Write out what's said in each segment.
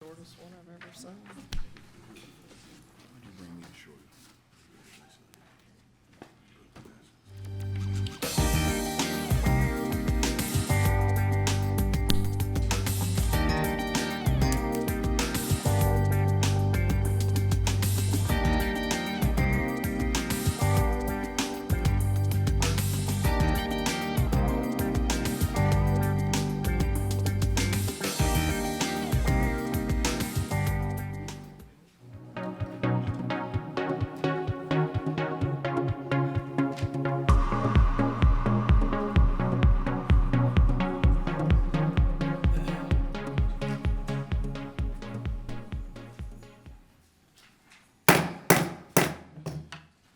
Shortest one I've ever seen. Why'd you bring me the short?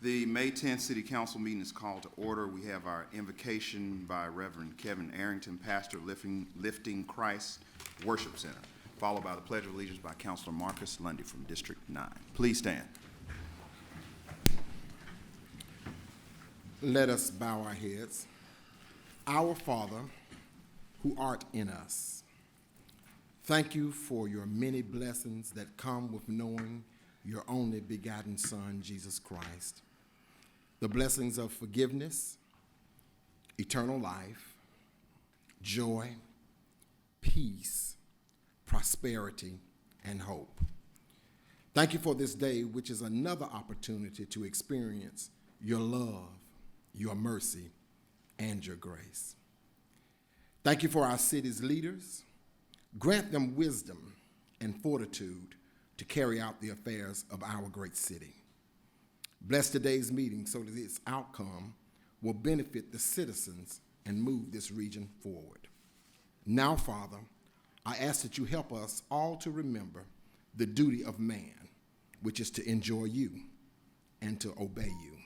The May 10th City Council meeting is called to order. We have our invocation by Reverend Kevin Arrington, pastor Lifting Christ Worship Center, followed by the Pledge of Allegiance by Councilor Marcus Lundy from District 9. Please stand. Let us bow our heads. Our Father, who art in us, thank you for your many blessings that come with knowing your only begotten Son, Jesus Christ. The blessings of forgiveness, eternal life, joy, peace, prosperity, and hope. Thank you for this day, which is another opportunity to experience your love, your mercy, and your grace. Thank you for our city's leaders. Grant them wisdom and fortitude to carry out the affairs of our great city. Bless today's meeting so that its outcome will benefit the citizens and move this region forward. Now, Father, I ask that you help us all to remember the duty of man, which is to enjoy you and to obey you.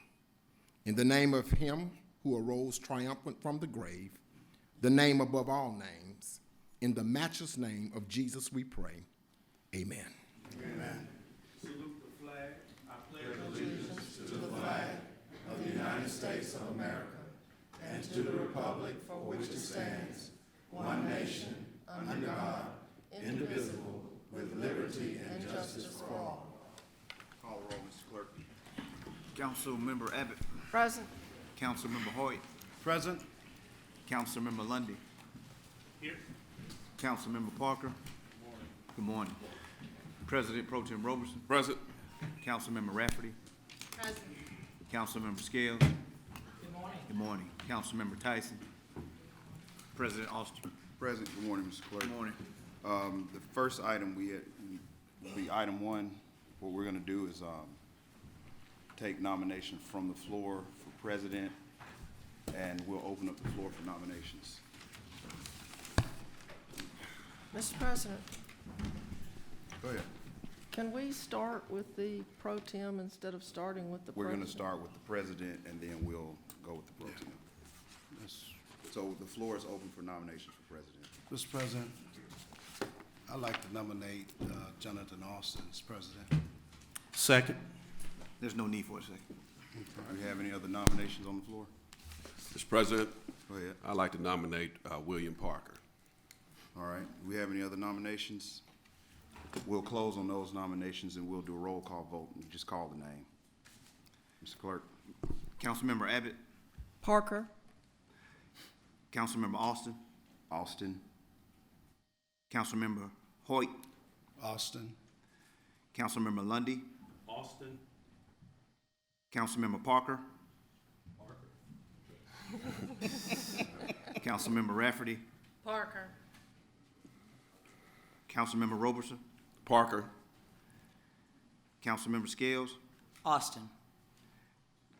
In the name of him who arose triumphant from the grave, the name above all names, in the matchless name of Jesus we pray, amen. Amen. Salute the flag. I pledge allegiance to the flag of the United States of America and to the republic for which it stands, one nation, under God, indivisible, with liberty and justice for all. Call the roll, Mr. Clerk. Councilmember Abbott. Present. Councilmember Hoyt. Present. Councilmember Lundy. Here. Councilmember Parker. Good morning. President Pro Tem Roberson. Present. Councilmember Rafferty. Present. Councilmember Scales. Good morning. Good morning. Councilmember Tyson. President Austin. Present. Good morning, Mr. Clerk. Good morning. The first item will be item 1. What we're going to do is take nomination from the floor for president, and we'll open up the floor for nominations. Mr. President, Go ahead. can we start with the pro tem instead of starting with the We're president? going to start with the president, and then we'll go with the pro tem. So the floor is open for nominations for president. Mr. President, I'd like to nominate Jonathan Austin as president. Second. There's no need for a second. Do we have any other nominations on the floor? Mr. President, Go ahead. I'd like to nominate William Parker. All right. Do we have any other nominations? We'll close on those nominations, and we'll do a roll call vote. You just call the name. Mr. Clerk. Councilmember Abbott. Parker. Councilmember Austin. Austin. Councilmember Hoyt. Austin. Councilmember Lundy. Austin. Councilmember Parker. Councilmember Rafferty. Parker. Councilmember Roberson. Parker. Councilmember Scales. Austin.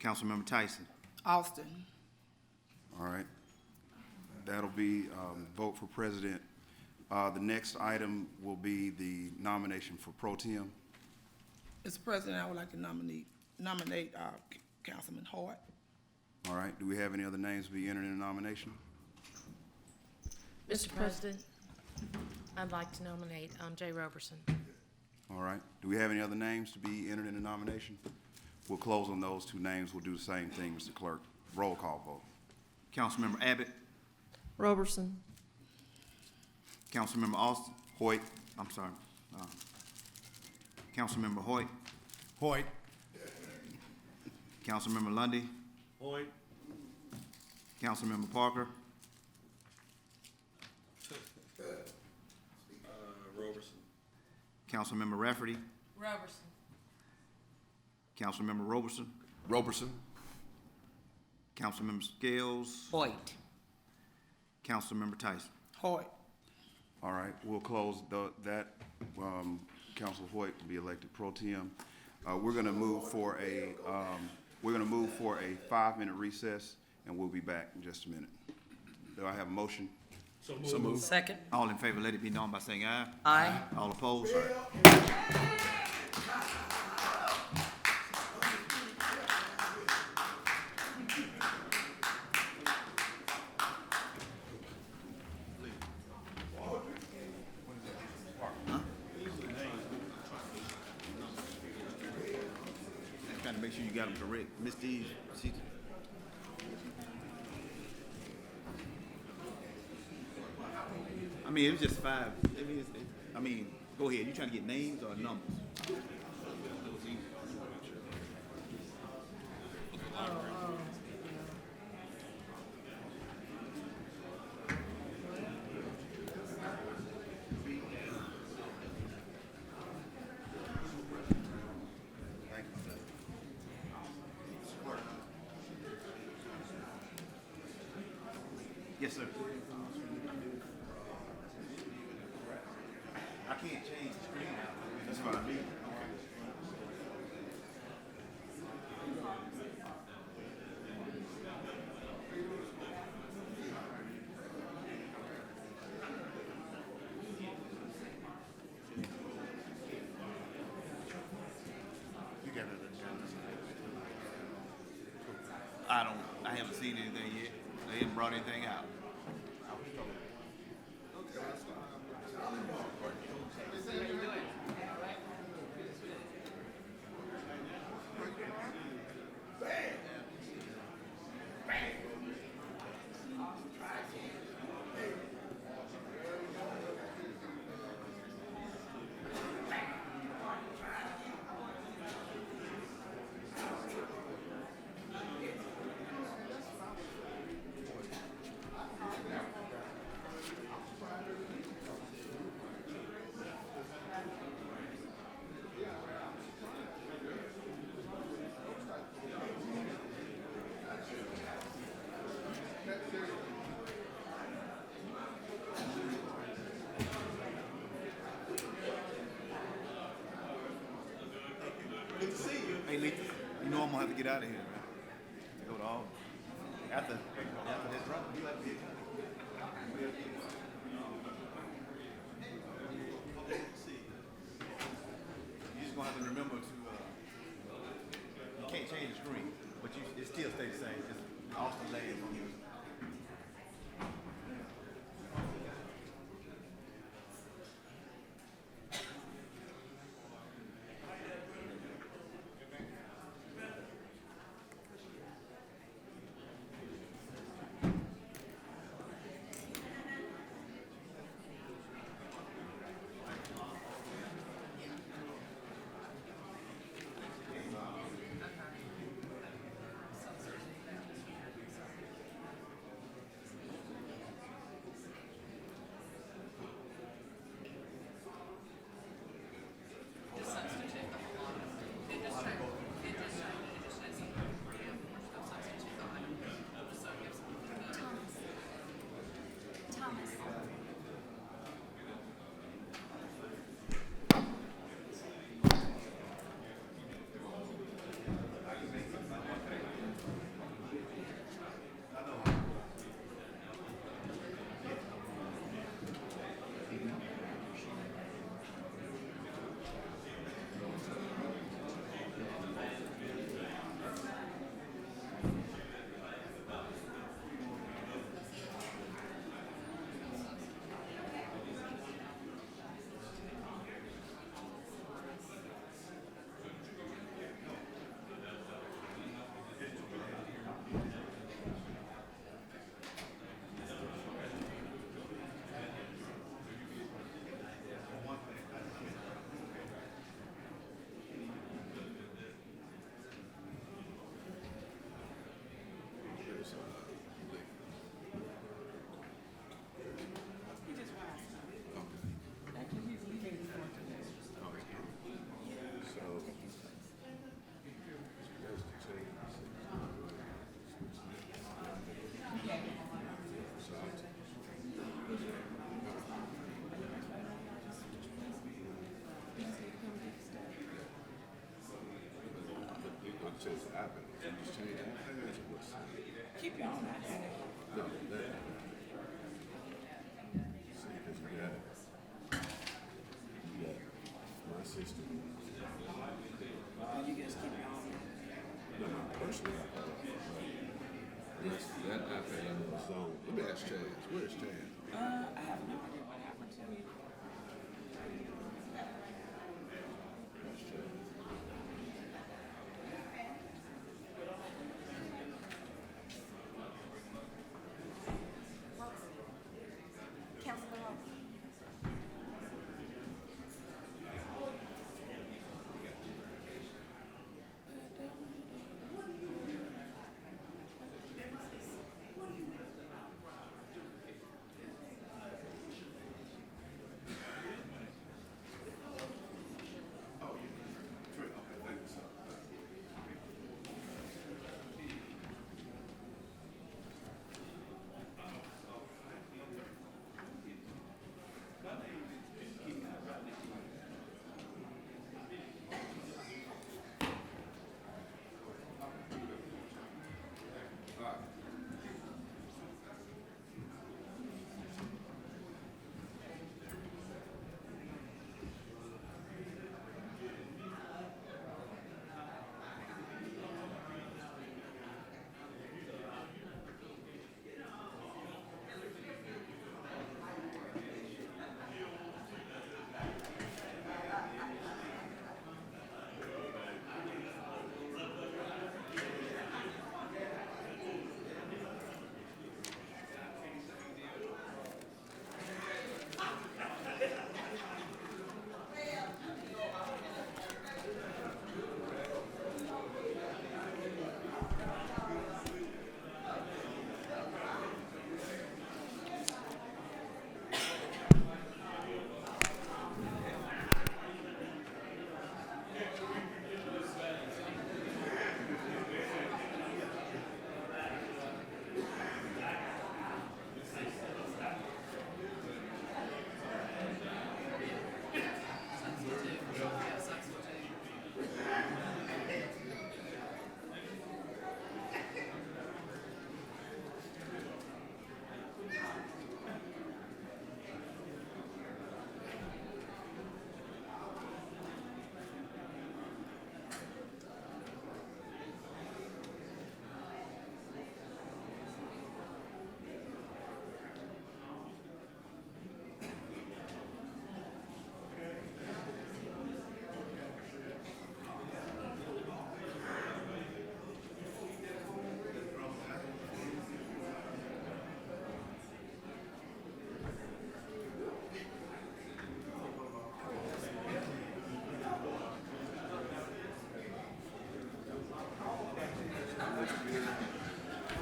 Councilmember Tyson. Austin. All right. That'll be vote for president. The next item will be the nomination for pro tem. Mr. President, I would like to nominate Councilman Hoyt. All right. Do we have any other names to be entered in the nomination? Mr. President, I'd like to nominate Jay Roberson. All right. Do we have any other names to be entered in the nomination? We'll close on those two names. We'll do the same thing, Mr. Clerk. Roll call vote. Councilmember Abbott. Roberson. Councilmember Austin. Hoyt. I'm sorry. Councilmember Hoyt, Hoyt. Councilmember Lundy, Hoyt. Councilmember Parker, Roberson. Councilmember Rafferty, Roberson. Councilmember Roberson, Roberson. Councilmember Scales, Hoyt. Councilmember Tyson. Hoyt. All right, we'll close that. Councilor Hoyt will be elected pro tem. We're gonna move for a 5-minute recess, and we'll be back in just a minute. Do I have a motion? So moved. Second. All in favor, let it be known by saying aye. Aye. All opposed? Trying to make sure you got them correct. Miss D, I mean, it was just 5. I mean, go ahead. You trying to get names or numbers? Yes, sir. I can't change the screen out. That's what I mean. You got it. I haven't seen anything yet. They haven't brought anything out. Hey, Lee, you know I'm gonna have to get out of here, man. To go to all. After this run, you have to get. You just gonna have to remember to. You can't change the screen, but it still stays the same. Just Austin Lane from you. change the iPad. You just change the iPad. Keep your own eyes. No, that. See, because you got my system. You just keep your own eyes. No, my personal iPad. That iPad I know is on. Let me ask Chaz. Where's Chaz? I have no idea what happened to me. Where's Chaz? Councilman Ross.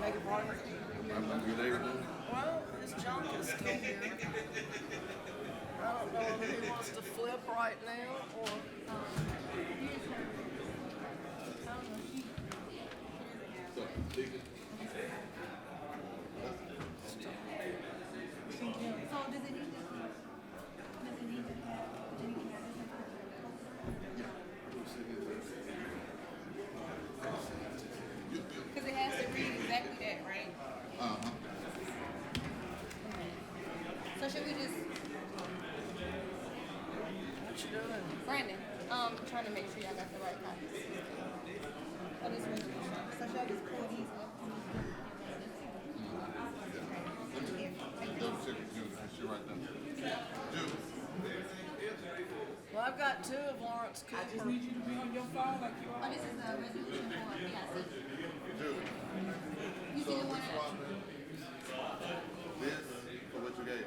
Make it partner. I'm your neighbor now. Well, his junk is still here. I don't know whether he wants to flip right now or. Deacon. So does it need to, does it need to have, do you need to have because it has to read exactly that, right? Uh-huh. So should we just, What you doing? Brandon, trying to make sure y'all got the right copies of this resolution. So should I just pull these up? Well, I've got two of Lawrence I just Cooper. need you to be on your phone like you Oh, are. this is the resolution form, yeah, see. You see the one? This for what you gave.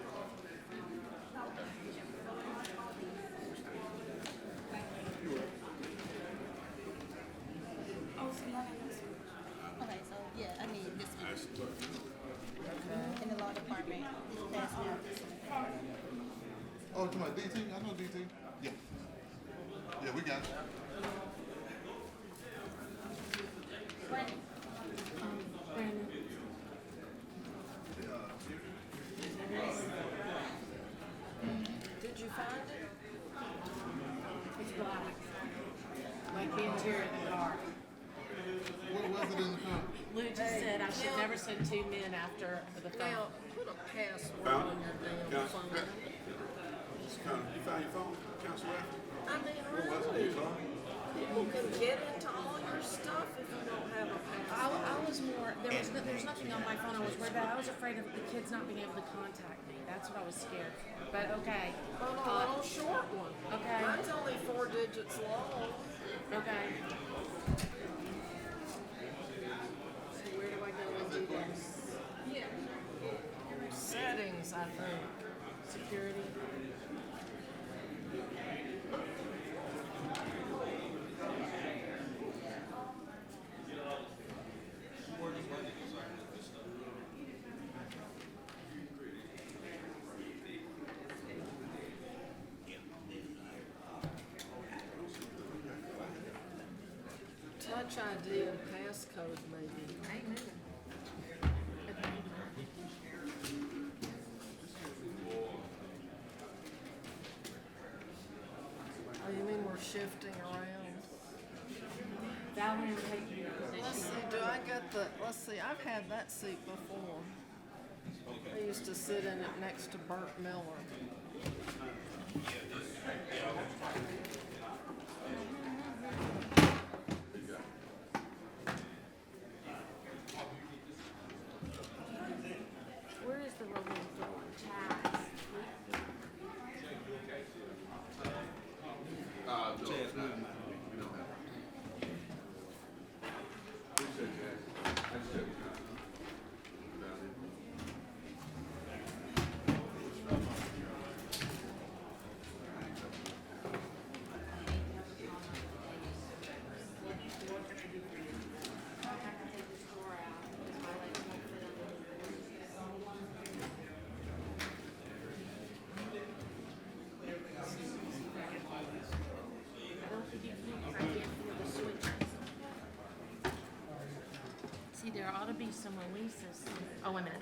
Oh, so y'all got this one? Okay, so, yeah, I need this one. In the law department, pass me out this one. Oh, come on, DT? I know DT. Yeah. Yeah, we got it. Brandon. Brandon. Did you find it? It's black. Like the interior of the car. never send two men after the phone. Now, put a password Found on your it? damn Council? phone. You found your phone, Council Rath? I mean, Was it? really, You sorry? people can get into all your stuff if you don't have a password. I was more, there's nothing on my phone I was worried about. I was afraid of the kids not being able to contact me. That's what I was scared for. But okay. On a little short one. Okay. Mine's only 4 digits long. Okay. So where do I go and do this? Settings, I think. Security. Touch ID and passcode, maybe. Oh, you mean we're shifting around? Valerie will take your Let's position. see, do I get the, let's see, I've had that seat before. I used to sit in it next to Burt Miller. Where is the rolling door? Chaz. Chaz, no, no. I don't think you can. I can't feel the switches. See, there ought to be some releases. Oh, wait a minute.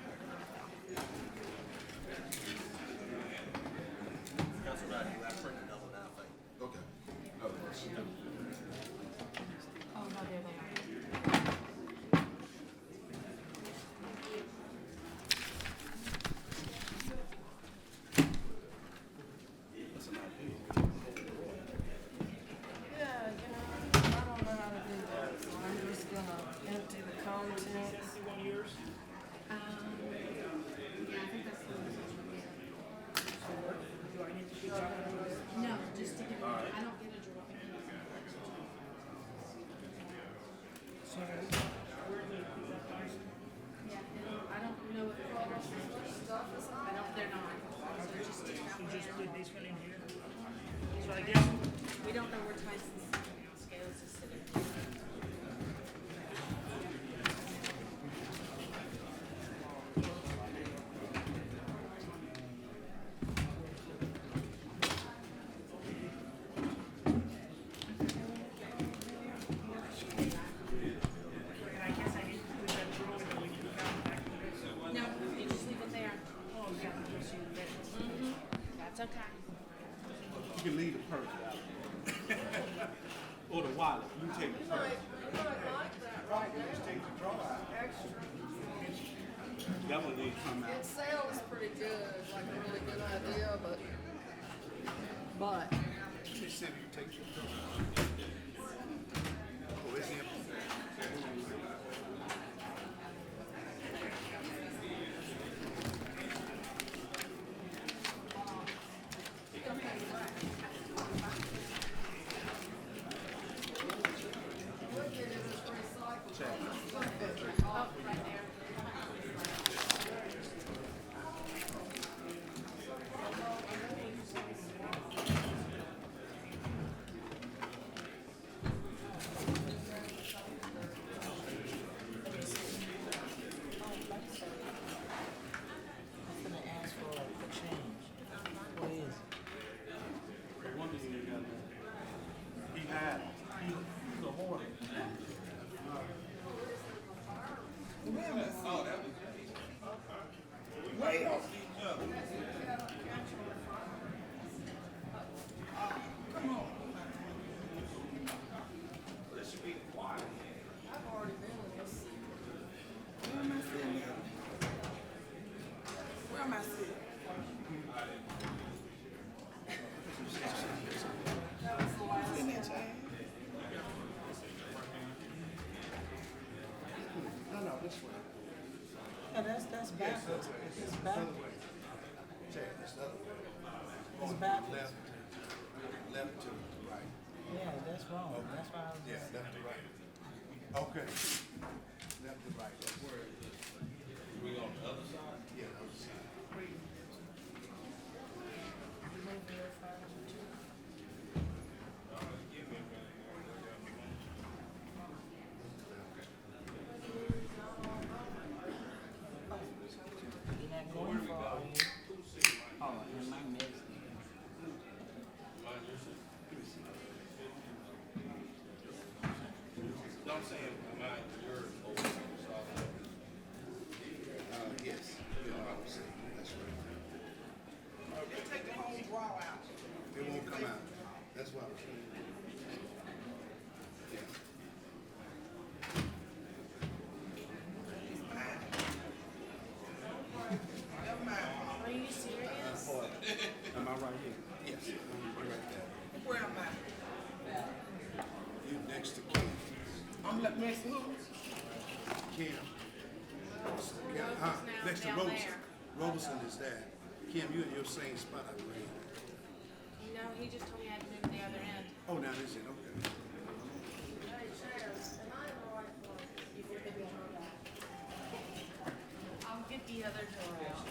Council Rath, you have printed double now, I think. Okay. Oh, no, there they are. Yeah, you know, I don't know how to do that, so I'm just gonna empty the contents. Yeah, I think that's the one. No, just to give me, I don't get a drawer. Yeah, I don't know if Stuff is I don't, they're not. They're just Put this one in here. So I guess we don't know where Tyson's sitting now. Scales is sitting. and I guess I need to put that drawer that we can count back to this. No, you just leave it there. Oh, yeah, just use that. That's okay. You can leave the purse out. Or the wallet, you can take the purse. You might like that right now. Take the drawer out. Extra. That one didn't come out. It sounds pretty good, like a really good idea, but She said you take the drawer. Oh, it's empty. backwards. It's backwards. Check, it's the other way. It's backwards. Left to right. Yeah, that's wrong. That's why I was Yeah, just. left to right. Okay. Left to right. Where is this? We on the other side? Yeah, the other side. You're not going far. Oh, and my next. Don't say it, mine, yours, Yes. That's right. They take the whole draw out. It won't come out. That's why I'm saying. Yeah. Are you serious? Am I right here? Yes. You're right there. Where am I? You next to Kim. I'm next to who? Kim. Robinson's Next to down Robeson. there. Robeson is there. Kim, you in your same spot, I believe. No, he just told me I had to move to the other end. Oh, now this is it. Okay. I'll get the other door out.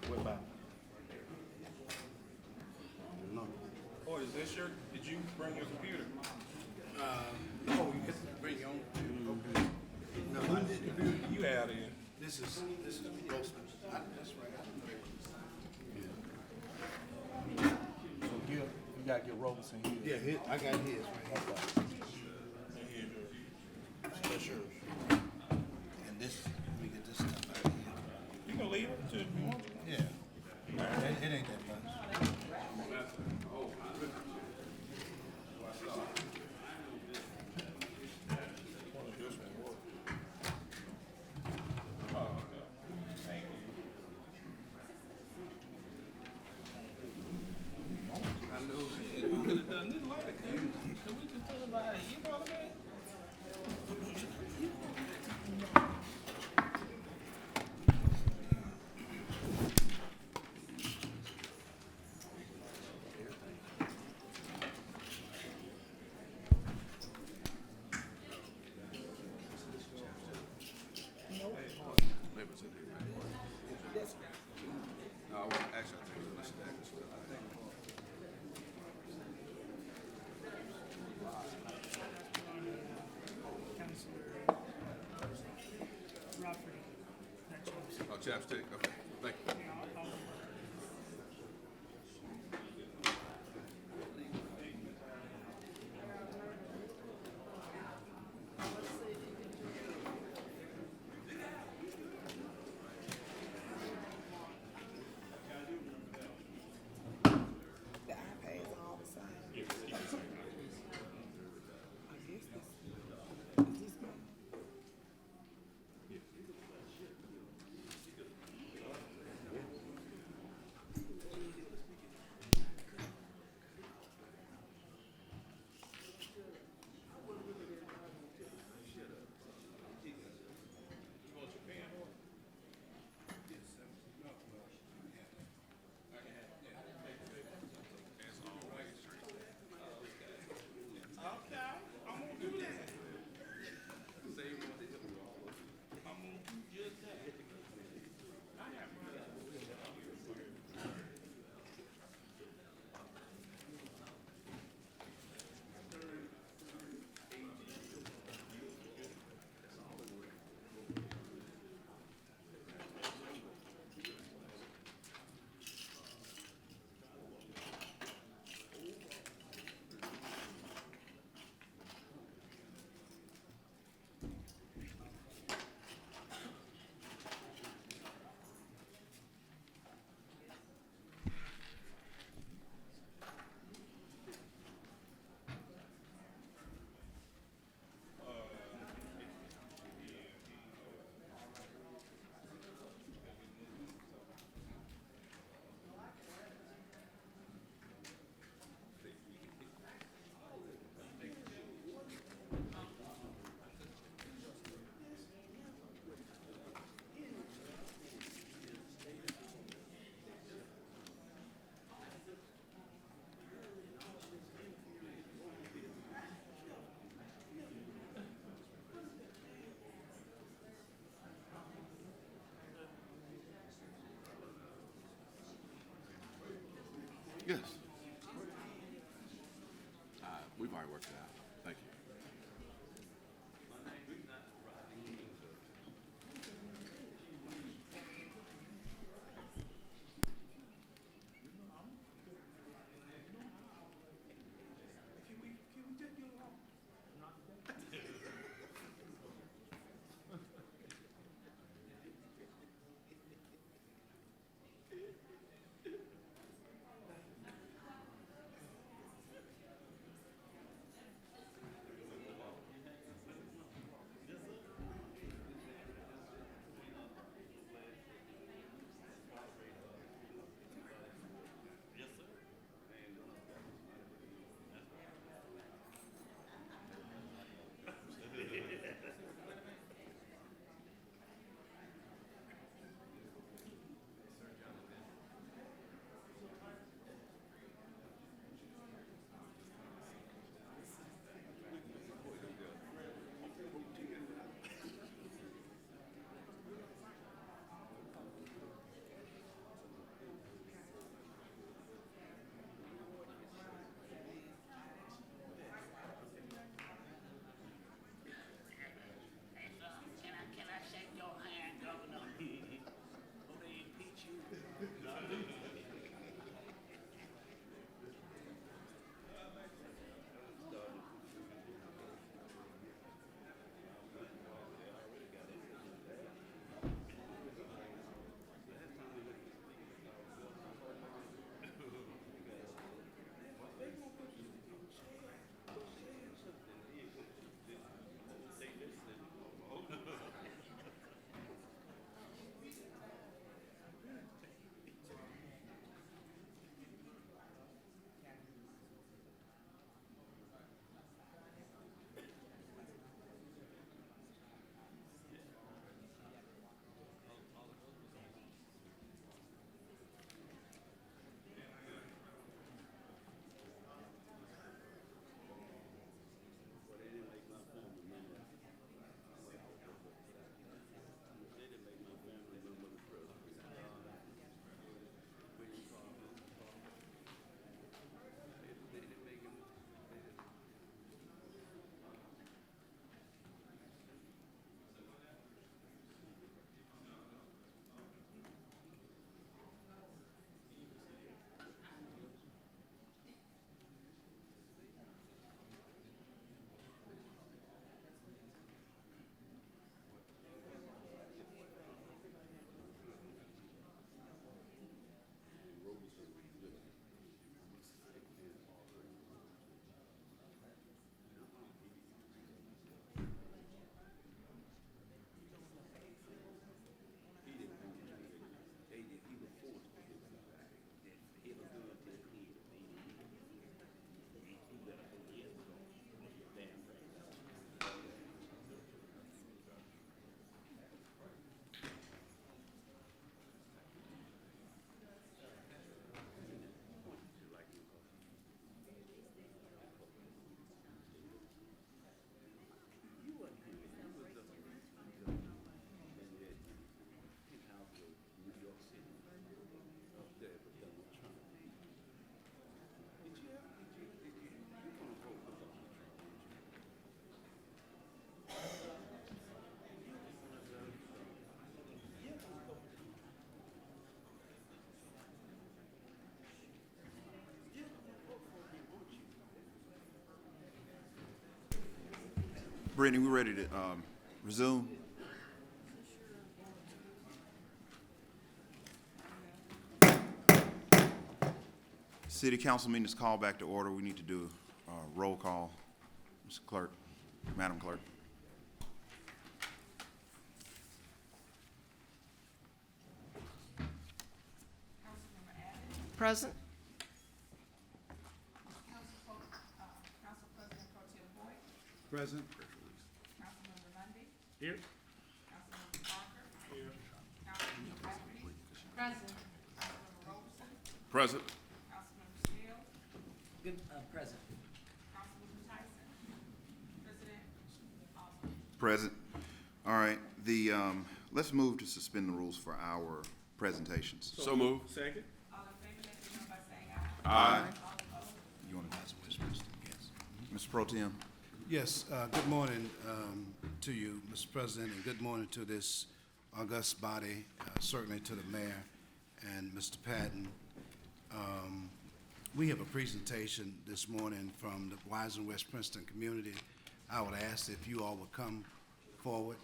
What about? Oh, is this your, did you bring your computer? Oh, you get to bring your own. Okay. No, I didn't. You had in. This is Roseman. That's right. So you gotta get Robeson here. Yeah, I got his right here. That's yours. And this, let me get this stuff out of here. You can leave it to if you want to. Yeah. It ain't that much. We could have done this later. Could we just talk about it? You know what I mean? No, actually, I think it was that as well. I think. Oh, chapstick. Okay, thank you. The iPads are all the same. I guess this. Is this mine? Yes. We've already worked it out. Thank you. Can I shake your hand, Governor? Oh, they impeach you? Brittany, we ready to resume? City Council meeting is called back to order. We need to do a roll call. Mr. Clerk, Madam Clerk. Present? Council President Pro Tem Boyd, Present. Councilmember Lundy, Here. Councilmember Parker. Here. Councilmember Rafferty. Present. Councilmember Robeson, Present. Councilmember Steele, Good, present. Councilmember Tyson, President Osborne. Present. All right, let's move to suspend the rules for our presentations. So move. Second. All in favor, let me know by saying aye. Aye. You want to pass a whisper? Yes. Mr. Pro Tem? Yes, good morning to you, Mr. President, and good morning to this august body, certainly to the mayor and Mr. Patton. We have a presentation this morning from the Wise and West Princeton community. I would ask if you all would come forward.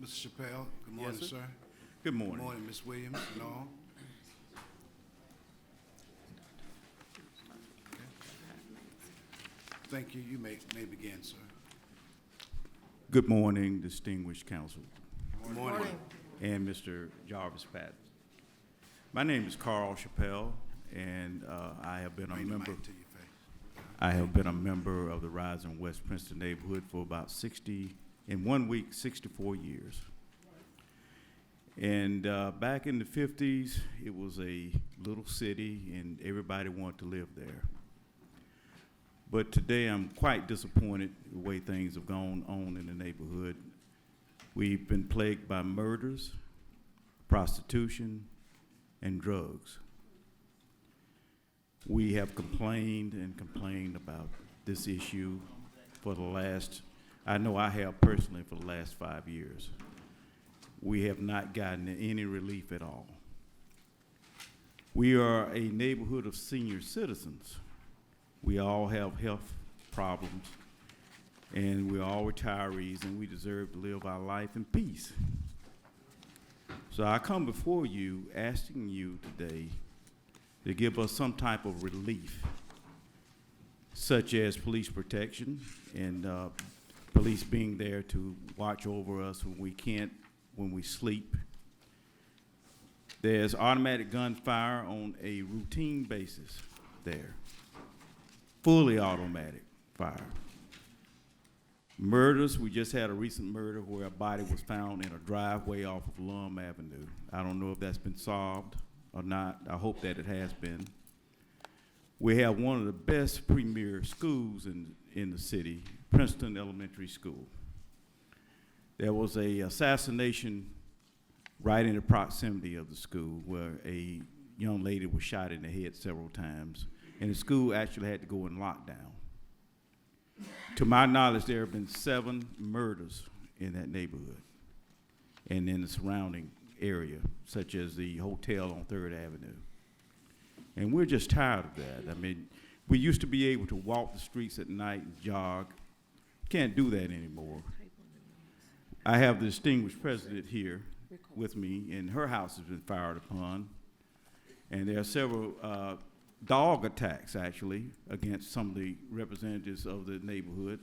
Mr. Chappelle, good morning, Yes, sir. sir. Good morning. Good morning, Ms. Williams and all. Thank you. You may begin, sir. Good morning, distinguished council, Good morning. and Mr. Jarvis Patton. My name is Carl Chappelle, and I have been a Bring the member. mic to your face. I have been a member of the Rising West Princeton neighborhood for about 64 years. And back in the 50s, it was a little city and everybody wanted to live there. But today I'm quite disappointed the way things have gone on in the neighborhood. We've been plagued by murders, prostitution, and drugs. We have complained and complained about this issue for the last, I know I have personally for the last 5 years. We have not gotten any relief at all. We are a neighborhood of senior citizens. We all have health problems, and we're all retirees, and we deserve to live our life in peace. So I come before you asking you today to give us some type of relief, such as police protection and police being there to watch over us when we sleep. There's automatic gunfire on a routine basis there, fully automatic fire. Murders, we just had a recent murder where a body was found in a driveway off of Lum Avenue. I don't know if that's been solved or not. I hope that it has been. We have one of the best premier schools in the city, Princeton Elementary School. There was a assassination right in the proximity of the school where a young lady was shot in the head several times, and the school actually had to go in lockdown. To my knowledge, there have been 7 murders in that neighborhood and in the surrounding area, such as the hotel on 3rd Avenue. And we're just tired of that. I mean, we used to be able to walk the streets at night and jog. Can't do that anymore. I have the distinguished president here with me, and her house has been fired upon. And there are several dog attacks, actually, against some of the representatives of the neighborhood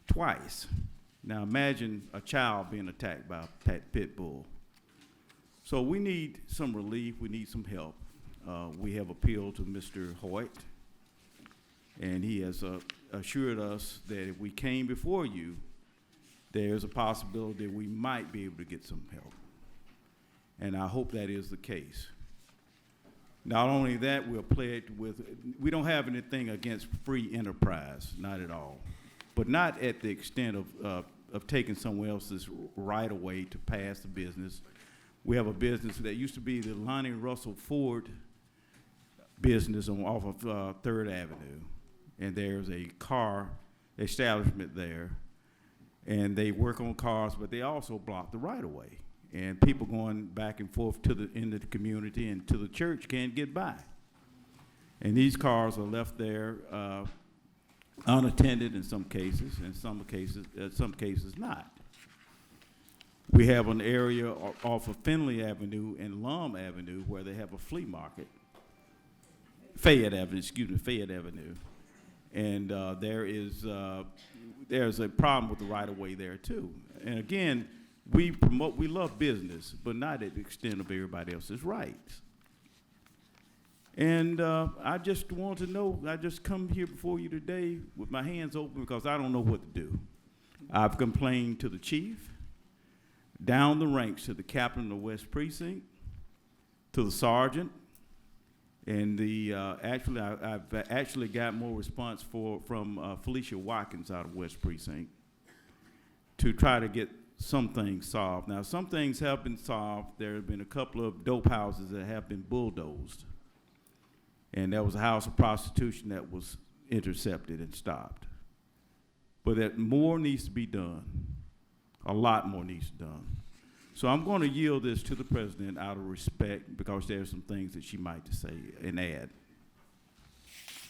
twice. Now imagine a child being attacked by a pit bull. So we need some relief, we need some help. We have appealed to Mr. Hoyt, and he has assured us that if we came before you, there's a possibility we might be able to get some help. And I hope that is the case. Not only that, we're plagued with, we don't have anything against free enterprise, not at all. But not at the extent of taking someone else's right away to pass the business. We have a business that used to be the Lonnie Russell Ford business off of 3rd Avenue. And there's a car establishment there. And they work on cars, but they also block the right of way. And people going back and forth into the community and to the church can't get by. And these cars are left there unattended in some cases, and some cases not. We have an area off of Finley Avenue and Lum Avenue where they have a flea market. Fayette Avenue. And there's a problem with the right of way there too. And again, we love business, but not at the extent of everybody else's rights. And I just want to know, I just come here before you today with my hands open because I don't know what to do. I've complained to the chief, down the ranks to the captain of the West Precinct, to the sergeant, and I've actually got more response from Felicia Watkins out of West Precinct to try to get some things solved. Now, some things have been solved. There have been a couple of dope houses that have been bulldozed. And there was a house of prostitution that was intercepted and stopped. But that more needs to be done. A lot more needs to be done. So I'm going to yield this to the president out of respect because there are some things that she might to say and add.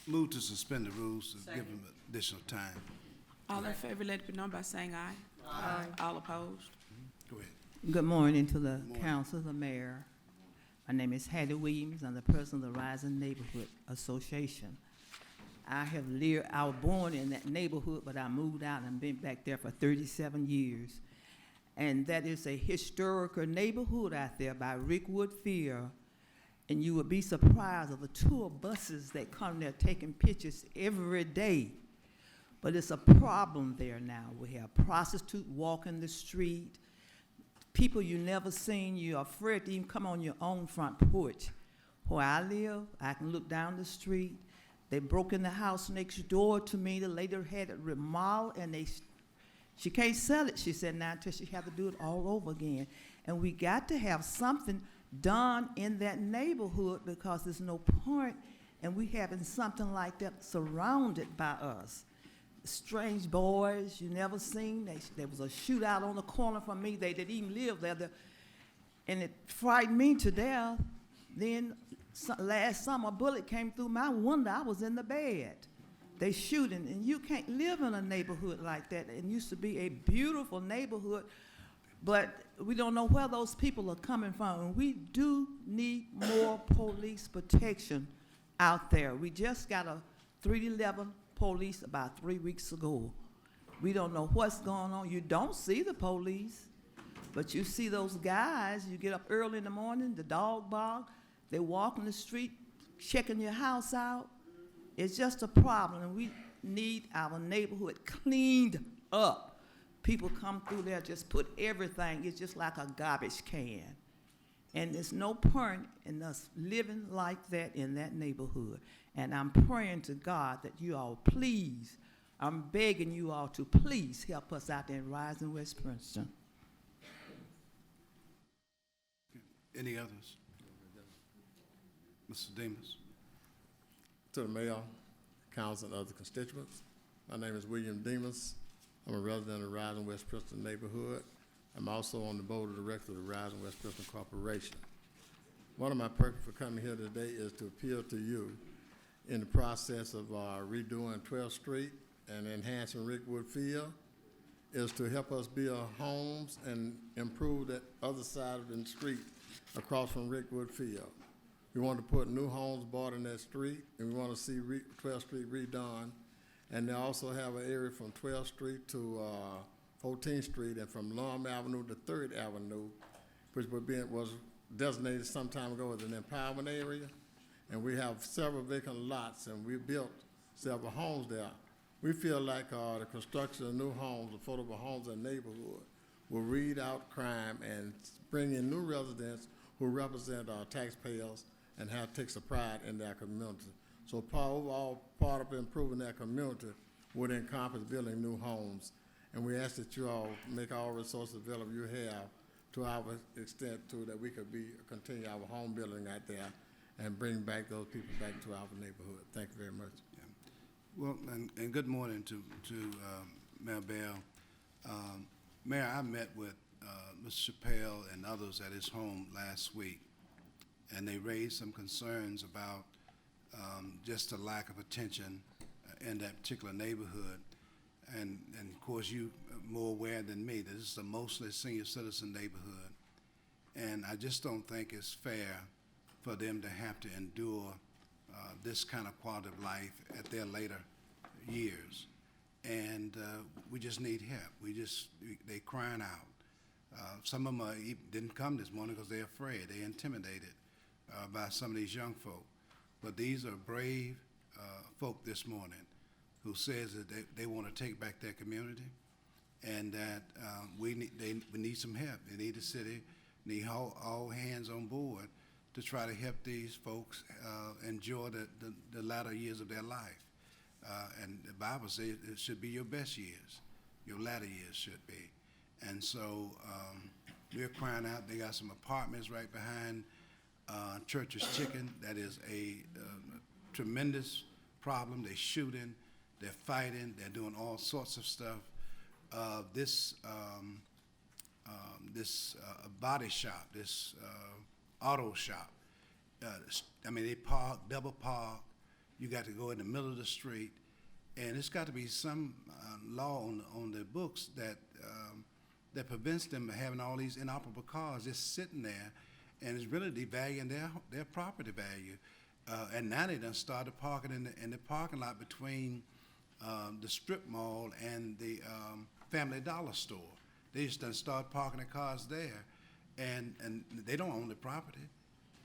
Move to suspend the rules to give them additional time. All in favor, let it be known by saying aye. Aye. All opposed? Go ahead. Good morning to the council, the mayor. My name is Hattie Williams. I'm the president of the Rising Neighborhood Association. I was born in that neighborhood, but I moved out and been back there for 37 years. And that is a historical neighborhood out there by Rickwood Field. And you would be surprised of the tour buses that come there taking pictures every day. But it's a problem there now. We have prostitutes walking the street, people you never seen. You're afraid to even come on your own front porch. Where I live, I can look down the street. They broke in the house next door to me. The lady had it remodeled, and she can't sell it, she said, now until she had to do it all over again. And we got to have something done in that neighborhood because there's no point in we having something like that surrounded by us. Strange boys you never seen. There was a shootout on the corner from me. They didn't even live there. And it frightened me to death. Then last summer, a bullet came through my window. I was in the bed. They shooting, and you can't live in a neighborhood like that. It used to be a beautiful neighborhood, but we don't know where those people are coming from. And we do need more police protection out there. We just got a 311 police about 3 weeks ago. We don't know what's going on. You don't see the police, but you see those guys. You get up early in the morning, the dog bark, they walk in the street, checking your house out. It's just a problem, and we need our neighborhood cleaned up. People come through there, just put everything. It's just like a garbage can. And there's no point in us living like that in that neighborhood. And I'm praying to God that you all please, I'm begging you all to please help us out there in Rising West Princeton. Any others? Mr. Demas. To the mayor, council, and other constituents. My name is William Demas. I'm a resident of Rising West Princeton neighborhood. I'm also on the board of directors of the Rising West Princeton Corporation. One of my purposes for coming here today is to appeal to you in the process of redoing 12th Street and enhancing Rickwood Field is to help us build homes and improve that other side of the street across from Rickwood Field. We want to put new homes bought in that street, and we want to see 12th Street redone. And they also have an area from 12th Street to 14th Street and from Lum Avenue to 3rd Avenue, which was designated some time ago as an empowerment area. And we have several vacant lots, and we built several homes there. We feel like the construction of new homes, affordable homes in the neighborhood, will weed out crime and bring in new residents who represent our taxpayers and takes a pride in their community. So overall, part of improving that community would encompass building new homes. And we ask that you all make all resources available you have to our extent to that we could continue our home building out there and bring back those people back to our neighborhood. Thank you very much. Yeah. Well, and good morning to Mayor Bell. Mayor, I met with Mr. Chappelle and others at his home last week, and they raised some concerns about just the lack of attention in that particular neighborhood. And of course, you are more aware than me that this is a mostly senior citizen neighborhood. And I just don't think it's fair for them to have to endure this kind of quality of life at their later years. And we just need help. They crying out. Some of them didn't come this morning because they're afraid. They're intimidated by some of these young folk. But these are brave folk this morning who says that they want to take back their community, and that we need some help. They need the city, need all hands on board to try to help these folks enjoy the latter years of their life. And the Bible says it should be your best years. Your latter years should be. And so we're crying out. They got some apartments right behind Church's Chicken. That is a tremendous problem. They're shooting, they're fighting, they're doing all sorts of stuff. This body shop, this auto shop, I mean, they park, double park. You got to go in the middle of the street. And it's got to be some law on the books that prevents them from having all these inoperable cars just sitting there, and it's really devaluing their property value. And now they done started parking in the parking lot between the strip mall and the Family Dollar store. They just done start parking their cars there, and they don't own the property,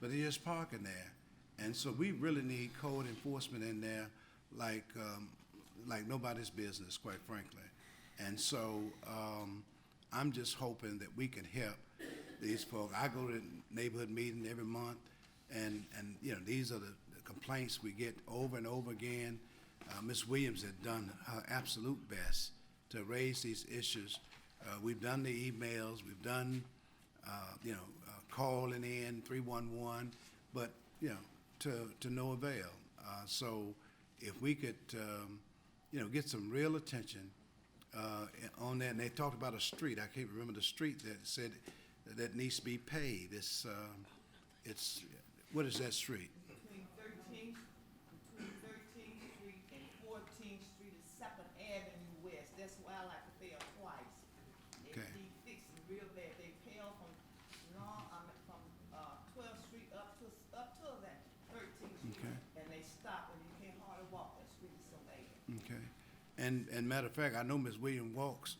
but they're just parking there. And so we really need code enforcement in there like nobody's business, quite frankly. And so I'm just hoping that we can help these folks. I go to the neighborhood meeting every month, and you know, these are the complaints we get over and over again. Ms. Williams had done her absolute best to raise these issues. We've done the emails, we've done calling in 311, but you know, to no avail. So if we could get some real attention on that. And they talked about a street. I can't remember the street that said that needs to be paved. It's what is that street? Between 13th Street and 14th Street is 2nd Avenue West. That's why I like to fail twice. It Okay. need fixing real bad. They fail from 12th Street up to that 13th Street. Okay. And they stop and you can't hardly walk. That street is so bad. Okay. And matter of fact, I know Ms. Williams walks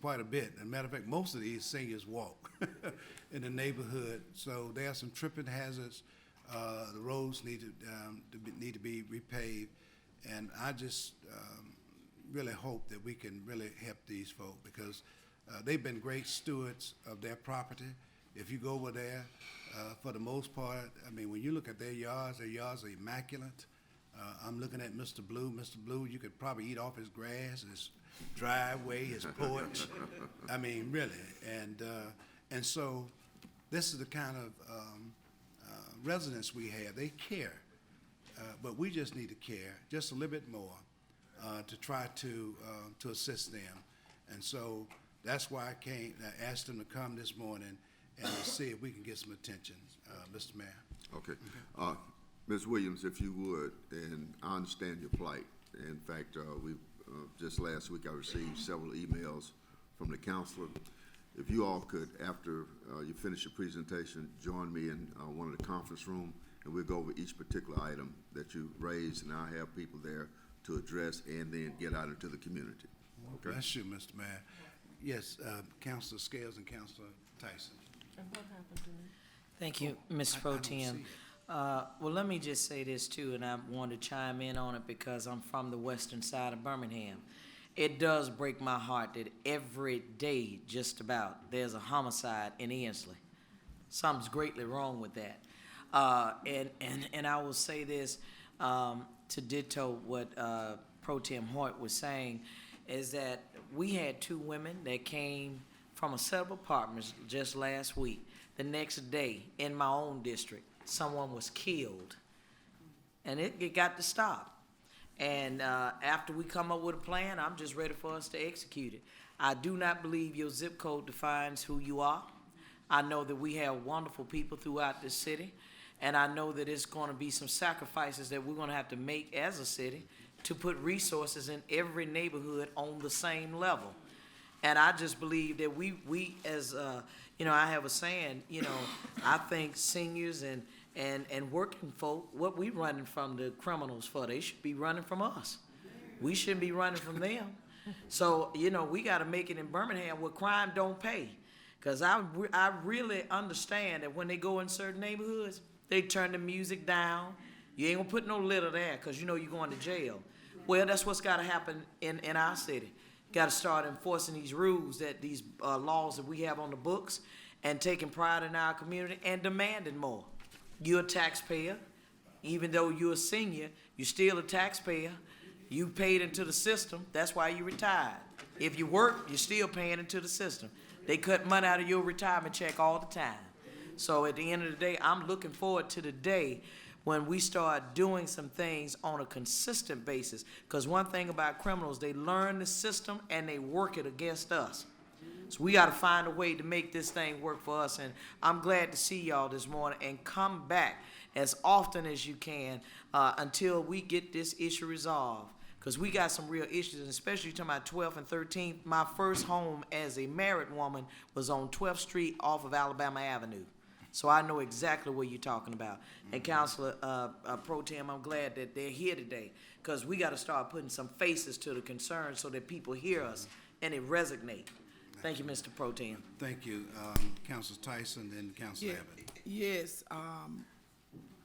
quite a bit. And matter of fact, most of these seniors walk in the neighborhood. So there are some tripping hazards. The roads need to be repaved. And I just really hope that we can really help these folk, because they've been great stewards of their property. If you go over there, for the most part, I mean, when you look at their yards are immaculate. I'm looking at Mr. Blue. Mr. Blue, you could probably eat off his grass, his driveway, his porch. I mean, really. And so this is the kind of residents we have. They care, but we just need to care just a little bit more to try to assist them. And so that's why I asked them to come this morning and to see if we can get some attention, Mr. Mayor. Okay. Ms. Williams, if you would, and I understand your plight. In fact, just last week I received several emails from the counselor. If you all could, after you finish your presentation, join me in one of the conference room, and we'll go over each particular item that you raised, and I'll have people there to address and then get out into the community. Okay? Bless you, Mr. Mayor. Yes, Councilor Scales and Councilor Tyson. And what happened to me? Thank you, Mr. Pro Tem. Well, let me just say this too, and I want to chime in on it because I'm from the western side of Birmingham. It does break my heart that every day, just about, there's a homicide in Ensley. Something's greatly wrong with that. And I will say this to ditto what Pro Tem Hoyt was saying, is that we had two women that came from a set of apartments just last week. The next day, in my own district, someone was killed, and it got to stop. And after we come up with a plan, I'm just ready for us to execute it. I do not believe your zip code defines who you are. I know that we have wonderful people throughout this city, and I know that it's going to be some sacrifices that we're going to have to make as a city to put resources in every neighborhood on the same level. And I just believe that we as I have a saying, I think seniors and working folk, what we running from the criminals for, they should be running from us. We shouldn't be running from them. So, we got to make it in Birmingham where crime don't pay. Because I really understand that when they go in certain neighborhoods, they turn the music down. You ain't gonna put no litter there because you know you're going to jail. Well, that's what's got to happen in our city. Got to start enforcing these rules, these laws that we have on the books, and taking pride in our community and demanding more. You're a taxpayer. Even though you're a senior, you're still a taxpayer. You paid into the system. That's why you retired. If you work, you're still paying into the system. They cut money out of your retirement check all the time. So at the end of the day, I'm looking forward to the day when we start doing some things on a consistent basis. Because one thing about criminals, they learn the system and they work it against us. So we got to find a way to make this thing work for us. And I'm glad to see y'all this morning, and come back as often as you can until we get this issue resolved. Because we got some real issues, and especially talking about 12th and 13th. My first home as a married woman was on 12th Street off of Alabama Avenue. So I know exactly what you're talking about. And Councilor Pro Tem, I'm glad that they're here today, because we got to start putting some faces to the concerns so that people hear us and it resonate. Thank you, Mr. Pro Tem. Thank you, Councilor Tyson, then Councilor Abbott. Yes,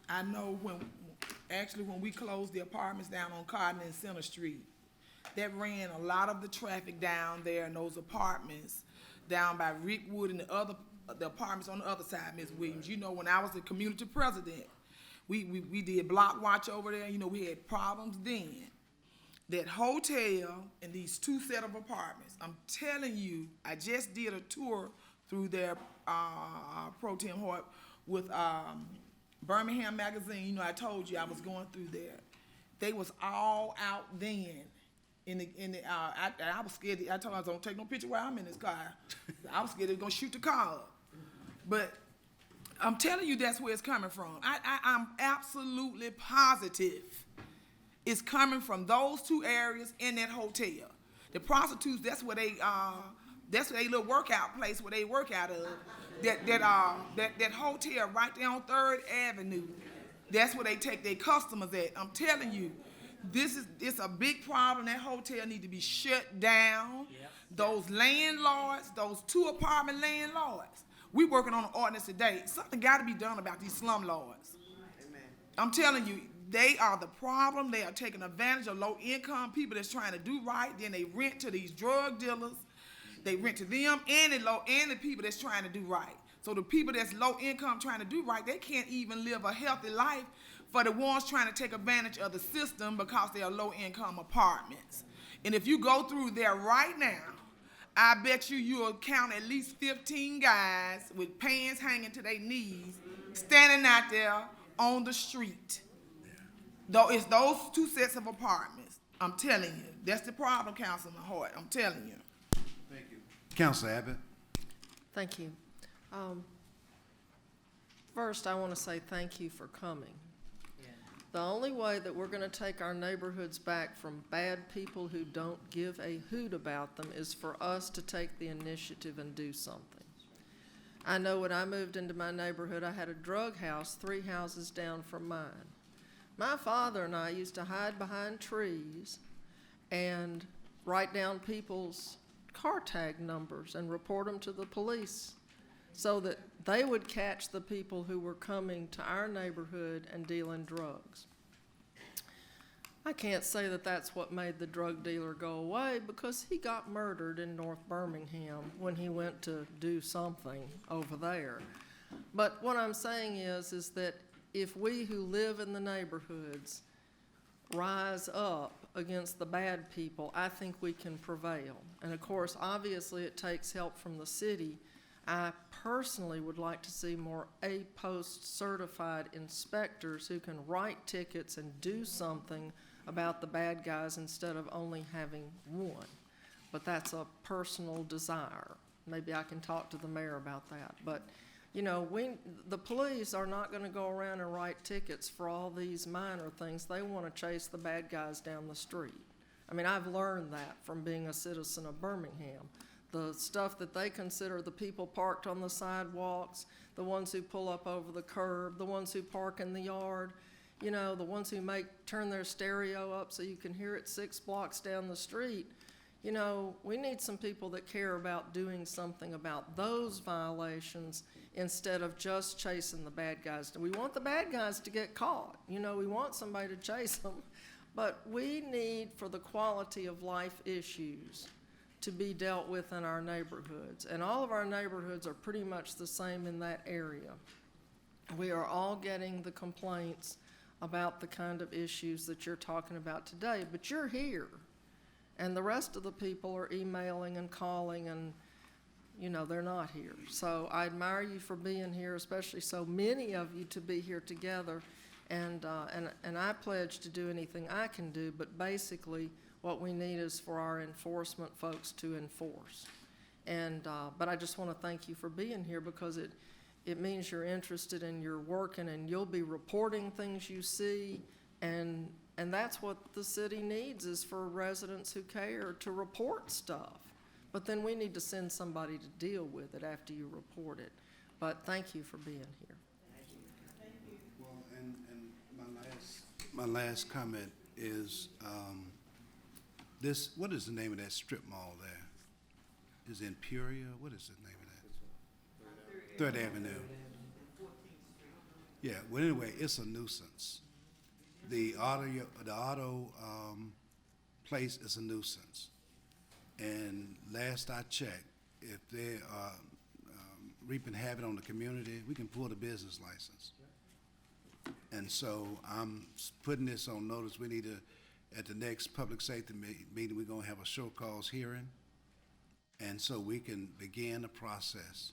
I know when we closed the apartments down on Cotton and Center Street, that ran a lot of the traffic down there in those apartments, down by Rickwood and the apartments on the other side, Ms. Williams. You know, when I was the community president, we did block watch over there. You know, we had problems then. That hotel and these two set of apartments, I'm telling you, I just did a tour through their Pro Tem Hart with Birmingham magazine. You know, I told you I was going through there. They was all out then. I was scared. I told them I was gonna take no picture while I'm in this car. I was scared they were gonna shoot the car up. But I'm telling you, that's where it's coming from. I'm absolutely positive it's coming from those two areas in that hotel. The prostitutes, that's where they little workout place where they work out of. That hotel right there on 3rd Avenue. That's where they take their customers at. I'm telling you, it's a big problem. That hotel need to be shut down. Yep. Those landlords, those 2 apartment landlords, we working on an ordinance today. Something got to be done about these slumlords. Amen. I'm telling you, they are the problem. They are taking advantage of low-income people that's trying to do right. Then they rent to these drug dealers. They rent to them and the people that's trying to do right. So the people that's low income trying to do right, they can't even live a healthy life for the ones trying to take advantage of the system because they are low income apartments. And if you go through there right now, I bet you'll count at least 15 guys with pants hanging to their knees standing out there on the street. Though it's those 2 sets of apartments. I'm telling you, that's the problem, Councilman Hart. I'm telling you. Thank you. Councilor Abbott. Thank you. First, I want to say thank you for coming. Yeah. The only way that we're going to take our neighborhoods back from bad people who don't give a hoot about them is for us to take the initiative and do something. I know when I moved into my neighborhood, I had a drug house 3 houses down from mine. My father and I used to hide behind trees and write down people's car tag numbers and report them to the police so that they would catch the people who were coming to our neighborhood and dealing drugs. I can't say that that's what made the drug dealer go away, because he got murdered in North Birmingham when he went to do something over there. But what I'm saying is that if we who live in the neighborhoods rise up against the bad people, I think we can prevail. And of course, obviously it takes help from the city. I personally would like to see more A-post certified inspectors who can write tickets and do something about the bad guys instead of only having one. But that's a personal desire. Maybe I can talk to the mayor about that. But you know, the police are not going to go around and write tickets for all these minor things. They want to chase the bad guys down the street. I mean, I've learned that from being a citizen of Birmingham. The stuff that they consider the people parked on the sidewalks, the ones who pull up over the curb, the ones who park in the yard, you know, the ones who turn their stereo up so you can hear it 6 blocks down the street. you know, we need some people that care about doing something about those violations instead of just chasing the bad guys. We want the bad guys to get caught. You know, we want somebody to chase them. But we need for the quality of life issues to be dealt with in our neighborhoods. And all of our neighborhoods are pretty much the same in that area. We are all getting the complaints about the kind of issues that you're talking about today, but you're here. And the rest of the people are emailing and calling and, you know, they're not here. So I admire you for being here, especially so many of you to be here together. And I pledge to do anything I can do, but basically what we need is for our enforcement folks to enforce. And, but I just want to thank you for being here because it means you're interested and you're working and you'll be reporting things you see. And that's what the city needs is for residents who care to report stuff. But then we need to send somebody to deal with it after you report it. But thank you for being here. Well, and my last comment is, this, what is the name of that strip mall there? Is it Imperial? What is the name of that? Third Avenue. Yeah, well, anyway, it's a nuisance. The auto place is a nuisance. And last I checked, if they are reaping havoc on the community, we can pull the business license. And so I'm putting this on notice. We need to, at the next public safety meeting, we're gonna have a show cause hearing. And so we can begin the process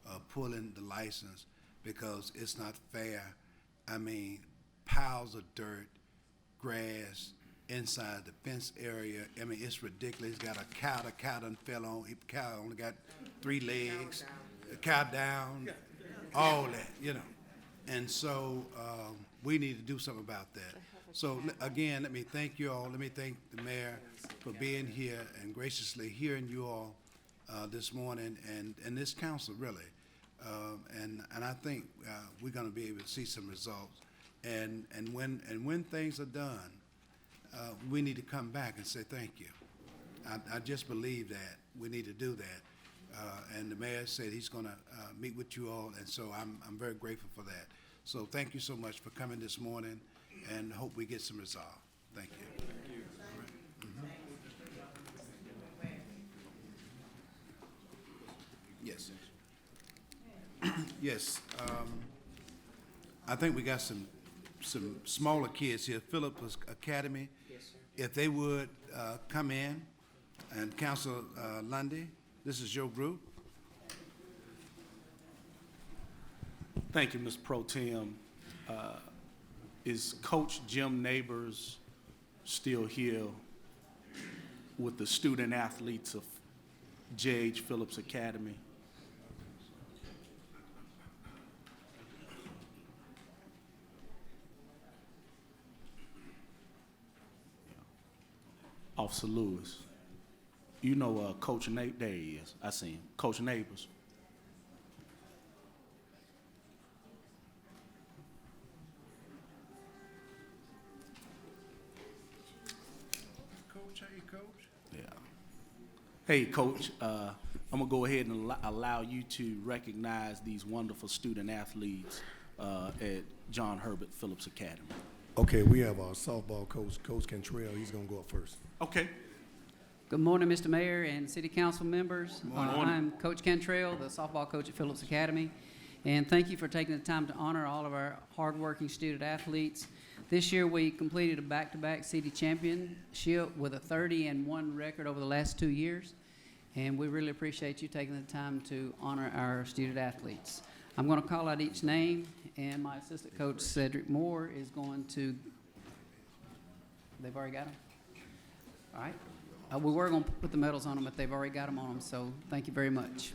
of pulling the license because it's not fair. I mean, piles of dirt, grass, inside the fence area. I mean, it's ridiculous. He's got a cow. The cow done fell on. The cow only got 3 legs. The cow down. All that, you know. And so we need to do something about that. So again, let me thank you all. Let me thank the mayor for being here and graciously hearing you all this morning and this council really. And I think we're going to be able to see some results. And when things are done, we need to come back and say thank you. I just believe that we need to do that. And the mayor said he's going to meet with you all, and so I'm very grateful for that. So thank you so much for coming this morning, and hope we get some resolve. Thank you. Yes. Yes. I think we got some smaller kids here. Phillips Academy. Yes, sir. If they would come in, and Councilor Lundy, this is your group. Thank you, Mr. Pro Tem. Is Coach Jim Neighbors still here with the student athletes of J.H. Phillips Academy? Officer Lewis. You know Coach Neighbors, there he is, I see him. Coach Neighbors. Coach, hey, Coach. Yeah. Hey, Coach, I'm gonna go ahead and allow you to recognize these wonderful student athletes at John Herbert Phillips Academy. Okay, we have our softball coach, Coach Cantrell. He's gonna go up first. Okay. Good morning, Mr. Mayor and City Council members. Morning. I'm Coach Cantrell, the softball coach at Phillips Academy, and thank you for taking the time to honor all of our hardworking student athletes. This year, we completed a back-to-back city championship with a 30-1 record over the last 2 years, and we really appreciate you taking the time to honor our student athletes. I'm going to call out each name, and my assistant coach, Cedric Moore, is going to, they've already got them? All right. We were going to put the medals on them, but they've already got them on them, so thank you very much.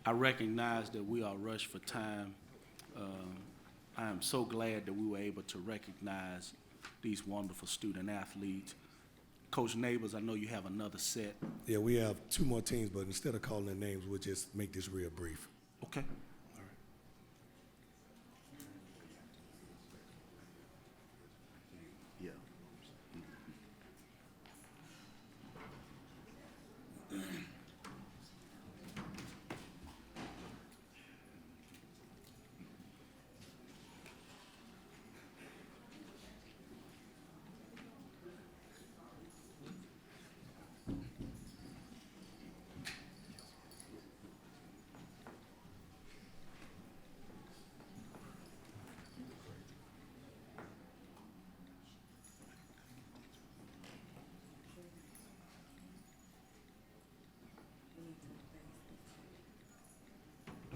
I recognize that we are rushed for time. I am so glad that we were able to recognize these wonderful student athletes. Coach Neighbors, I know you have another set. Yeah, we have 2 more teams, but instead of calling their names, we'll just make this real brief. Okay. Yeah.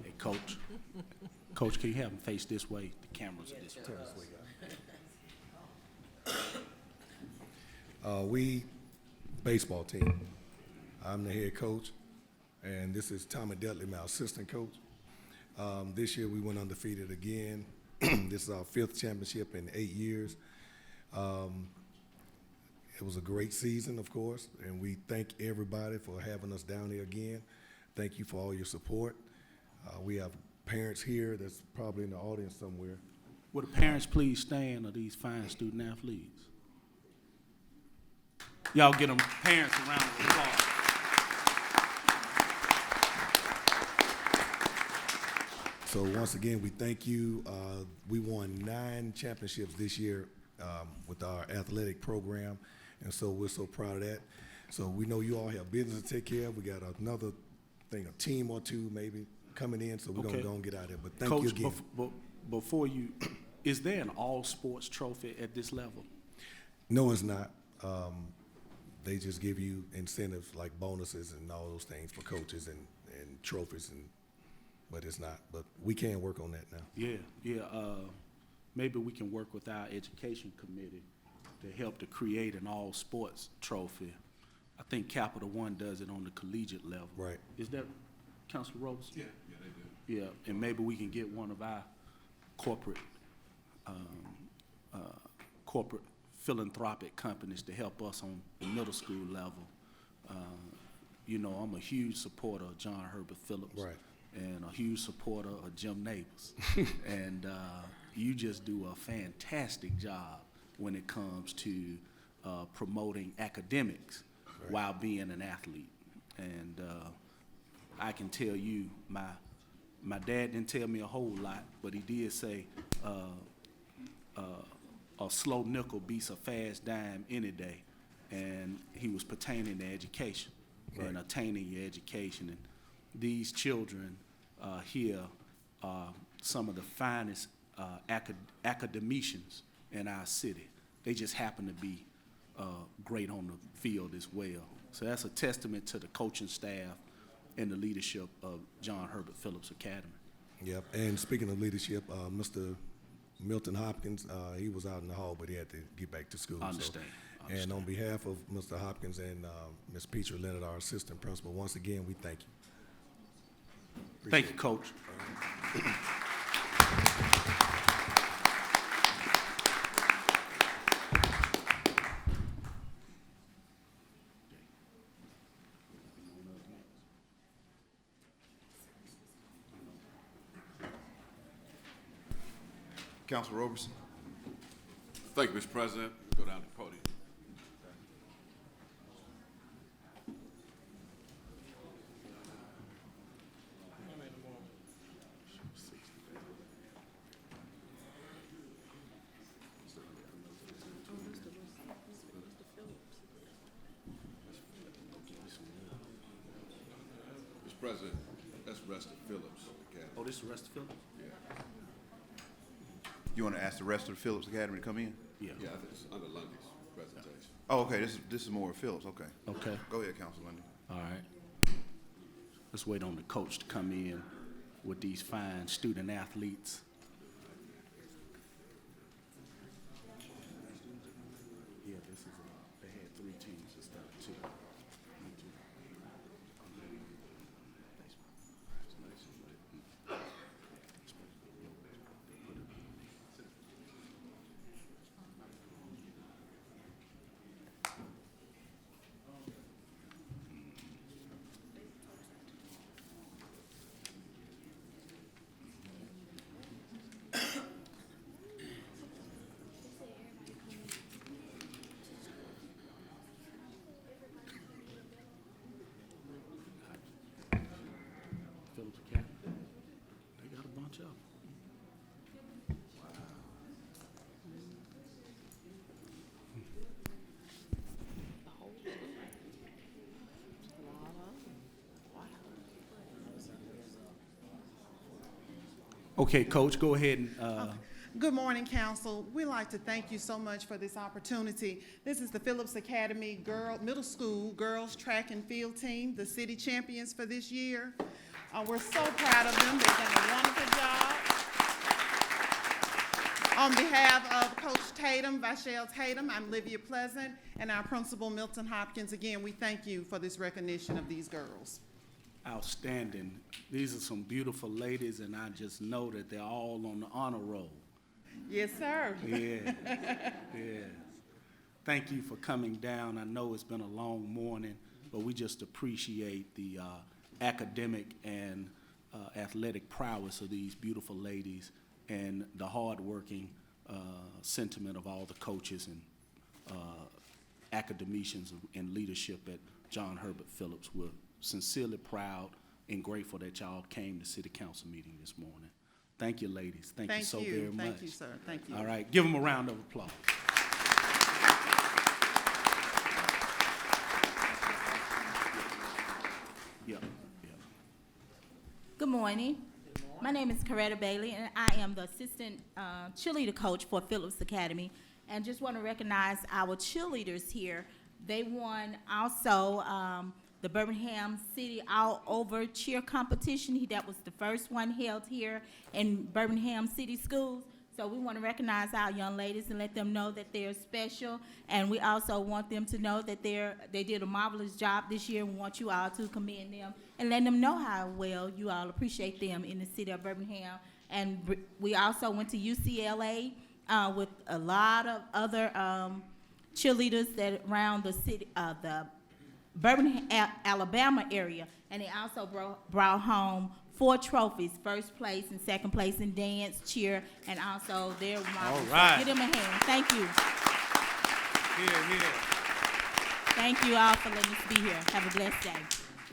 Hey, Coach. Coach, can you have them face this way? The cameras are this way. We baseball team. I'm the head coach, and this is Tommy Dudley, my assistant coach. This year we went undefeated again. This is our 5th championship in 8 years. It was a great season, of course, and we thank everybody for having us down here again. Thank you for all your support. We have parents here that's probably in the audience somewhere. Would the parents please stand of these fine student athletes? Y'all get them parents a round of applause. So once again, we thank you. We won 9 championships this year with our athletic program, and so we're so proud of that. So we know you all have business to take care of. We got another thing, a team or 2 maybe coming in, so we're gonna go and get out of there. But thank you again. Coach, before you, is there an all-sports trophy at this level? No, it's not. They just give you incentives like bonuses and all those things for coaches and trophies, but it's not. But we can work on that now. Yeah. Maybe we can work with our education committee to help to create an all-sports trophy. I think Capital One does it on the collegiate level. Right. Is that, Councilor Roberson? Yeah, they do. Yeah, and maybe we can get one of our corporate philanthropic companies to help us on the middle school level. You know, I'm a huge supporter of John Herbert Phillips. Right. And a huge supporter of Jim Neighbors. And you just do a fantastic job when it comes to promoting academics while being an athlete. And I can tell you, my dad didn't tell me a whole lot, but he did say a slow nickel beats a fast dime any day. And he was pertaining to education and attaining your education. And these children here are some of the finest academicians in our city. They just happen to be great on the field as well. So that's a testament to the coaching staff and the leadership of John Herbert Phillips Academy. Yep. And speaking of leadership, Mr. Milton Hopkins, he was out in the hall, but he had to get back to school. I understand. And on behalf of Mr. Hopkins and Ms. Peter Leonard, our assistant principal, once again, we thank you. Thank you, Coach. Councilor Roberson. Thank you, Mr. President. Go down to the podium. Mr. President, that's Rusty Phillips Academy. Oh, this is Rusty Phillips? Yeah. You want to ask the rest of the Phillips Academy to come in? Yeah. Yeah, I think it's under Lundy's presentation. Oh, okay, this is more Phillips, okay. Okay. Go ahead, Councilor Lundy. All right. Let's wait on the coach to come in with these fine student athletes. Yeah, this is they had 3 teams instead of 2. Okay, Coach, go ahead and, Good morning, council. We'd like to thank you so much for this opportunity. This is the Phillips Academy Middle School Girls Track and Field Team, the city champions for this year. We're so proud of them. They've done a wonderful job. On behalf of Coach Tatum, Vachelle Tatum, I'm Livia Pleasant, and our principal, Milton Hopkins, again, we thank you for this recognition of these girls. outstanding. These are some beautiful ladies, and I just know that they're all on the honor roll. Yes, sir. Yeah, yeah. Thank you for coming down. I know it's been a long morning, but we just appreciate the academic and athletic prowess of these beautiful ladies and the hardworking sentiment of all the coaches and academicians and leadership at John Herbert Phillips. We're sincerely proud and grateful that y'all came to City Council meeting this morning. Thank you, ladies. Thank you so very much. Thank you, sir. Thank you. All right, give them a round of applause. Yep, yep. Good morning. My name is Coretta Bailey, and I am the assistant cheerleader coach for Phillips Academy. And just want to recognize our cheerleaders here. They won also the Birmingham City All-Over Cheer Competition. That was the first one held here in Birmingham City Schools. So we want to recognize our young ladies and let them know that they're special. And we also want them to know that they did a marvelous job this year. We want you all to commend them and let them know how well you all appreciate them in the city of Birmingham. And we also went to UCLA with a lot of other cheerleaders that around the city, the Birmingham, Alabama area, and they also brought home 4 trophies, first place and second place in dance, cheer, and also their models. All right. So give them a hand. Thank you. Here, here. Thank you all for letting us be here. Have a blessed day.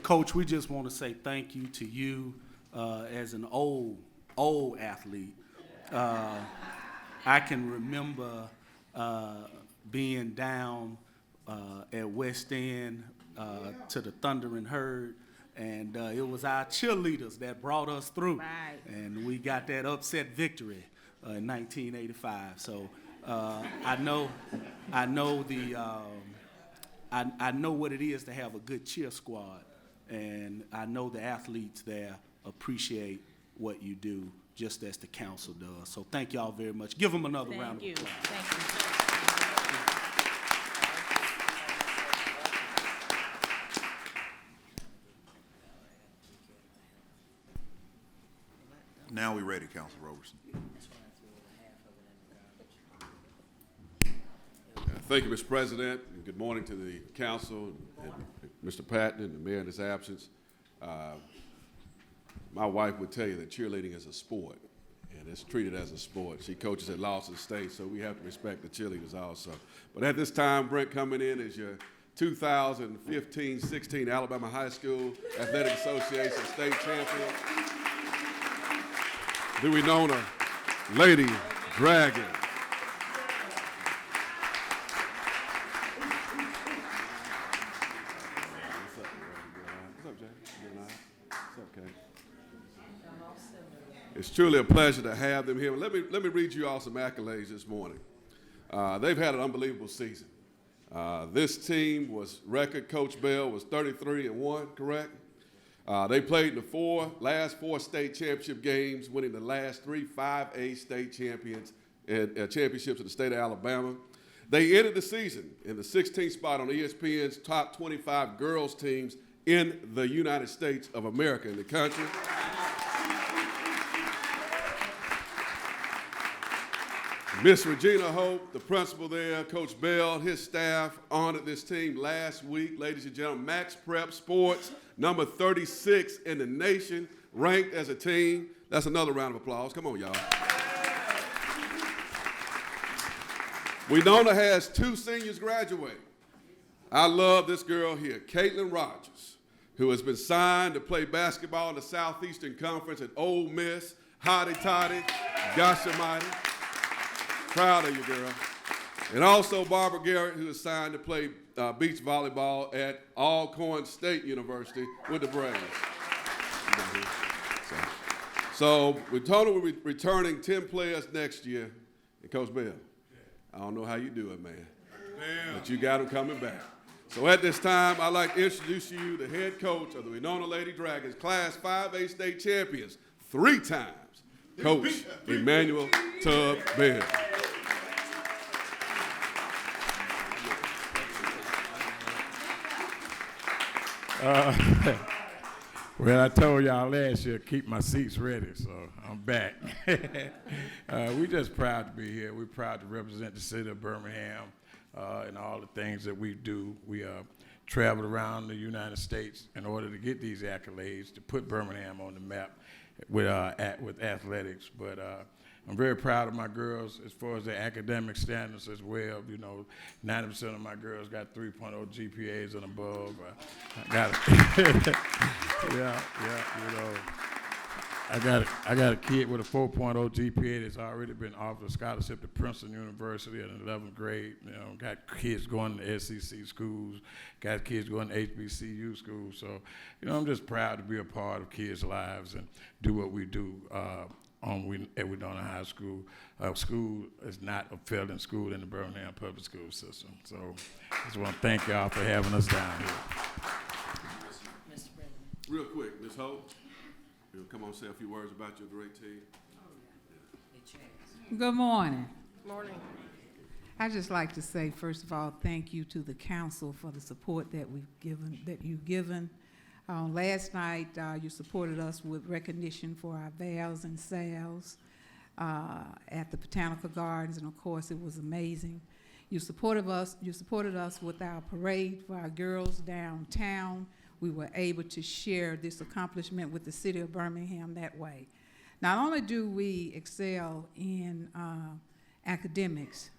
Coach, we just want to say thank you to you as an old athlete. I can remember being down at West End to the Thundering Herd, and it was our cheerleaders that brought us through. Right. And we got that upset victory in 1985. So I know what it is to have a good cheer squad, and I know the athletes there appreciate what you do, just as the council does. So thank y'all very much. Give them another round of applause. Thank you. Now we're ready, Council Roberson. Thank you, Mr. President, and good morning to the council and Mr. Patton and the mayor in his absence. My wife would tell you that cheerleading is a sport, and it's treated as a sport. She coaches at Lawson State, so we have to respect the cheerleaders also. But at this time, Brent, coming in as your 2015-16 Alabama High School Athletic Association state champion. Do we know the Lady Dragon? It's truly a pleasure to have them here. Let me read you all some accolades this morning. They've had an unbelievable season. This team was record. Coach Bell was 33-1, correct? They played in the last four state championship games, winning the last 3 5A state championships in the state of Alabama. They ended the season in the 16th spot on ESPN's top 25 girls teams in the United States of America, in the country. Miss Regina Hope, the principal there, Coach Bell, his staff honored this team last week. Ladies and gentlemen, Max Prep Sports, number 36 in the nation, ranked as a team. That's another round of applause. Come on, y'all. Winona has 2 seniors graduating. I love this girl here, Caitlin Rogers, who has been signed to play basketball in the Southeastern Conference at Ole Miss. Hotty toddy, gosh almighty. Proud of you, girl. And also Barbara Garrett, who is signed to play beach volleyball at Alcorn State University with the Braves. So we told him we're returning 10 players next year. And Coach Bell, I don't know how you do it, man, but you got them coming back. So at this time, I'd like to introduce you the head coach of the Winona Lady Dragons, Class 5A state champions, 3 times, Coach Emmanuel Tubb Bell. Well, I told y'all last year, keep my seats ready, so I'm back. We're just proud to be here. We're proud to represent the city of Birmingham and all the things that we do. We traveled around the United States in order to get these accolades, to put Birmingham on the map with athletics. But I'm very proud of my girls as far as their academic standards as well. You know, 90% of my girls got 3.0 GPAs and above. I got it. Yeah, you know. I got a kid with a 4.0 GPA that's already been offered a scholarship to Princeton University in the 11th grade. You know, got kids going to SEC schools, got kids going to HBCU schools. So, you know, I'm just proud to be a part of kids' lives and do what we do at Winona High School. School is not a failing school in the Birmingham public school system. So I just want to thank y'all for having us down here. Real quick, Ms. Holt, you'll come on and say a few words about your great team. Good morning. Morning. I'd just like to say, first of all, thank you to the council for the support that you've given. Last night, you supported us with recognition for our vows and sales at the Botanical Gardens, and of course, it was amazing. You supported us with our parade for our girls downtown. We were able to share this accomplishment with the city of Birmingham that way. Not only do we excel in academics,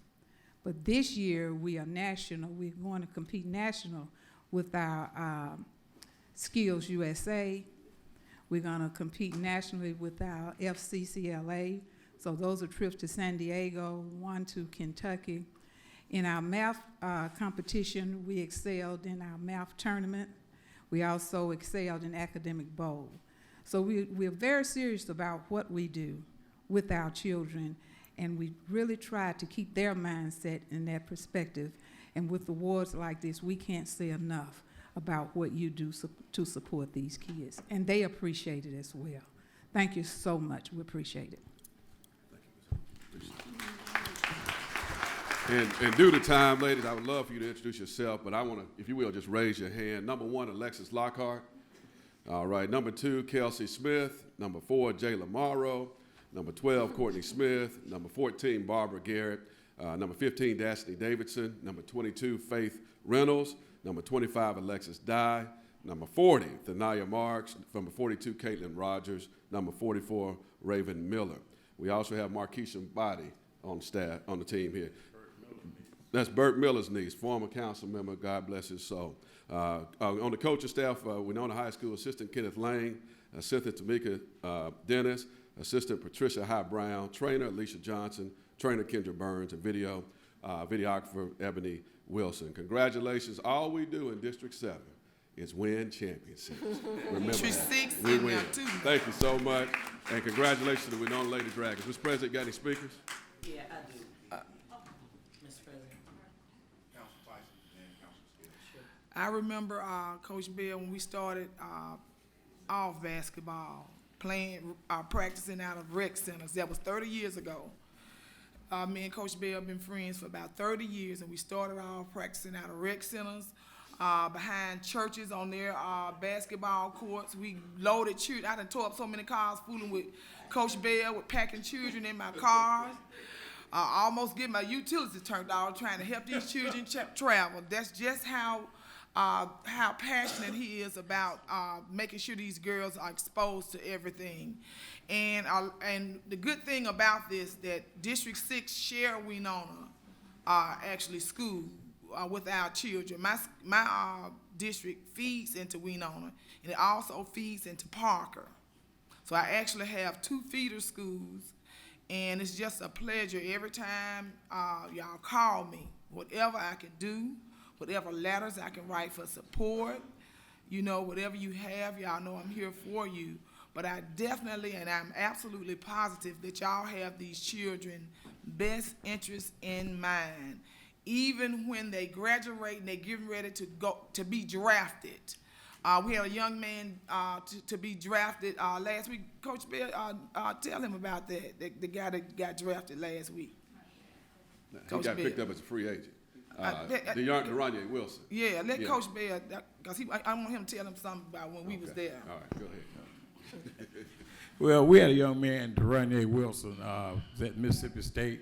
but this year we are national. We're going to compete national with our Skills USA. We're going to compete nationally with our FCCLA. So those are trips to San Diego, one to Kentucky. In our math competition, we excelled in our math tournament. We also excelled in academic bowl. So we're very serious about what we do with our children, and we really try to keep their mindset and their perspective. And with awards like this, we can't say enough about what you do to support these kids. And they appreciate it as well. Thank you so much. We appreciate it. And due to time, ladies, I would love for you to introduce yourself, but I want to, if you will, just raise your hand. Number 1, Alexis Lockhart. All right. Number 2, Kelsey Smith. Number 4, Jayla Morrow. Number 12, Courtney Smith. Number 14, Barbara Garrett. Number 15, Destiny Davidson. Number 22, Faith Reynolds. Number 25, Alexis Dye. Number 40, Thanaya Marks. Number 42, Caitlin Rogers. Number 44, Raven Miller. We also have Markeisha Body on staff, on the team here. That's Burt Miller's niece, former council member, God bless his soul. On the coaching staff, Winona High School assistant Kenneth Lane, assistant Tamika Dennis, assistant Patricia High Brown, trainer Alicia Johnson, trainer Kendra Burns, and videographer Ebony Wilson. Congratulations. All we do in District 7 is win championships. Remember District that. 6 We in win. there too. Thank you so much, and congratulations to the Winona Lady Dragons. Mr. President, got any speakers? Yeah, I do. Mr. President. I remember Coach Bell when we started off basketball, practicing out of rec centers. That was 30 years ago. Me and Coach Bell have been friends for about 30 years, and we started off practicing out of rec centers, behind churches on their basketball courts. We loaded children. I done tore up so many cars fooling with Coach Bell, with packing children in my cars. Almost get my utilities turned off trying to help these children travel. That's just how passionate he is about making sure these girls are exposed to everything. And the good thing about this, that District 6 share Winona actually school with our children. My district feeds into Winona, and it also feeds into Parker. So I actually have 2 feeder schools, and it's just a pleasure every time y'all call me. Whatever I can do, whatever letters I can write for support, you know, whatever you have, y'all know I'm here for you. but I definitely, and I'm absolutely positive that y'all have these children best interests in mind. Even when they graduate and they're getting ready to go to be drafted. We had a young man to be drafted last week. Coach Bill, tell him about that, the guy that got drafted last week. He got picked up as a free agent. DeRonye Wilson. Yeah, let Coach Bell, because I want him to tell him something about when we was there. All right, go ahead. Well, we had a young man, DeRonye Wilson, at Mississippi State.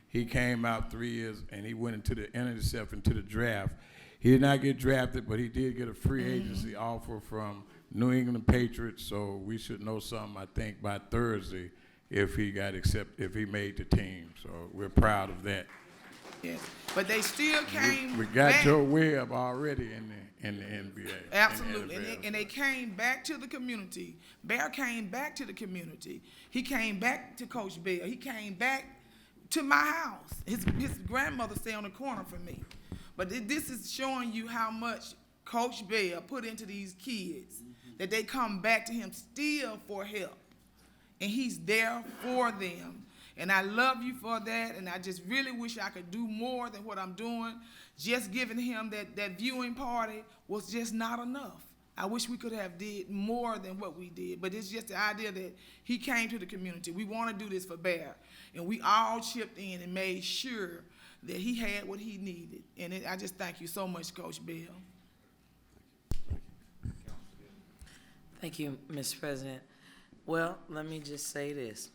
He came out 3 years, and he went entered himself into the draft. He did not get drafted, but he did get a free agency offer from New England Patriots, so we should know something, I think, by Thursday if he made the team. So we're proud of that. Yes, but they still came We got back. Joe Webb already in the NBA. Absolutely, in the NFL. and they came back to the community. Bear came back to the community. He came back to Coach Bell. He came back to my house. His grandmother stayed on the corner for me. But this is showing you how much Coach Bell put into these kids, that they come back to him still for help. And he's there for them. And I love you for that, and I just really wish I could do more than what I'm doing. Just giving him that viewing party was just not enough. I wish we could have did more than what we did, but it's just the idea that he came to the community. We want to do this for Bear, and we all chipped in and made sure that he had what he needed. And I just thank you so much, Coach Bell. Thank you, Mr. President. Well, let me just say this.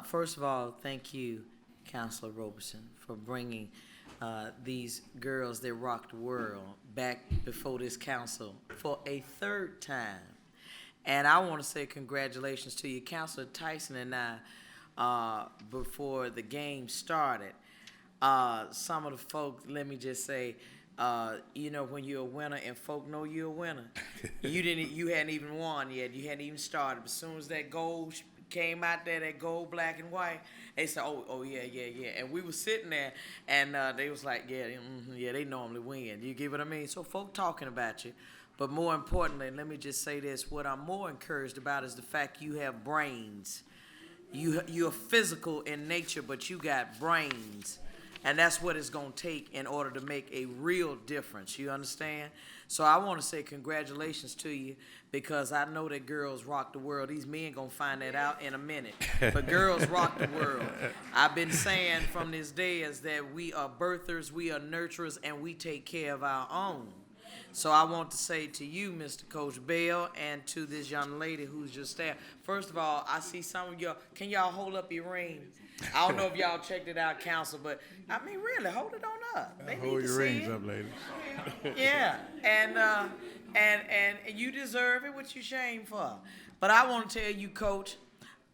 First of all, thank you, Councilor Roberson, for bringing these girls that rock the world back before this council for a third time. And I want to say congratulations to you. Councilor Tyson and I, before the game started, some of the folks, let me just say, you know, when you're a winner and folk know you're a winner, you hadn't even won yet. You hadn't even started. But as soon as that goal came out there, that gold, black, and white, they said, oh, yeah. And we were sitting there, and they was like, yeah, they normally win. You get what I mean? So folk talking about you. But more importantly, let me just say this, what I'm more encouraged about is the fact you have brains. You're physical in nature, but you got brains. And that's what it's going to take in order to make a real difference. You understand? So I want to say congratulations to you, because I know that girls rock the world. These men going to find that out in a minute. But girls rock the world. I've been saying from this day is that we are birthers, we are nurturers, and we take care of our own. So I want to say to you, Mr. Coach Bell, and to this young lady who's just there. First of all, I see some of y'all. Can y'all hold up your ring? I don't know if y'all checked it out, Council, but I mean, really, hold it on up. They Hold need to your see rings it. up, ladies. Yeah, and you deserve it. What you shame for? But I want to tell you, Coach.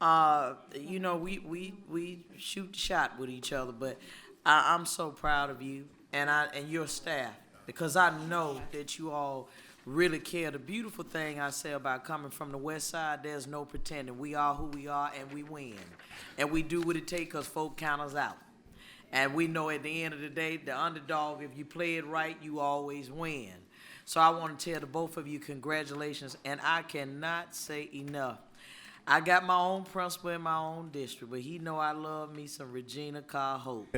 You know, we shoot shot with each other, but I'm so proud of you and your staff, because I know that you all really care. The beautiful thing I say about coming from the West Side, there's no pretending. We are who we are, and we win. And we do what it takes, because folk count us out. And we know at the end of the day, the underdog, if you play it right, you always win. So I want to tell the both of you congratulations, and I cannot say enough. I got my own principal in my own district, but he know I love me some Regina Carr Hope.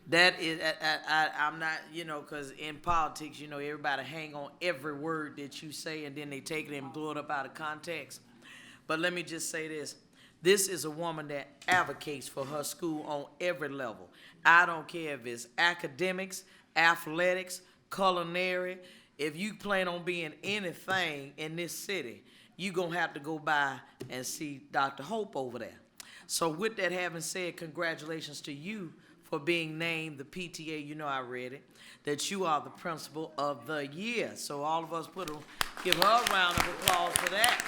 That is, I'm not, you know, because in politics, you know, everybody hang on every word that you say, and then they take it and blow it up out of context. But let me just say this. This is a woman that advocates for her school on every level. I don't care if it's academics, athletics, culinary. If you plan on being anything in this city, you're going to have to go by and see Dr. Hope over there. So with that having said, congratulations to you for being named the PTA, you know I read it, that you are the principal of the year. So all of us give her a round of applause for that.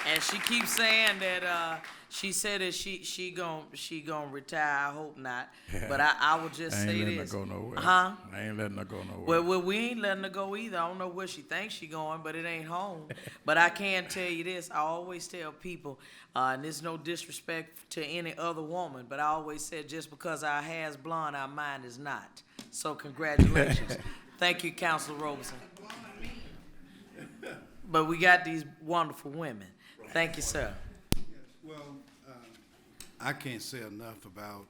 And she keeps saying that she said that she gonna retire. I hope not. But I will just say this. I ain't letting her go nowhere. Huh? I ain't letting her go nowhere. Well, we ain't letting her go either. I don't know where she thinks she going, but it ain't home. But I can tell you this. I always tell people, and there's no disrespect to any other woman, but I always said just because our hair's blonde, our mind is not. So congratulations. Thank you, Councilor Robeson. but we got these wonderful women. Thank you, sir. Well, I can't say enough about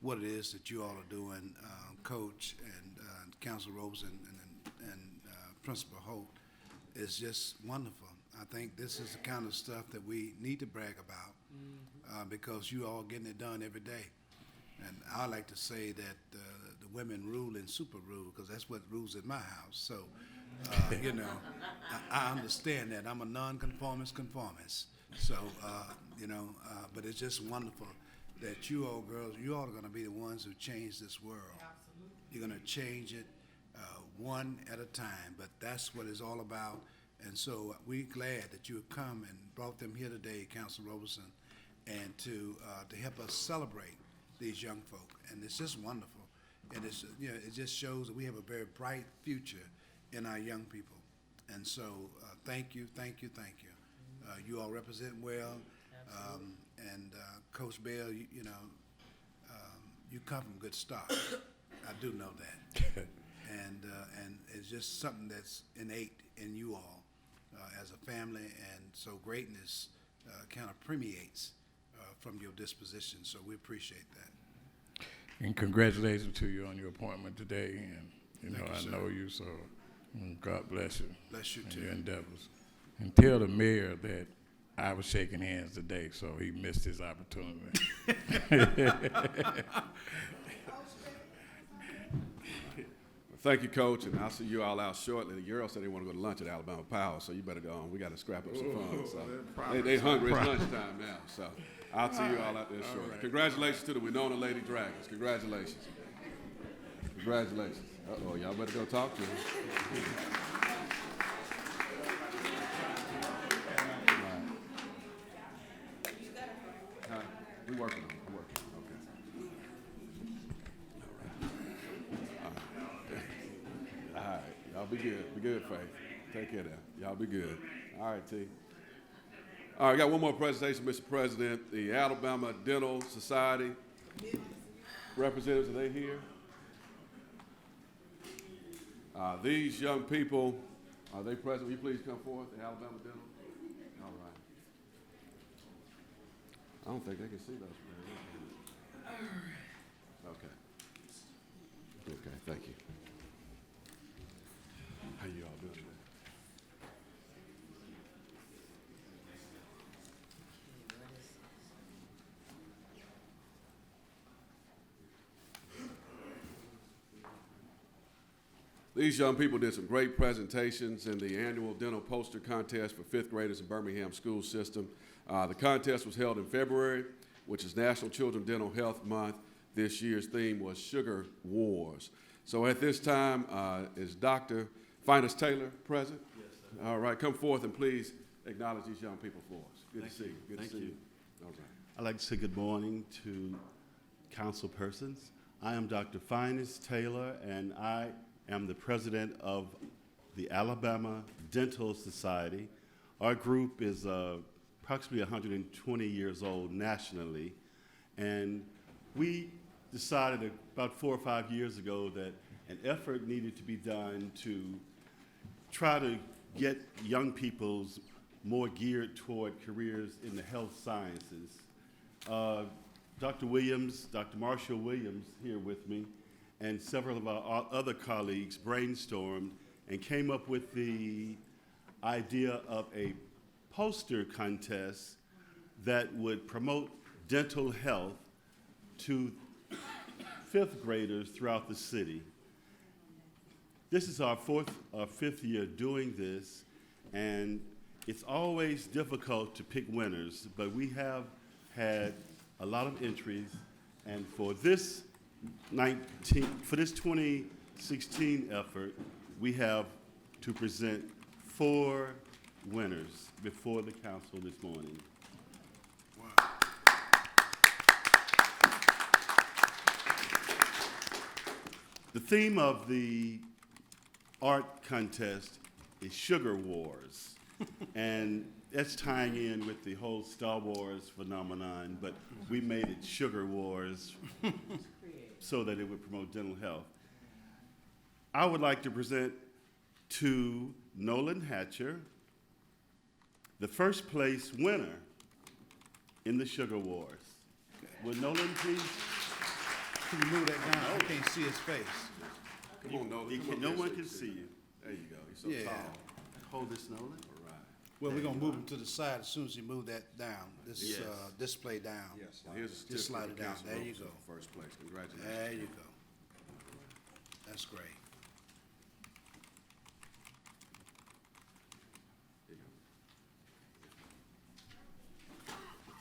what it is that you all are doing, Coach and Council Robeson and Principal Holt. It's just wonderful. I think this is the kind of stuff that we need to brag about because you all getting it done every day. And I like to say that the women rule and super rule because that's what rules in my house. So, you know, I understand that. I'm a non-conformist conformist. So, you know, but it's just wonderful that you all girls, you all are going to be the ones who change this world. Absolutely. You're going to change it one at a time, but that's what it's all about. And so we're glad that you have come and brought them here today, Council Robeson, and to help us celebrate these young folk. And it's just wonderful. And it's, you know, it just shows that we have a very bright future in our young people. And so thank you, thank you, thank you. You all represent well. And Coach Bell, you know, you come from good stock. I do know that. And it's just something that's innate in you all as a family, and so greatness kind of permeates from your disposition, so we appreciate that. And congratulations to you on your appointment today, and you know, I know you, so God bless you. Bless you too. Your endeavors. And tell the mayor that I was shaking hands today, so he missed his opportunity. Thank you, Coach, and I'll see you all out shortly. The girls said they want to go to lunch at Alabama Power, so you better go on. We got to scrap up some funds. So they hungry. It's lunchtime now, so I'll see you all out there shortly. Right. Congratulations to the Winona Lady Dragons. Congratulations. Congratulations. Uh-oh, y'all better go talk to them. Right. We working on it. We're working on it. Okay. All right. Y'all be good. Be good, Faith. Take care of that. Y'all be good. All right, T. All right, got one more presentation, Mr. President. The Alabama Dental Society representatives, are they here? These young people, are they present? Will you please come forth, the Alabama Dental? All right. I don't think they can see those. Okay. Okay, thank you. How you all doing today? These young people did some great presentations in the annual dental poster contest for fifth graders in Birmingham school system. The contest was held in February, which is National Children Dental Health Month. This year's theme was Sugar Wars. So at this time, is Dr. Finus Taylor present? Yes, sir. All right, come forth and please acknowledge these young people for us. Good to see you. Good to see you. All right. I'd like to say good morning to council persons. I am Dr. Finus Taylor, and I am the president of the Alabama Dental Society. Our group is approximately 120 years old nationally, and we decided about 4 or 5 years ago that an effort needed to be done to try to get young people's more geared toward careers in the health sciences. Dr. Williams, Dr. Marshall Williams here with me, and several of our other colleagues brainstormed and came up with the idea of a poster contest that would promote dental health to fifth graders throughout the city. This is our fifth year doing this, and it's always difficult to pick winners, but we have had a lot of entries, and for this 2016 effort, we have to present 4 winners before the council this morning. Wow. The theme of the art contest is Sugar Wars, and that's tying in with the whole Star Wars phenomenon, but we made it Sugar Wars so that it would promote dental health. I would like to present to Nolan Hatcher, the first place winner in the Sugar Wars. Would Nolan please? Can you move that down? I can't see his face. Come on, Nolan. Come on, No this one way, can please. see you. There you go. You're so Yeah. tall. Hold this, Nolan. All right. Well, we're gonna move him to the side as soon as you move that down, this, Yes. display down. Yes. Here's a certificate Just slide of it down, Council there you Robeson go. for first place. Congratulations. There you go. That's great.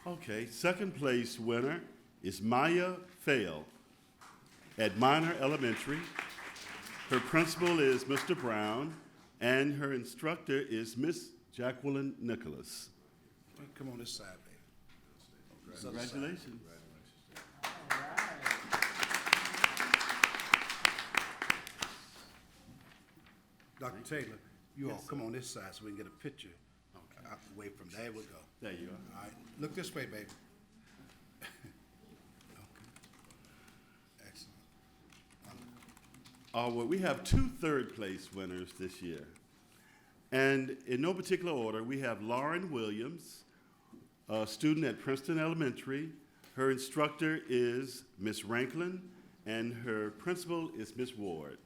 Okay, second place winner is Maya Fail at Minor Elementary. Her principal is Mr. Brown, and her instructor is Miss Jacqueline Nicholas. Come on this side, baby. This other side. Congratulations. Dr. Taylor, you all come on this side so we can get a picture. Out the way from there we go. There you are. All right, look this way, baby. Okay. Excellent. Well, we have 2 third-place winners this year. And in no particular order, we have Lauren Williams, a student at Princeton Elementary. Her instructor is Miss Ranklin, and her principal is Miss Ward.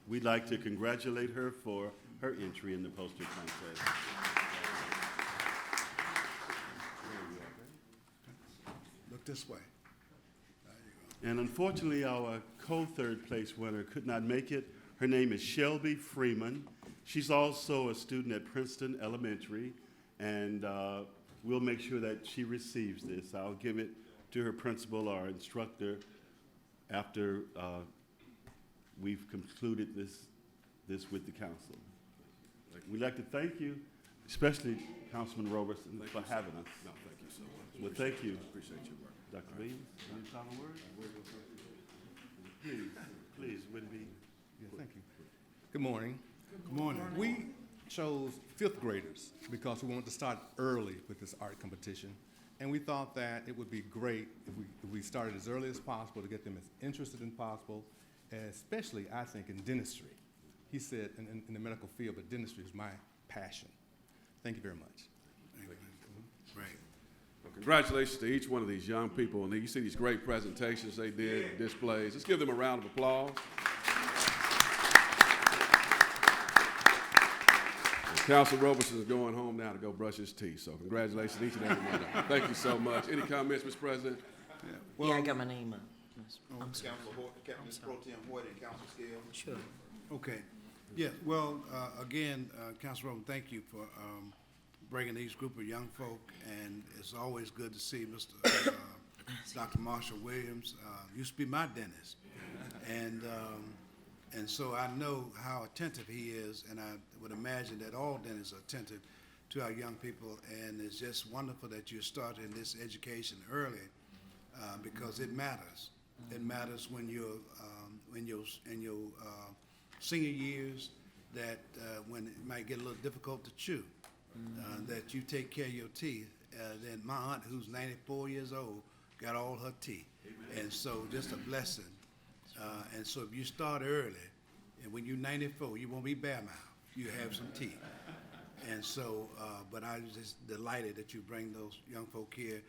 We'd like to congratulate her for her entry in the poster contest. Look this way. And unfortunately, our co-third place winner could not make it. Her name is Shelby Freeman. She's also a student at Princeton Elementary, and we'll make sure that she receives this. I'll give it to her principal or instructor after we've concluded this with the council. We'd like to thank you, especially Councilman Robertson, for having us. No, thank you so much. Well, thank you. Appreciate your work. Dr. Williams, any final words? Please, would be. Yeah, thank you. Good morning. Good morning. We chose 5th graders because we wanted to start early with this art competition. And we thought that it would be great if we started as early as possible to get them as interested as possible, especially, I think, in dentistry. He said in the medical field, but dentistry is my passion. Thank you very much. Thank you. Right. Well, congratulations to each one of these young people. And you see these great presentations they did, displays. Let's give them a round of applause. Council Robertson is going home now to go brush his teeth, so congratulations to each and every one of them. Thank you so much. Any comments, Mr. President? Yeah, I got my name up. I'm sorry. Captain Pro Tem Hoyt and Council Scale. Sure. Okay. Yeah, well, again, Councilwoman, thank you for bringing these group of young folk, and it's always good to see Mr. Dr. Marshall Williams. Used to be my dentist, and so I know how attentive he is, and I would imagine that all dentists are attentive to our young people, and it's just wonderful that you're starting this education early because it matters. It matters when you're in your senior years, that when it might get a little difficult to chew, that you take care of your teeth. Then my aunt, who's 94 years old, got all her teeth, and so just a blessing. And so if you start early, and when you're 94, you won't be bare mouth. You have some teeth. And so, but I was just delighted that you bring those young folk here.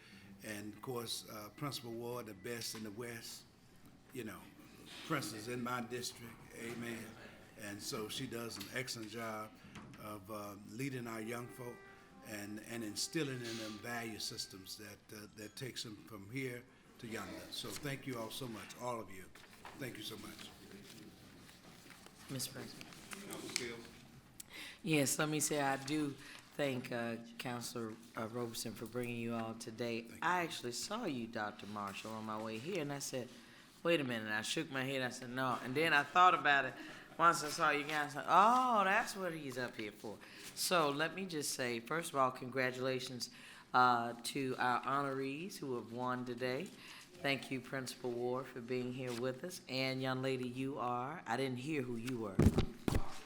And of course, Principal Ward, the best in the West, you know, Princeton's in my district, amen. And so she does an excellent job of leading our young folk and instilling in them value systems that takes them from here to yonder. So thank you all so much, all of you. Thank you so much. Mr. President. Council Scales. Yes, let me say I do thank Councilor Robeson for bringing you all today. I actually saw you, Dr. Marshall, on my way here, and I said, wait a minute. I shook my head. I said, no. And then I thought about it. Once I saw you guys, I said, oh, that's what he's up here for. So let me just say, first of all, congratulations to our honorees who have won today. Thank you, Principal Ward, for being here with us. And young lady, you are, I didn't hear who you were.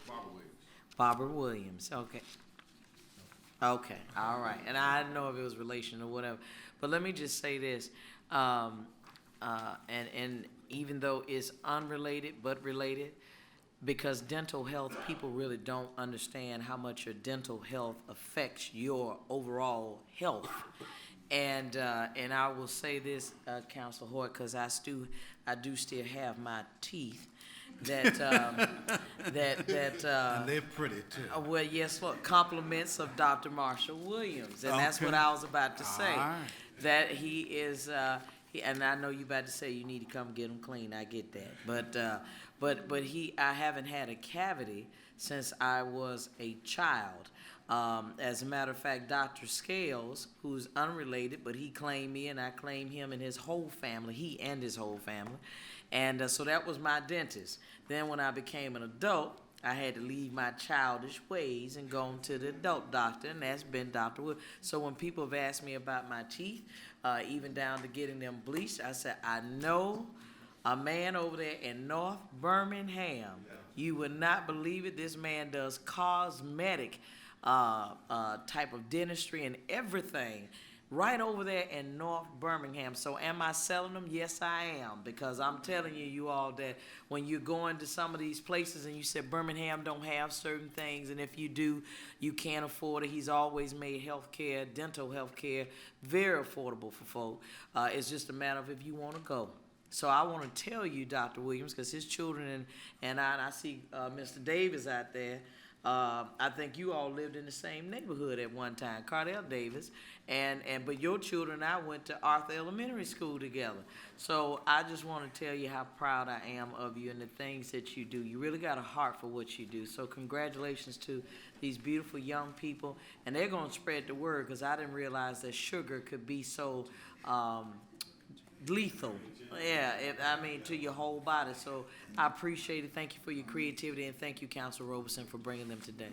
Barbara Williams. Barbara Williams, okay. Okay, all right. And I didn't know if it was relation or whatever. But let me just say this, and even though it's unrelated but related, because dental health, people really don't understand how much your dental health affects your overall health. And I will say this, Councilor Hoyt, because I do still have my teeth. That And they're pretty too. well, yes, look, compliments of Dr. Marshall Williams, and that's what I was about to say. All right. That he is, and I know you about to say you need to come get them clean. I get that, but I haven't had a cavity since I was a child. As a matter of fact, Dr. Scales, who's unrelated, but he claimed me and I claimed him and his whole family, he and his whole family. And so that was my dentist. Then when I became an adult, I had to leave my childish ways and go to the adult doctor, and that's been Dr. Wood. So when people have asked me about my teeth, even down to getting them bleached, I said, I know a man over there in North Birmingham. You would not believe it. This man does cosmetic type of dentistry and everything right over there in North Birmingham. So am I selling them? Yes, I am, because I'm telling you all that when you're going to some of these places and you said Birmingham don't have certain things, and if you do, you can't afford it. He's always made health care, dental health care, very affordable for folk. It's just a matter of if you want to go. So I want to tell you, Dr. Williams, because his children and I see Mr. Davis out there. I think you all lived in the same neighborhood at one time, Cardell Davis, but your children and I went to Arthur Elementary School together. So I just want to tell you how proud I am of you and the things that you do. You really got a heart for what you do. So congratulations to these beautiful young people, and they're going to spread the word, because I didn't realize that sugar could be so lethal. Yeah, to your whole body. So I appreciate it. Thank you for your creativity, and thank you, Councilor Robeson, for bringing them today.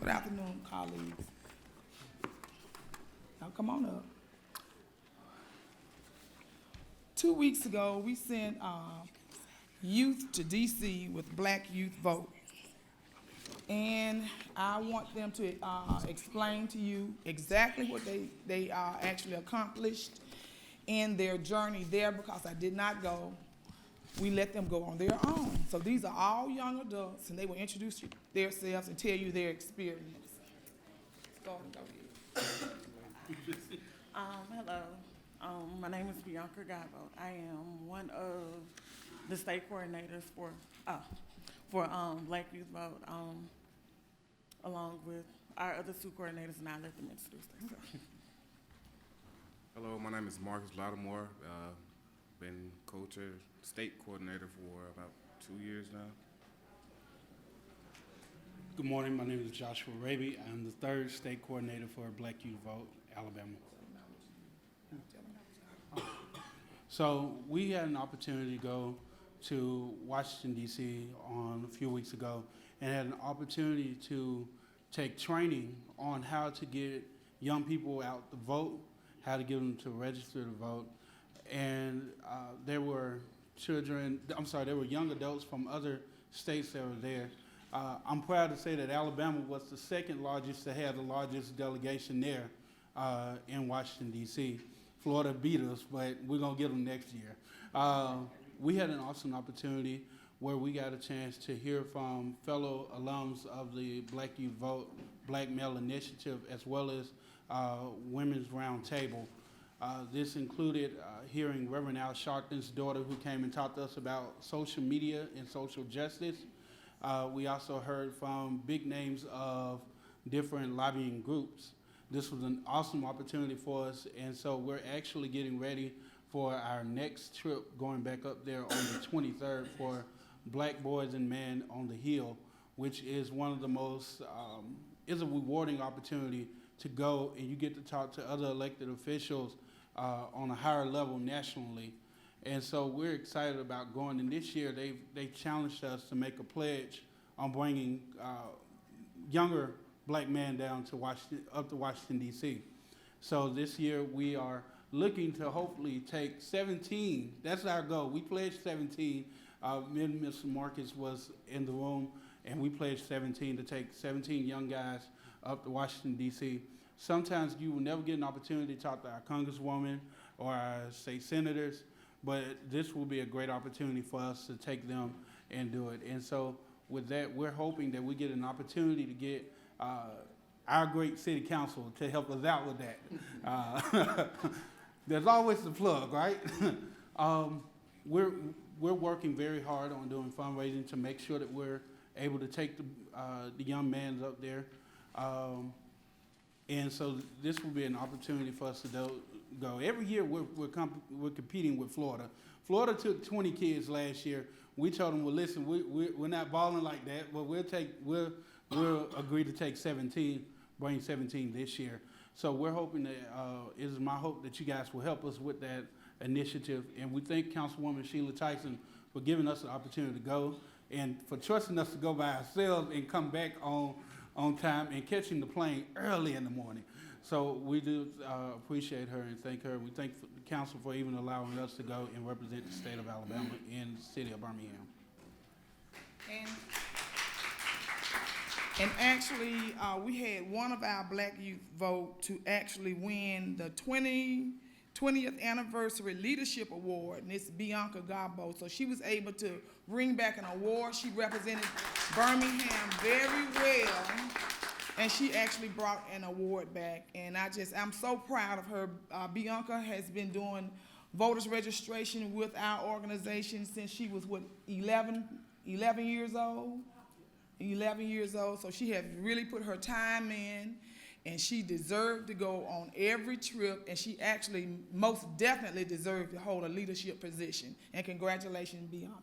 Good afternoon, colleagues. Now come on up. 2 weeks ago, we sent youth to DC with Black Youth Vote. And I want them to explain to you exactly what they actually accomplished in their journey there, because I did not go. We let them go on their own. So these are all young adults, and they will introduce themselves and tell you their experience. Go ahead. Hello. My name is Bianca Gabo. I am one of the state coordinators for Black Youth Vote, along with our other two coordinators, and I let them introduce themselves. Hello, my name is Marcus Lattimore. Been co-chair, state coordinator for about 2 years now. Good morning, my name is Joshua Raby. I'm the third state coordinator for Black Youth Vote, Alabama. So we had an opportunity to go to Washington, D.C. on a few weeks ago, and had an opportunity to take training on how to get young people out to vote, how to get them to register to vote. And there were young adults from other states that were there. I'm proud to say that Alabama was the second largest to have the largest delegation there in Washington, D.C. Florida beat us, but we're going to get them next year. We had an awesome opportunity where we got a chance to hear from fellow alums of the Black Youth Vote, Black Male Initiative, as well as Women's Roundtable. This included hearing Reverend Al Sharpton's daughter, who came and talked to us about social media and social justice. We also heard from big names of different lobbying groups. This was an awesome opportunity for us, and so we're actually getting ready for our next trip, going back up there on the 23rd for Black Boys and Men on the Hill, which is one of the most, is a rewarding opportunity to go and you get to talk to other elected officials on a higher level nationally. And so we're excited about going. And this year they challenged us to make a pledge on bringing younger black men down to up to Washington, D.C. So this year we are looking to hopefully take 17. That's our goal. We pledged 17. Me and Mr. Marcus was in the room, and we pledged 17 to take 17 young guys up to Washington, D.C. Sometimes you will never get an opportunity to talk to our congresswoman or our state senators, but this will be a great opportunity for us to take them and do it. And so with that, we're hoping that we get an opportunity to get our great city council to help us out with that. There's always the plug, right? We're working very hard on doing fundraising to make sure that we're able to take the young men up there. And so this will be an opportunity for us to go. Every year we're competing with Florida. Florida took 20 kids last year. We told them, well, listen, we're not balling like that, but we'll agree to take 17, bring 17 this year. So we're hoping that, it is my hope that you guys will help us with that initiative. And we thank Councilwoman Sheila Tyson for giving us the opportunity to go and for trusting us to go by ourselves and come back on time and catching the plane early in the morning. So we do appreciate her and thank her. We thank the council for even allowing us to go and represent the state of Alabama in the city of Birmingham. And actually, we had one of our black youth vote to actually win the 20th Anniversary Leadership Award, and it's Bianca Gabo. So she was able to bring back an award. She represented Birmingham very well, and she actually brought an award back. And I'm so proud of her. Bianca has been doing voters registration with our organization since she was, 11 years old? 11 years old, so she has really put her time in, and she deserved to go on every trip, and she actually most definitely deserved to hold a leadership position. And congratulations, Bianca.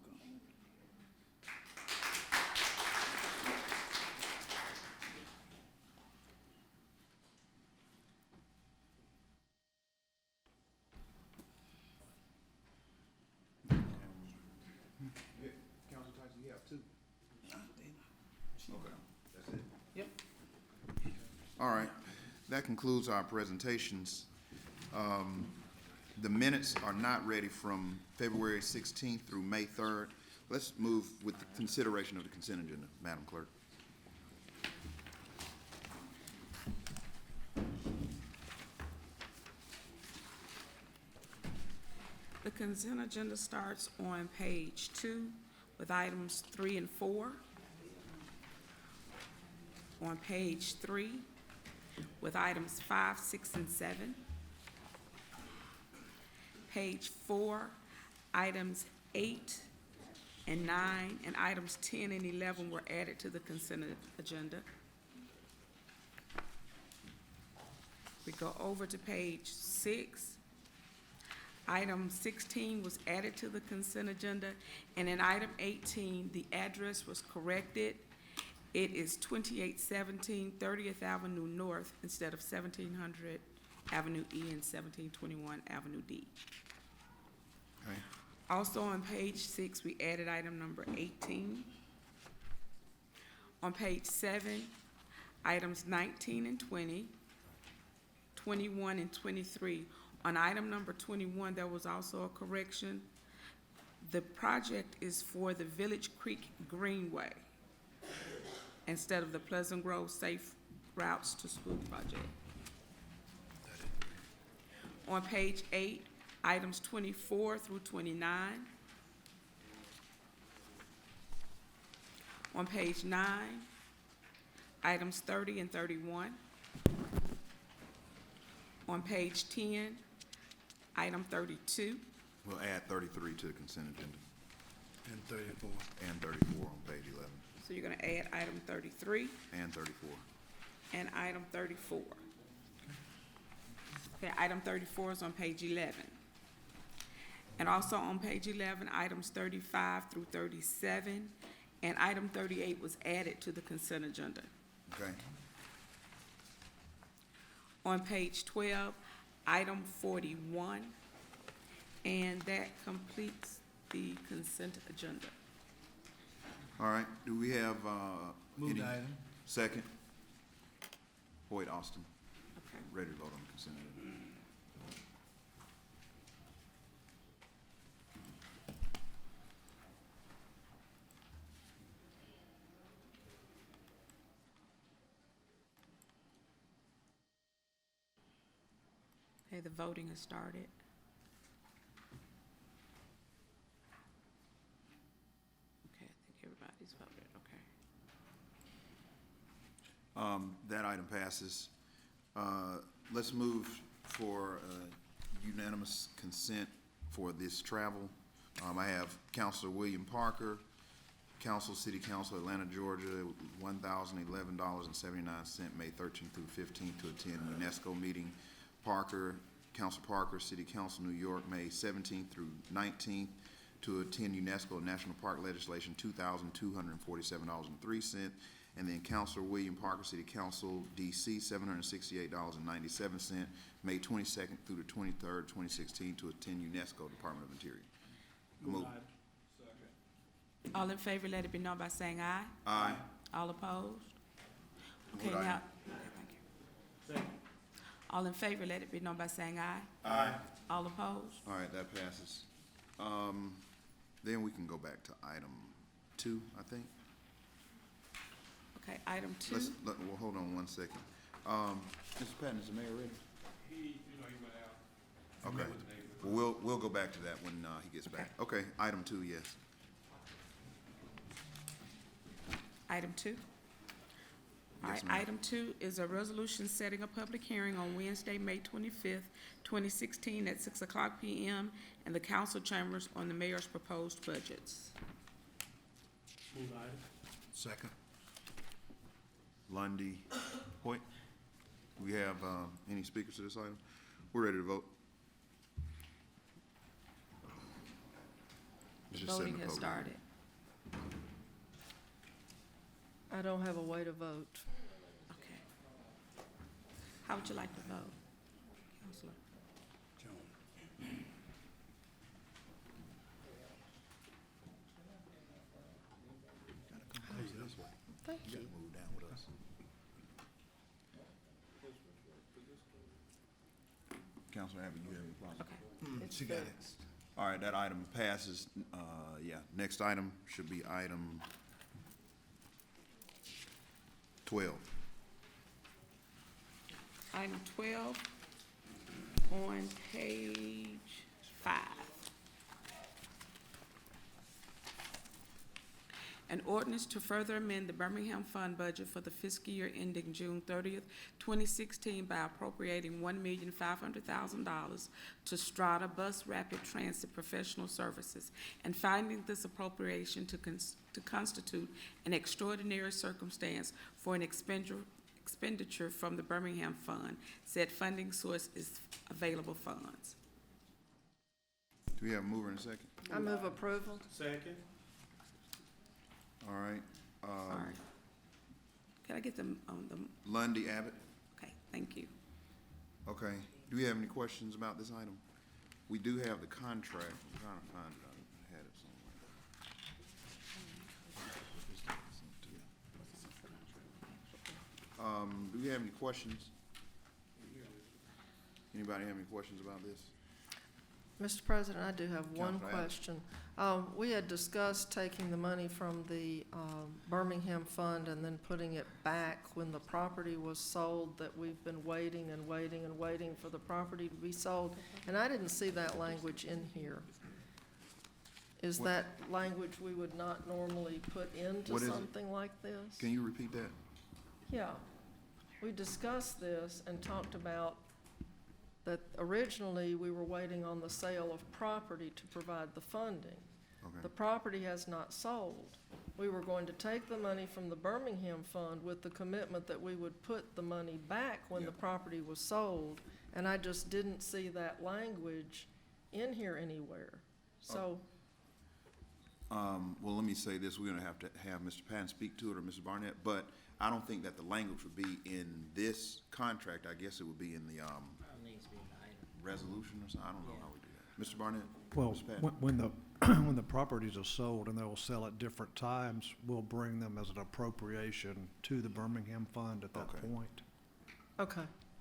Council Tyson, you have two. Okay, that's it? Yep. All right, that concludes our presentations. The minutes are not ready from February 16th through May 3rd. Let's move with the consideration of the consent agenda, Madam Clerk. The consent agenda starts on page 2 with items 3 and 4. On page 3 with items 5, 6, and 7. Page 4, items 8 and 9, and items 10 and 11 were added to the consent agenda. We go over to page 6. Item 16 was added to the consent agenda, and in item 18, the address was corrected. It is 2817 30th Avenue North instead of 1700 Avenue E and 1721 Avenue D. Okay. Also on page 6, we added item number 18. On page 7, items 19 and 20, 21 and 23. On item number 21, there was also a correction. The project is for the Village Creek Greenway instead of the Pleasant Grove Safe Routes to School project. On page 8, items 24 through 29. On page 9, items 30 and 31. On page 10, item 32. We'll add 33 to the consent agenda. And 34. And 34 on page 11. So you're gonna add item 33 And 34. and item 34. Okay, item 34 is on page 11. And also on page 11, items 35 through 37, and item 38 was added to the consent agenda. Okay. On page 12, item 41, and that completes the consent agenda. All right, do we have, Move any? the item. Second? Boyd Austin, Okay. ready to vote on the consent agenda. Okay, the voting has started. Okay, I think everybody's voted, okay. That item passes. Let's move for unanimous consent for this travel. I have Counselor William Parker, City Council, Atlanta, Georgia, $1,011.79, May 13th through 15th to attend UNESCO meeting. Council Parker, City Council, New York, May 17th through 19th to attend UNESCO National Park Legislation, $2,247.03. And then Councilor William Parker, City Council, DC, $768.97, May 22nd through the 23rd, 2016, to attend UNESCO Department of Interior. Move. All in favor, let it be known by saying aye. Aye. All opposed? Okay, Vote aye. now, okay, thank you. All in favor, let it be known by saying aye. Aye. All opposed? All right, that passes. Then we can go back to item 2, I think. Okay, item 2. Well, hold on one second. Mr. Patton, is the mayor ready? He went out. Okay. Well, we'll go back to that when he gets back. Okay, item 2, yes. Item 2. All Yes, right, ma'am. item 2 is a resolution setting a public hearing on Wednesday, May 25th, 2016 at 6:00 p.m. in the council chambers on the mayor's proposed budgets. Move the item. Second. Lundy, Hoyt. Do we have any speakers to this item? We're ready to vote. It's just setting Voting the has public started. I don't have a way to vote. Okay. How would you like to vote, Counselor? Thank You you. gotta move down with us. Counselor Abbott, you have any problem? Okay. It's She got it. fixed. All right, that item passes. Next item should be item 12. Item 12 on page 5. An ordinance to further amend the Birmingham Fund budget for the fiscal year ending June 30th, 2016 by appropriating $1,500,000 to Strata Bus Rapid Transit Professional Services and finding this appropriation to constitute an extraordinary circumstance for an expenditure from the Birmingham Fund. Said funding source is available funds. Do we have a mover and a second? I move approval. Second. All right. All right. Can I get them on the, Lundy, Abbott. okay, thank you. Okay. Do we have any questions about this item? We do have the contract. I'm trying to find it. I had it somewhere. Do we have any questions? Anybody have any questions about this? Mr. President, I do have one Counselor Adams. question. We had discussed taking the money from the Birmingham Fund and then putting it back when the property was sold, that we've been waiting and waiting and waiting for the property to be sold, and I didn't see that language in here. Is that language we would not normally put into What is it? something like this? Can you repeat that? Yeah, we discussed this and talked about that originally we were waiting on the sale of property to provide the funding. Okay. The property has not sold. We were going to take the money from the Birmingham Fund with the commitment that we would put the money back when the property was sold, and I just didn't see that language in here anywhere. So, Well, let me say this, we're gonna have to have Mr. Patton speak to it, or Mr. Barnett, but I don't think that the language would be in this contract. I guess it would be in the, resolution or something. I don't know how we do that. Mr. Barnett? Well, Mr. Patton? when the, when the properties are sold and they will sell at different times, we'll bring them as an appropriation to the Birmingham Fund at that Okay. point.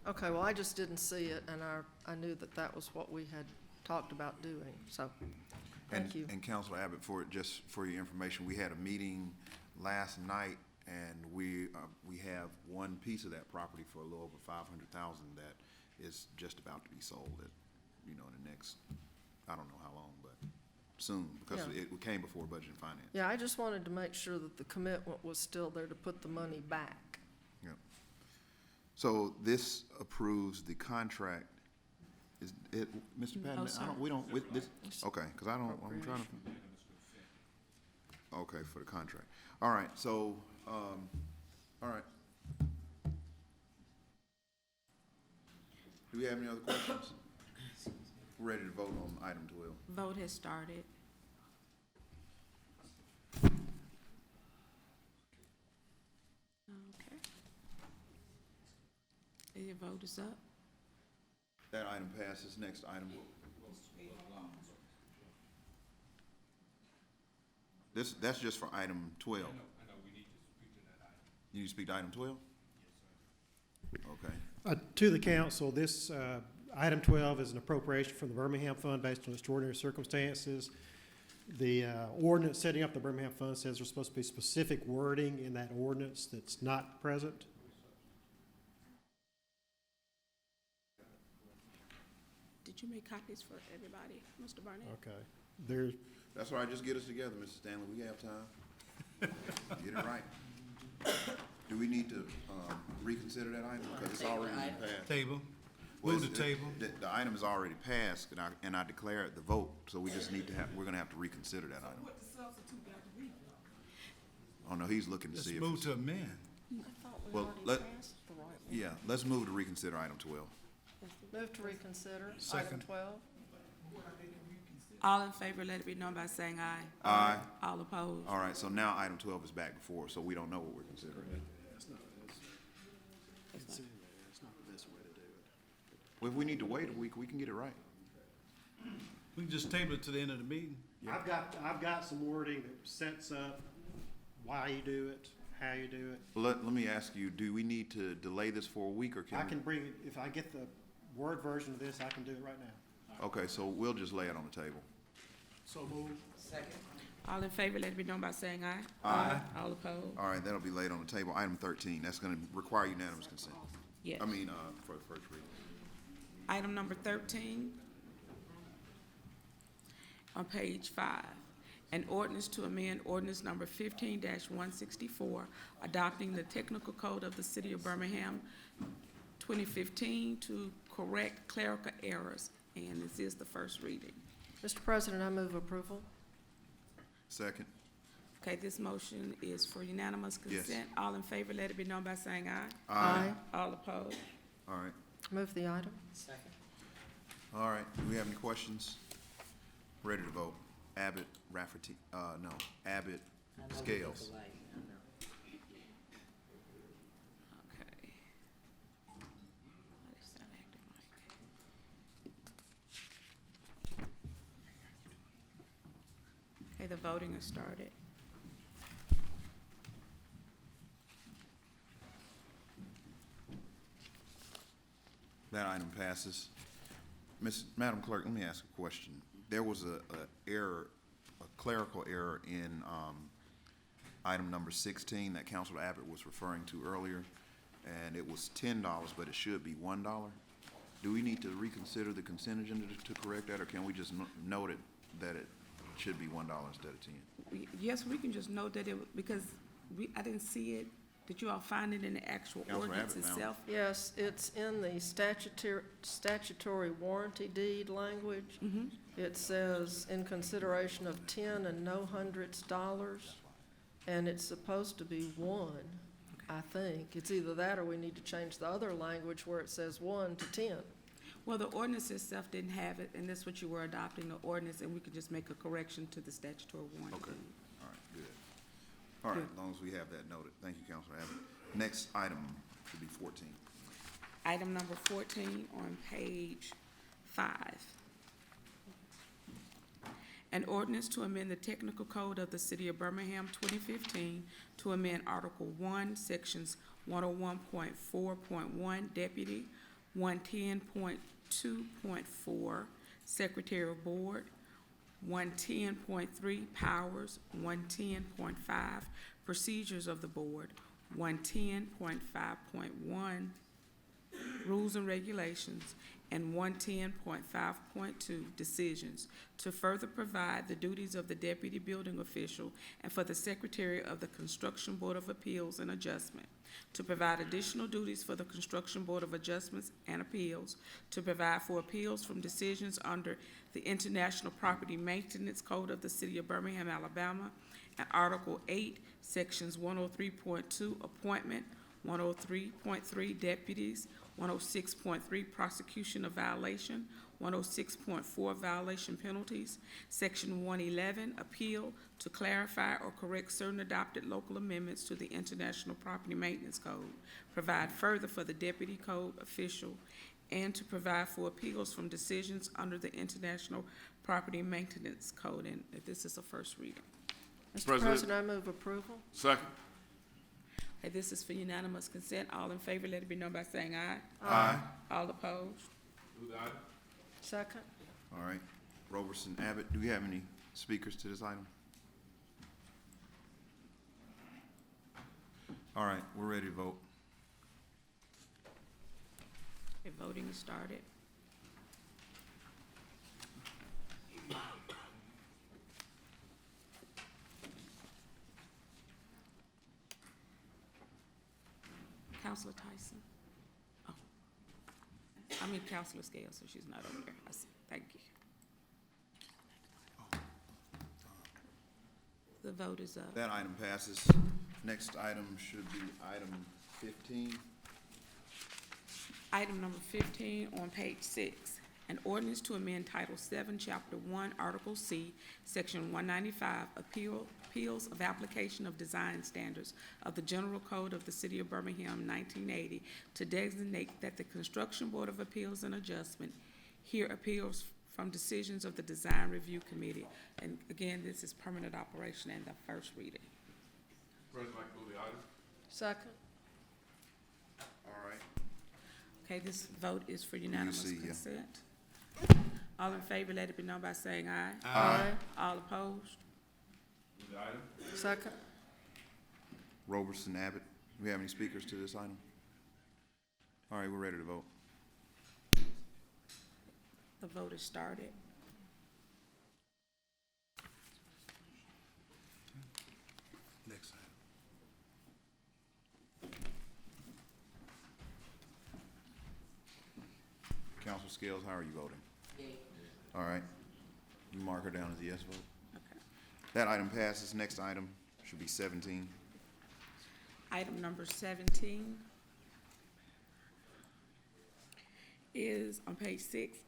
okay, well, I just didn't see it, and I knew that that was what we had talked about doing, so, thank you. And Councilor Abbott, just for your information, we had a meeting last night, and we have one piece of that property for a little over 500,000 that is just about to be sold at, in the next, I don't know how long, but soon, because Yeah. it came before Budget and Finance. Yeah, I just wanted to make sure that the commitment was still there to put the money back. Yeah. So this approves the contract. Is it, Mr. Patton? sir. Okay, because I'm trying to. Okay, for the contract. All right, so, all right. Do we have any other questions? We're ready to vote on item 12. Vote has started. Okay. Your vote is up. That item passes. Next item. That's just for item 12. You need to speak to item 12? Okay. To the council, this item 12 is an appropriation from the Birmingham Fund based on extraordinary circumstances. The ordinance setting up the Birmingham Fund says there's supposed to be specific wording in that ordinance that's not present. Did you make copies for everybody, Mr. Barnett? Okay. That's all right. Just get us together, Mr. Stanley. We have time. Get it right. Do we need to reconsider that item? Because it's already been passed. Table. Well, Move the table. The item is already passed, and I declare the vote, so we just need to we're gonna have to reconsider that item. What the substitute got to be? Oh, no, he's looking to Let's see if. move it's- to amend. I thought we Well, already passed the right one. Yeah, let's move to reconsider item 12. Move to reconsider, item Second. 12. All in favor, let it be known by saying aye. Aye. All opposed. All right, so now item 12 is back before, us, so we don't know what we're considering. Well, if we need to wait a week, we can get it right. We can just table it to the end of the meeting. I've got some wording that sets up why you do it, how you do it. Let me ask you, do we need to delay this for a week, or can I we? can bring it, if I get the word version of this, I can do it right now. Okay, so we'll just lay it on the table. So move. Second. All in favor, let it be known by saying aye. Aye. All opposed. All right, that'll be laid on the table. Item 13, that's gonna require unanimous consent. Yes. I mean, for the first reading. Item number 13, on page 5, an ordinance to amend ordinance number 15-164, adopting the technical code of the city of Birmingham 2015 to correct clerical errors, and this is the first reading. Mr. President, I move approval. Second. Okay, this motion is for unanimous Yes. consent. All in favor, let it be known by saying aye. Aye. All opposed. All right, Move the item. all right. Do we have any questions? Ready to vote. Abbott, Rafferty, no, Abbott, Scales. Okay. Okay, the voting has started. That item passes. Madam Clerk, let me ask a question. There was a error, a clerical error in item number 16 that Councilor Abbott was referring to earlier, and it was $10, but it should be $1. Do we need to reconsider the consent agenda to correct that, or can we just note it that it should be $1 instead of 10? Yes, we can just note that because I didn't see it. Did you all find it in the actual Councilor ordinance Abbott found it. itself? Yes, it's in the statutory warranty deed language. It says, in consideration of 10 and no hundreds dollars, and it's supposed to be 1, I think. It's either that or we need to change the other language where it says 1 to 10. Well, the ordinance itself didn't have it, and that's what you were adopting, the ordinance, and we could just make a correction to the statutory warrant. Okay, all right, good. All right, as long as we have that noted. Thank you, Councilor Abbott. Next item should be 14. Item number 14 on page 5. An ordinance to amend the technical code of the city of Birmingham, 2015, to amend Article 1, Sections 101.4.1, Deputy, 110.2.4, Secretary of Board, 110.3, Powers, 110.5, Procedures of the Board, 110.5.1, Rules and Regulations, and 110.5.2, Decisions, to further provide the duties of the deputy building official and for the Secretary of the Construction Board of Appeals and Adjustment, to provide additional duties for the Construction Board of Adjustments and Appeals, to provide for appeals from decisions under the International Property Maintenance Code of the City of Birmingham, Alabama, and Article 8, Sections 103.2, Appointment, 103.3, Deputies, 106.3, Prosecution of Violation, 106.4, Violation Penalties, Section 111, Appeal, to clarify or correct certain adopted local amendments to the International Property Maintenance Code, provide further for the Deputy Code Official, and to provide for appeals from decisions under the International Property Maintenance Code. And this is a first reading. Mr. President, I move approval. Second. Okay, this is for unanimous consent. All in favor, let it be known by saying aye. Aye. All opposed? Move the item. Second. All right, Roberson, Abbott, do we have any speakers to this item? All right, we're ready to vote. Okay, voting is started. Councilor Tyson? Oh. I mean Councilor Scales, so she's not over there. I see. Thank you. The vote is up. That item passes. Next item should be item 15. Item number 15 on page 6. An ordinance to amend Title 7, Chapter 1, Article C, Section 195, Appeals of Application of Design Standards of the General Code of the City of Birmingham, 1980, to designate that the Construction Board of Appeals and Adjustment hear appeals from decisions of the Design Review Committee. And again, this is permanent operation and the first reading. President, like to move the item. Second. All right. Okay, this vote is for unanimous see, yeah. consent. All in favor, let it be known by saying aye. Aye. All opposed? Move the item. Second. Roberson, Abbott, do we have any speakers to this item? All right, we're ready to vote. The vote is started. Next item. Councilor Scales, how are you voting? All right. You mark her down as a yes vote. Okay. That item passes. Next item should be 17. Item number 17 is on page 6,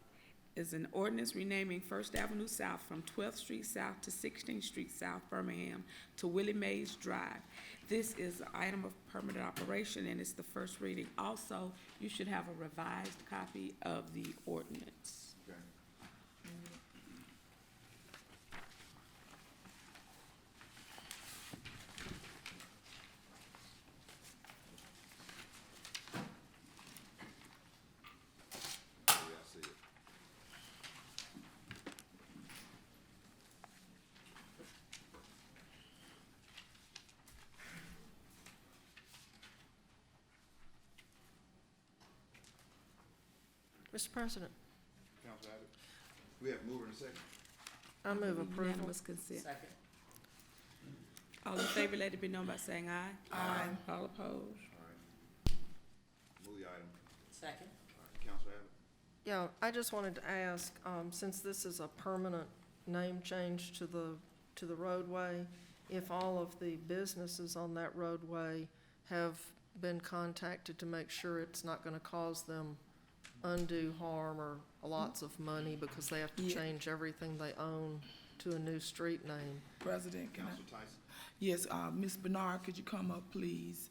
is an ordinance renaming First Avenue South from 12th Street South to 16th Street South, Birmingham, to Willie Mays Drive. This is an item of permanent operation, and it's the first reading. Also, you should have a revised copy of the ordinance. Okay. Oh, yeah, I see it. Mr. President, Councilor Abbott, we have mover and a second. I move approval. Unanimous consent. All in favor, let it be known by saying aye. Aye. All opposed? All right. Move the item. Second. All right, Councilor Abbott. Yeah, I just wanted to ask, since this is a permanent name change to the roadway, if all of the businesses on that roadway have been contacted to make sure it's not gonna cause them undue harm or lots of money because they have to Yeah. change everything they own to a new street name. President, can I? Council Tyson. Yes, Ms. Bernard, could you come up, please?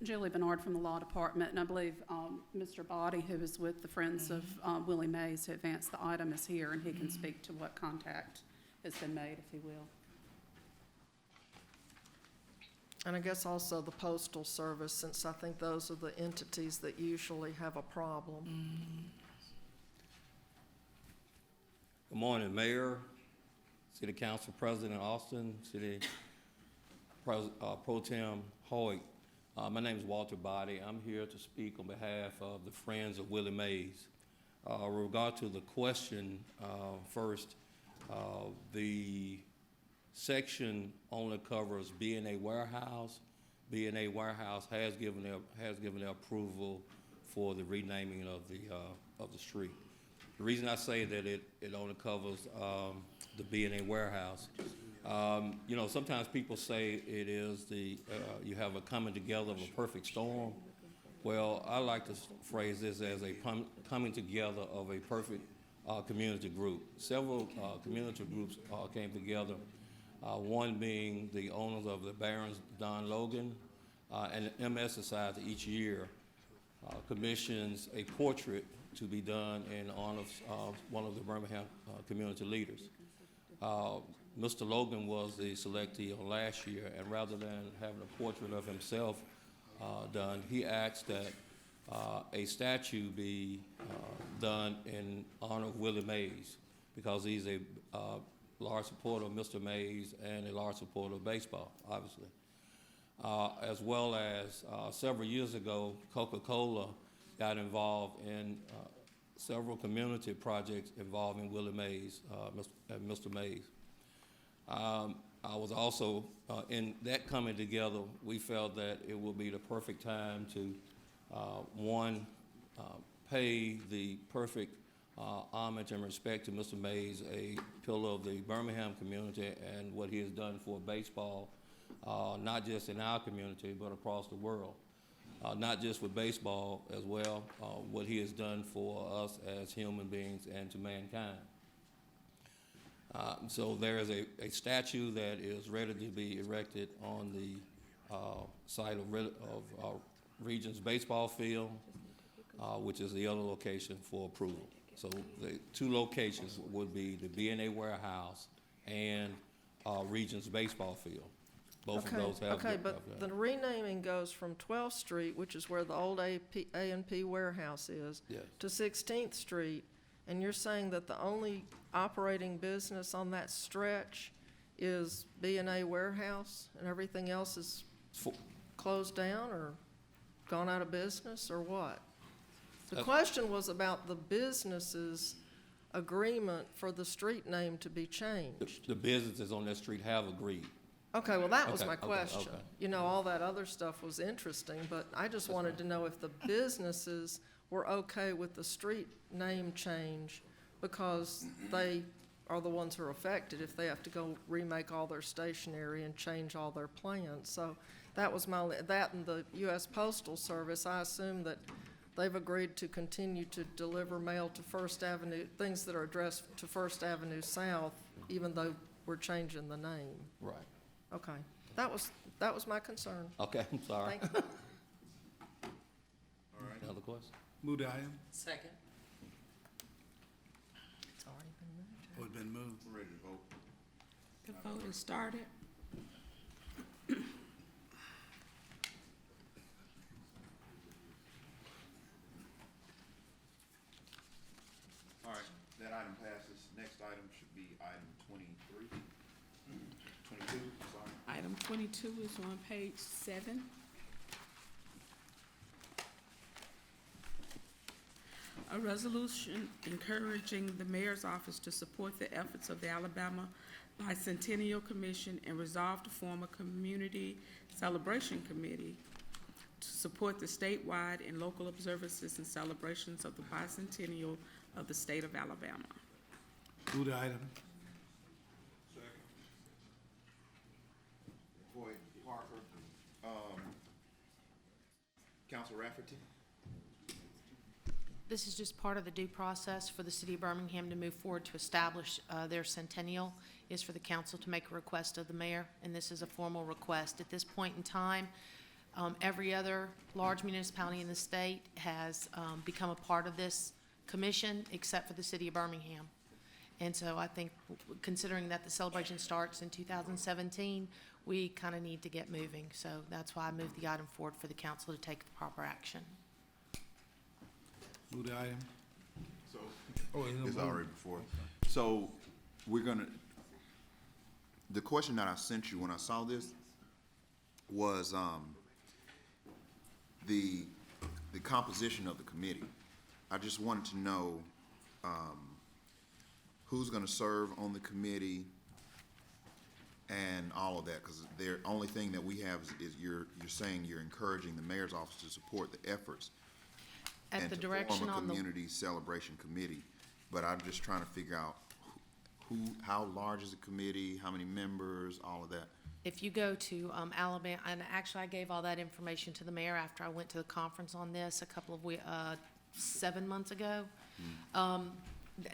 Julie Bernard from the Law Department, and I believe Mr. Body, who is with the Friends of Willie Mays to advance the item, is here, and he can speak to what contact has been made, if he will. And I guess also the Postal Service, since I think those are the entities that usually have a problem. Good morning, Mayor, City Council President Austin, City Pro Tem Hoyt. My name is Walter Body. I'm here to speak on behalf of the Friends of Willie Mays. With regard to the question, first, the section only covers B&A Warehouse. B&A Warehouse has given their approval for the renaming of the street. The reason I say that it only covers the B&A Warehouse, you know, sometimes people say it is you have a coming together of a perfect storm. Well, I like to phrase this as a coming together of a perfect community group. Several community groups came together, one being the owners of the Barons Don Logan and the MS Society each year commissions a portrait to be done in honor of one of the Birmingham community leaders. Mr. Logan was the selectee on last year, and rather than having a portrait of himself done, he asked that a statue be done in honor of Willie Mays, because he's a large supporter of Mr. Mays and a large supporter of baseball, obviously. As well as several years ago, Coca-Cola got involved in several community projects involving Willie Mays and Mr. Mays. I was also, in that coming together, we felt that it would be the perfect time to, one, pay the perfect homage and respect to Mr. Mays, a pillar of the Birmingham community and what he has done for baseball, not just in our community, but across the world. Not just with baseball as well, what he has done for us as human beings and to mankind. So there is a statue that is ready to be erected on the site of Regions Baseball Field, which is the other location for approval. So the two locations would be the B&A Warehouse and Regions Baseball Field. Both of those have. Okay, but the renaming goes from 12th Street, which is where the old A&P warehouse is, Yes. to 16th Street, and you're saying that the only operating business on that stretch is B&A Warehouse, and everything else is closed down or gone out of business, or what? The question was about the business's agreement for the street name to be changed. The businesses on that street have agreed. Okay, well, that was Okay, my okay, question. okay. You know, all that other stuff was interesting, but I just wanted to know if the businesses were okay with the street name change, because they are the ones who are affected if they have to go remake all their stationery and change all their plans. So that was that and the U.S. Postal Service, I assume that they've agreed to continue to deliver mail to First Avenue, things that are addressed to First Avenue South, even though we're changing the name. Right. Okay, that was my concern. Okay, I'm sorry. Thank you. All right. Another question? Move the item. Second. It's already been moved. Oh, it's been moved. We're ready to vote. The vote has started. All right, that item passes. Next item should be item 23. 22, sorry. Item 22 is on page 7. A resolution encouraging the mayor's office to support the efforts of the Alabama Bicentennial Commission and resolve to form a community celebration committee to support the statewide and local observances and celebrations of the bicentennial of the state of Alabama. Move the item. Boyd, Parker, Councilor Rafferty? This is just part of the due process for the city of Birmingham to move forward to establish their centennial, is for the council to make a request of the mayor, and this is a formal request. At this point in time, every other large municipality in the state has become a part of this commission, except for the city of Birmingham. And so I think, considering that the celebration starts in 2017, we kind of need to get moving. So that's why I moved the item forward for the council to take the proper action. Move the item. So, Oh, it's already before. So, we're gonna, the question that I sent you when I saw this was, the composition of the committee. I just wanted to know, who's gonna serve on the committee and all of that, because the only thing that we have is you're saying you're encouraging the mayor's office to support the efforts At and the to direction form a on the, community celebration committee. But I'm just trying to figure out how large is the committee, how many members, all of that. if you go to Alabama, and actually I gave all that information to the mayor after I went to the conference on this a couple of 7 months ago.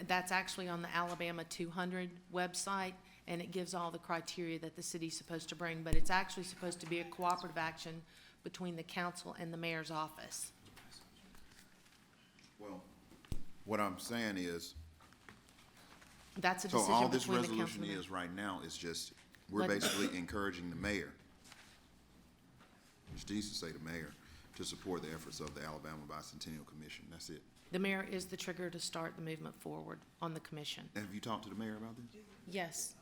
That's actually on the Alabama 200 website, and it gives all the criteria that the city's supposed to bring, but it's actually supposed to be a cooperative action between the council and the mayor's office. Well, what I'm saying is, That's a so decision all this between the council resolution and the mayor. is right now is just, we're Let- basically encouraging the mayor, which needs to say the mayor, to support the efforts of the Alabama Bicentennial Commission. That's it. The mayor is the trigger to start the movement forward on the commission. Have you talked to the mayor about this? Yes,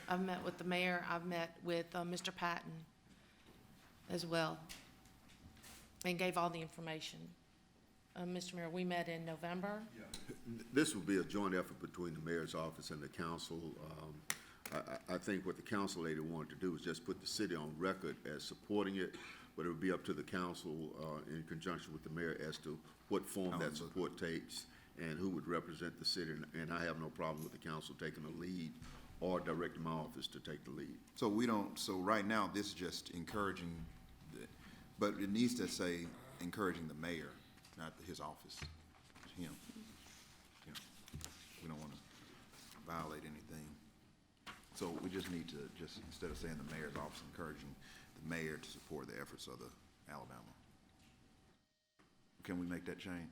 I've met with the mayor, I've met with Mr. Patton as well, and gave all the information. Mr. Mayor, we met in November. This will be a joint effort between the mayor's office and the council. I think what the council lady wanted to do is just put the city on record as supporting it, but it would be up to the council in conjunction with the mayor as to what form that support takes and who would represent the city. And I have no problem with the council taking the lead or directing my office to take the lead. So we don't, so right now, this is just encouraging, but it needs to say encouraging the mayor, not his office, him. You know, we don't want to violate anything. So we just need to instead of saying the mayor's office, encouraging the mayor to support the efforts of the Alabama. Can we make that change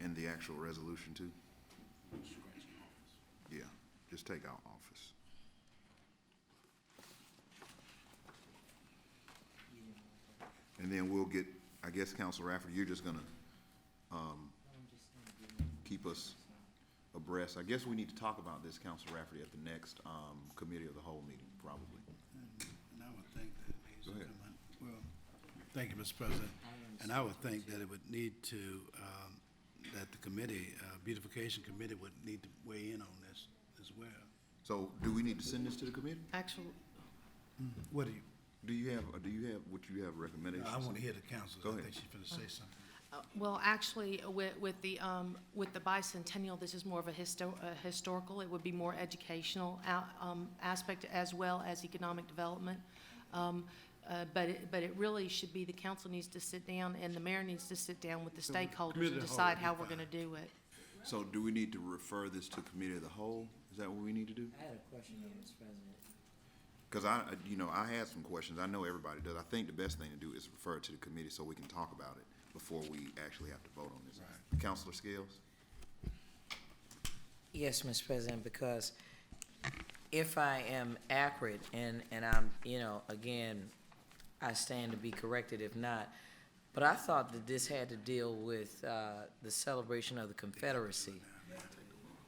in the actual resolution too? Yeah, just take out office. And then we'll get, I guess, Councilor Rafferty, you're just gonna, keep us abreast. I guess we need to talk about this, Councilor Rafferty, at the next, committee of the whole meeting, probably. And I would think that it needs to Go ahead. come in. Well, thank you, Mr. President. And I would think that it would need to, that the committee, beautification committee would need to weigh in on this as well. So do we need to send this to the committee? Actually, What do you, Do you have what you have recommendations? I want to hear the council. Go I ahead. think she's going to say something. well, actually, with the bicentennial, this is more of a historical. It would be more educational aspect as well as economic development. But it really should be the council needs to sit down and the mayor needs to sit down with the stakeholders and decide how we're going to do it. So do we need to refer this to committee of the whole? Is that what we need to do? I had a question, Mr. President. Because I had some questions. I know everybody does. I think the best thing to do is refer it to the committee so we can talk about it before we actually have to vote on this. Right. Councilor Scales? Yes, Mr. President, because if I am accurate and I'm, again, I stand to be corrected if not, but I thought that this had to deal with the celebration of the Confederacy.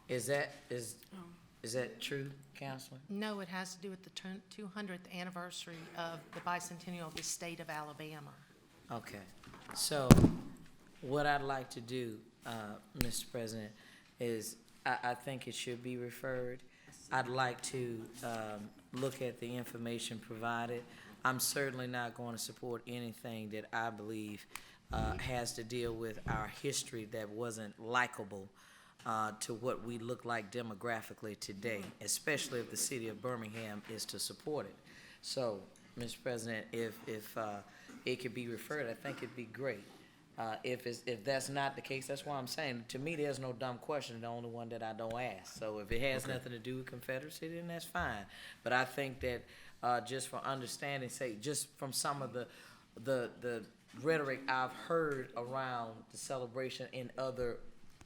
Is that true, Counselor? No, it has to do with the 200th anniversary of the bicentennial of the state of Alabama. Okay, so what I'd like to do, Mr. President, is I think it should be referred. I'd like to look at the information provided. I'm certainly not going to support anything that I believe has to deal with our history that wasn't likable to what we look like demographically today, especially if the city of Birmingham is to support it. So, Mr. President, if it could be referred, I think it'd be great. If that's not the case, that's why I'm saying, to me, there's no dumb question, the only one that I don't ask. So if it has nothing to do with Confederacy, then that's fine. But I think that, just for understanding's sake, just from some of the rhetoric I've heard around the celebration in other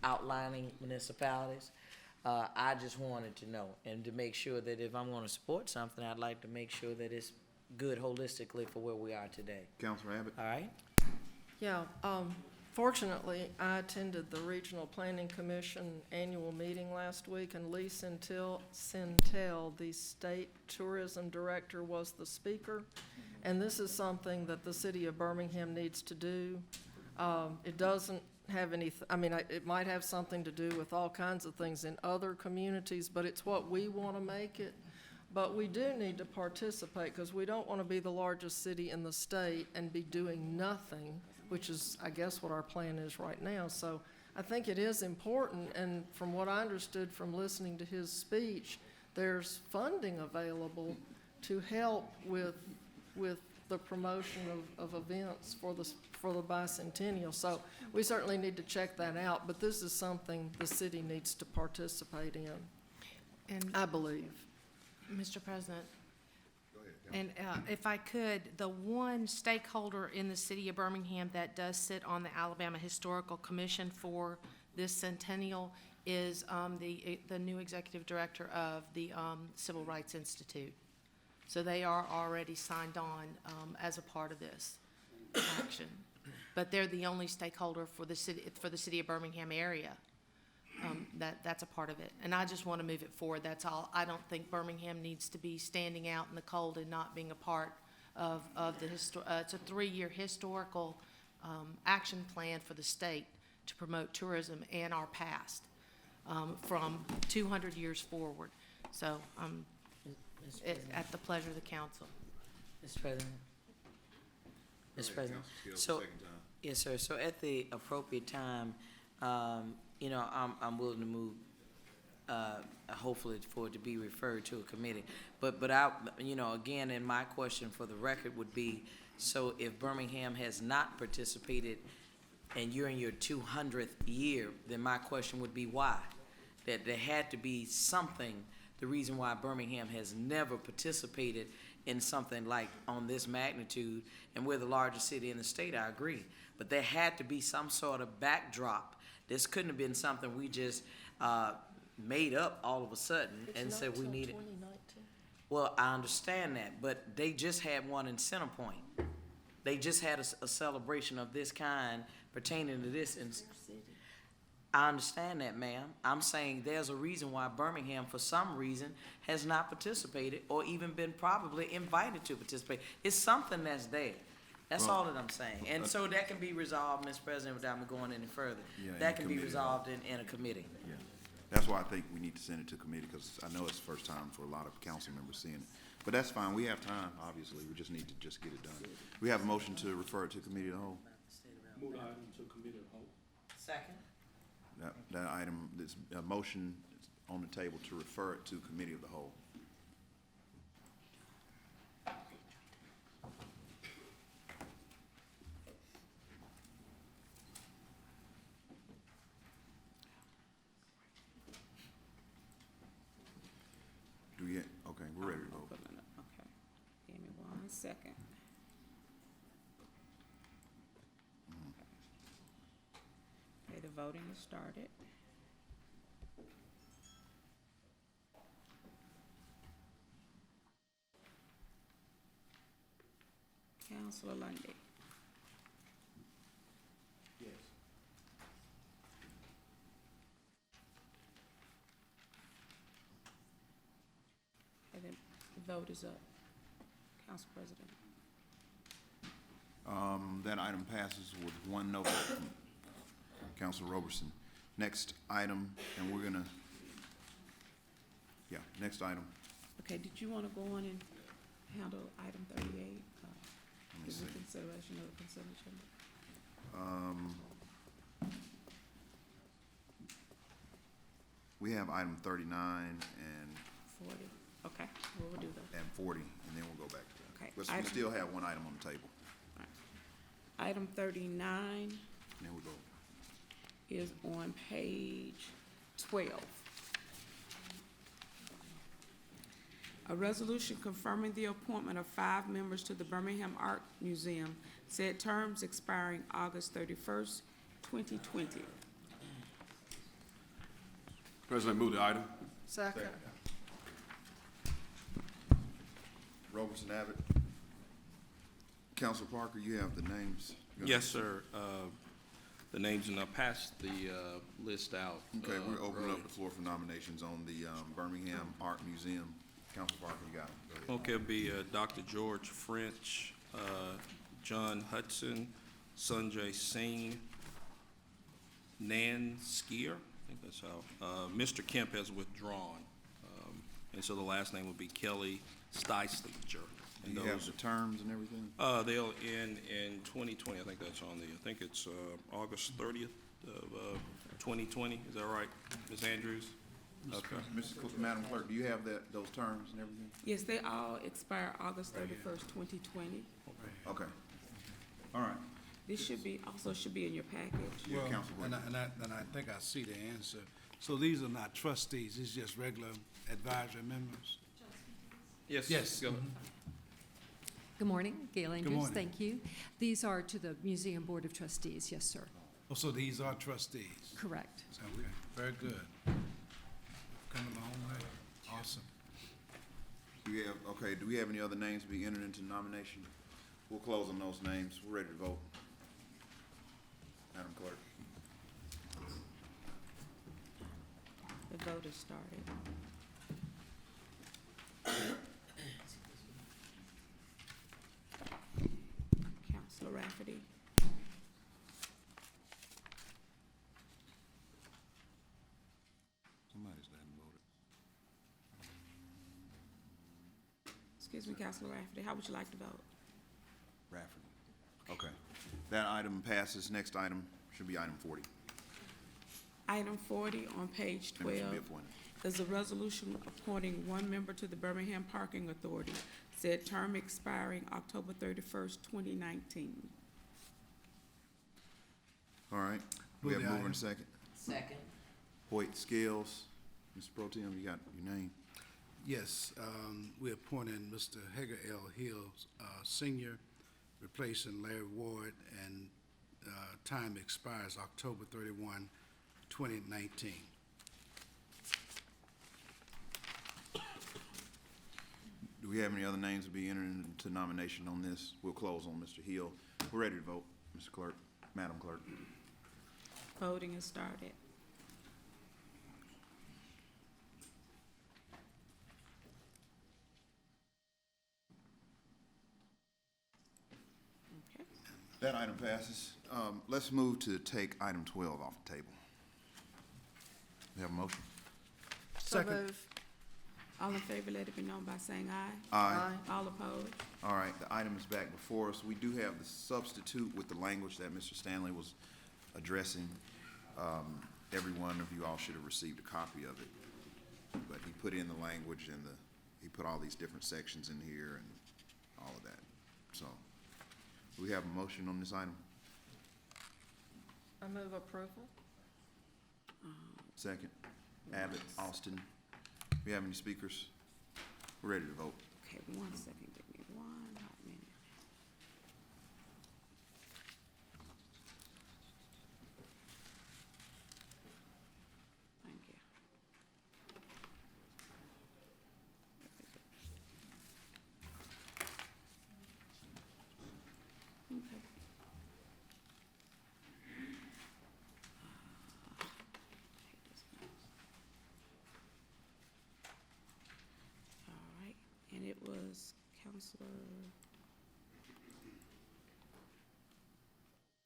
outlining municipalities, I just wanted to know, and to make sure that if I'm gonna support something, I'd like to make sure that it's good holistically for where we are today. Councilor Abbott? All right? Yeah, fortunately, I attended the Regional Planning Commission annual meeting last week, and Lee Centel, the state tourism director, was the speaker. And this is something that the city of Birmingham needs to do. It doesn't have any, it might have something to do with all kinds of things in other communities, but it's what we want to make it. But we do need to participate, because we don't want to be the largest city in the state and be doing nothing, which is, I guess, what our plan is right now. So I think it is important, and from what I understood from listening to his speech, there's funding available to help with the promotion of events for the bicentennial. So we certainly need to check that out, but this is something the city needs to participate in, And I believe. Mr. President, and if I could, the one stakeholder in the city of Birmingham that does sit on the Alabama Historical Commission for this centennial is the new executive director of the Civil Rights Institute. So they are already signed on as a part of this action. But they're the only stakeholder for the city of Birmingham area. That's a part of it. And I just want to move it forward, that's all. I don't think Birmingham needs to be standing out in the cold and not being a part of the it's a 3-year historical action plan for the state to promote tourism and our past from 200 years forward. So at the pleasure of the council. Mr. President? Mr. President? So, yes, sir. So at the appropriate time, you know, I'm willing to move, hopefully for it to be referred to a committee. But I, you know, again, and my question for the record would be, so if Birmingham has not participated and you're in your 200th year, then my question would be why? That there had to be something, the reason why Birmingham has never participated in something like on this magnitude, and we're the largest city in the state, I agree. But there had to be some sort of backdrop. This couldn't have been something we just made up all of a sudden and said we needed. Well, I understand that, but they just had one in Centerpoint. They just had a celebration of this kind pertaining to this. I understand that, ma'am. I'm saying there's a reason why Birmingham, for some reason, has not participated or even been probably invited to participate. It's something that's there. That's all that I'm saying. And so that can be resolved, Mr. President, without me going any further. Yeah, that can be resolved in a committee. Yeah. That's why I think we need to send it to committee, because I know it's the first time for a lot of council members seeing it. But that's fine. We have time, obviously. We just need to just get it done. We have a motion to refer it to committee of the whole. Move the item to committee of whole. Second. That item, this motion is on the table to refer it to committee of the whole. Do we, okay, we're ready to vote. Okay, give me 1 second. Okay, the voting has started. Councilor Lundy. Yes. And then the vote is up. Council President. That item passes with 1 no vote from Councilor Roberson. Next item, and we're gonna, next item. Okay, did you want to go on and handle item 38? Let me Is see. the consideration of the consent agenda? We have item 39 and 40, okay, we'll do those. 40, and then we'll go back to that. Okay, But we item- still have 1 item on the table. Item 39 There we go. is on page 12. A resolution confirming the appointment of 5 members to the Birmingham Art Museum, said terms expiring August 31st, 2020. President, move the item. Second. Robertson, Abbott. Council Parker, you have the names. Yes, sir. The names, and I'll pass the list out. Okay, we're opening early. up the floor for nominations on the Birmingham Art Museum. Council Parker, you got it. Go ahead. Okay, it'll be Dr. George French, John Hudson, Sanjay Singh, Nan Skier, I think that's how. Mr. Kemp has withdrawn, and so the last name will be Kelly Steislinger. Do you have the terms and everything? They'll end in 2020. I think that's on the, I think it's August 30th of 2020. Is that right, Ms. Andrews? Okay. Madam Clerk, do you have those terms and everything? Yes, they all expire August 31st, 2020. Okay. All right. This should be, also should be in your package. Yeah, Well, Council and Parker. I think I see the answer. So these are not trustees, it's just regular advisory members? Yes. Yes. Go ahead. Good morning, Gail Andrews, morning. thank you. These are to the Museum Board of Trustees, yes, sir. Oh, so these are trustees? Correct. Okay, very good. Come a long way. Awesome. Do we have any other names to be entered into nomination? We'll close on those names. We're ready to vote. Madam Clerk. The vote has started. Councilor Rafferty. Somebody's not voted. Excuse me, Councilor Rafferty, how would you like to vote? Rafferty. Okay. That item passes. Next item should be item 40. Item 40 on page Members should 12 be appointed. is a resolution appointing 1 member to the Birmingham Parking Authority, said term expiring October 31st, 2019. All right. We Move have the mover and item. second. Second. Hoyt Scales. Mr. Pro Tem, you got your name. Yes, we're appointing Mr. Hager L. Hill, Senior, replacing Larry Ward, and time expires October 31, 2019. Do we have any other names to be entered into nomination on this? We'll close on Mr. Hill. We're ready to vote, Mr. Clerk, Madam Clerk. Voting has started. Okay. That item passes. Let's move to take item 12 off the table. We have a motion? So Second. move. All in favor, let it be known by saying aye. Aye. All opposed? All right, the item is back before us. We do have the substitute with the language that Mr. Stanley was addressing. Every one of you all should have received a copy of it. But he put in the language and he put all these different sections in here and all of that. So, do we have a motion on this item? I move approval. Second. Abbott, Austin. We have any speakers? We're ready to vote. Okay, 1 second, give me 1 hot minute. Thank you. Okay. All right, and it was Counselor,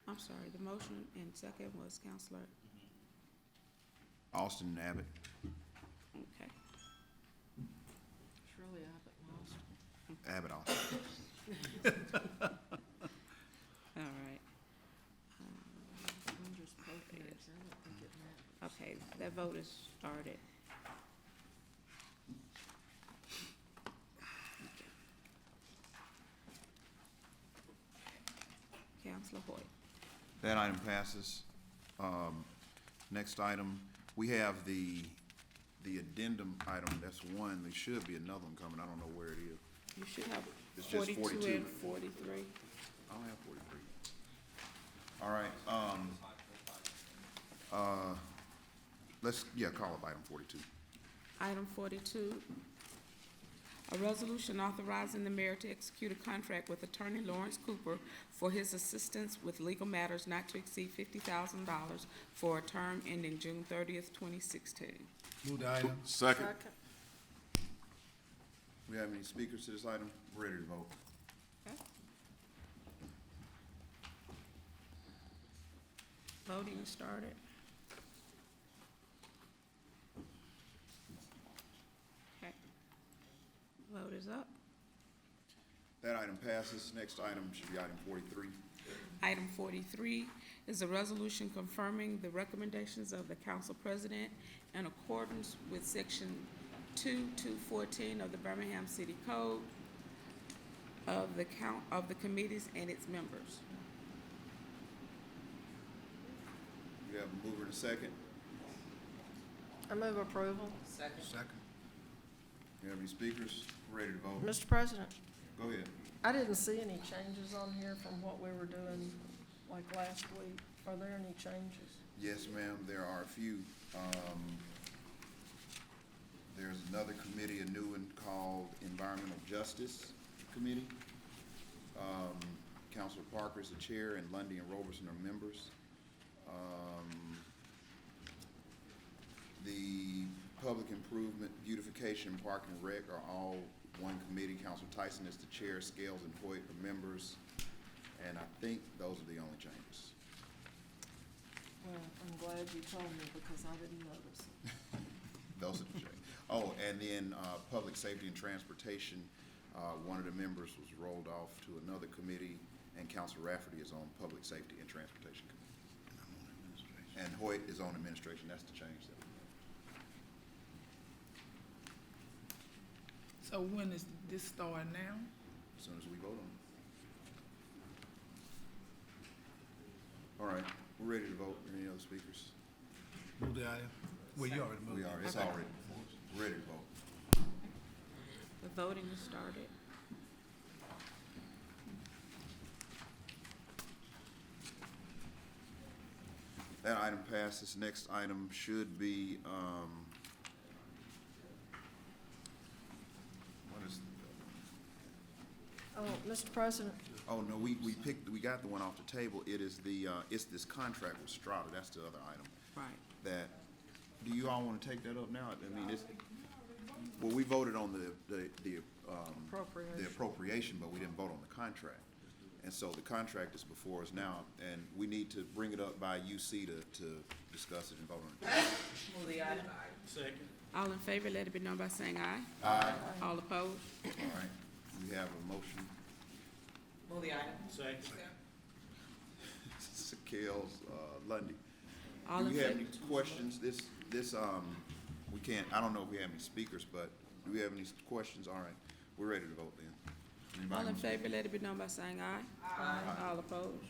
I'm sorry, the motion and second was Counselor, Austin and Abbott. okay. Shirley Abbott lost. Abbott, Austin. All right. Ginger's poking it. I don't think it matters. Okay, that vote is started. Counselor Hoyt. That item passes. Next item, we have the addendum item, that's one. There should be another one coming. I don't know where it is. You should have It's just 42 and 43. I don't have 43. All right, call up item 42. Item 42, a resolution authorizing the mayor to execute a contract with Attorney Lawrence Cooper for his assistance with legal matters not to exceed $50,000 for a term ending June 30th, 2016. Move the item. Second. We have any speakers to this item? We're ready to vote. Voting started. Okay. Vote is up. That item passes. Next item should be item 43. Item 43 is a resolution confirming the recommendations of the council president in accordance with section 2214 of the Birmingham City Code of the committees and its members. We have a mover and a second. I move approval. Second. You have any speakers? We're ready to vote. Mr. President, Go ahead. I didn't see any changes on here from what we were doing like last week. Are there any changes? Yes, ma'am, there are a few. There's another committee, a new one called Environmental Justice Committee. Councilor Parker is the chair, and Lundy and Roberson are members. The Public Improvement, Beautification, Park and Rec are all one committee. Councilor Tyson is the chair, Scales and Hoyt are members, and I think those are the only changes. Well, I'm glad you told me because I didn't notice it. Those are the changes. Oh, and then Public Safety and Transportation, one of the members was rolled off to another committee, and Councilor Rafferty is on Public Safety and Transportation Committee. And Hoyt is on Administration. That's the change there. So when is this starting now? As soon as we vote on it. All right, we're ready to vote. Any other speakers? Move the item. Well, you already moved. We are. It's Okay. already before us. We're ready to vote. The voting is started. That item passes. Next item should be, what is, Oh, Mr. President, oh, no, we got the one off the table. It is it's this contract with Strata. That's the other item. Right. That, do you all want to take that up now? I mean, well, we voted on the appropriation, but we didn't vote on the contract. And so the contract is before us now, and we need to bring it up by UC to discuss it and vote on it. Move the item. All in favor, let it be known by saying aye. Aye. All opposed? All right, we have a motion. Move the item. Scales, Lundy. All Do in we have favor? any questions? We can't, I don't know if we have any speakers, but do we have any questions? All right, we're ready to vote then. Anybody All in want to- favor, let it be known by saying aye. Aye. All opposed?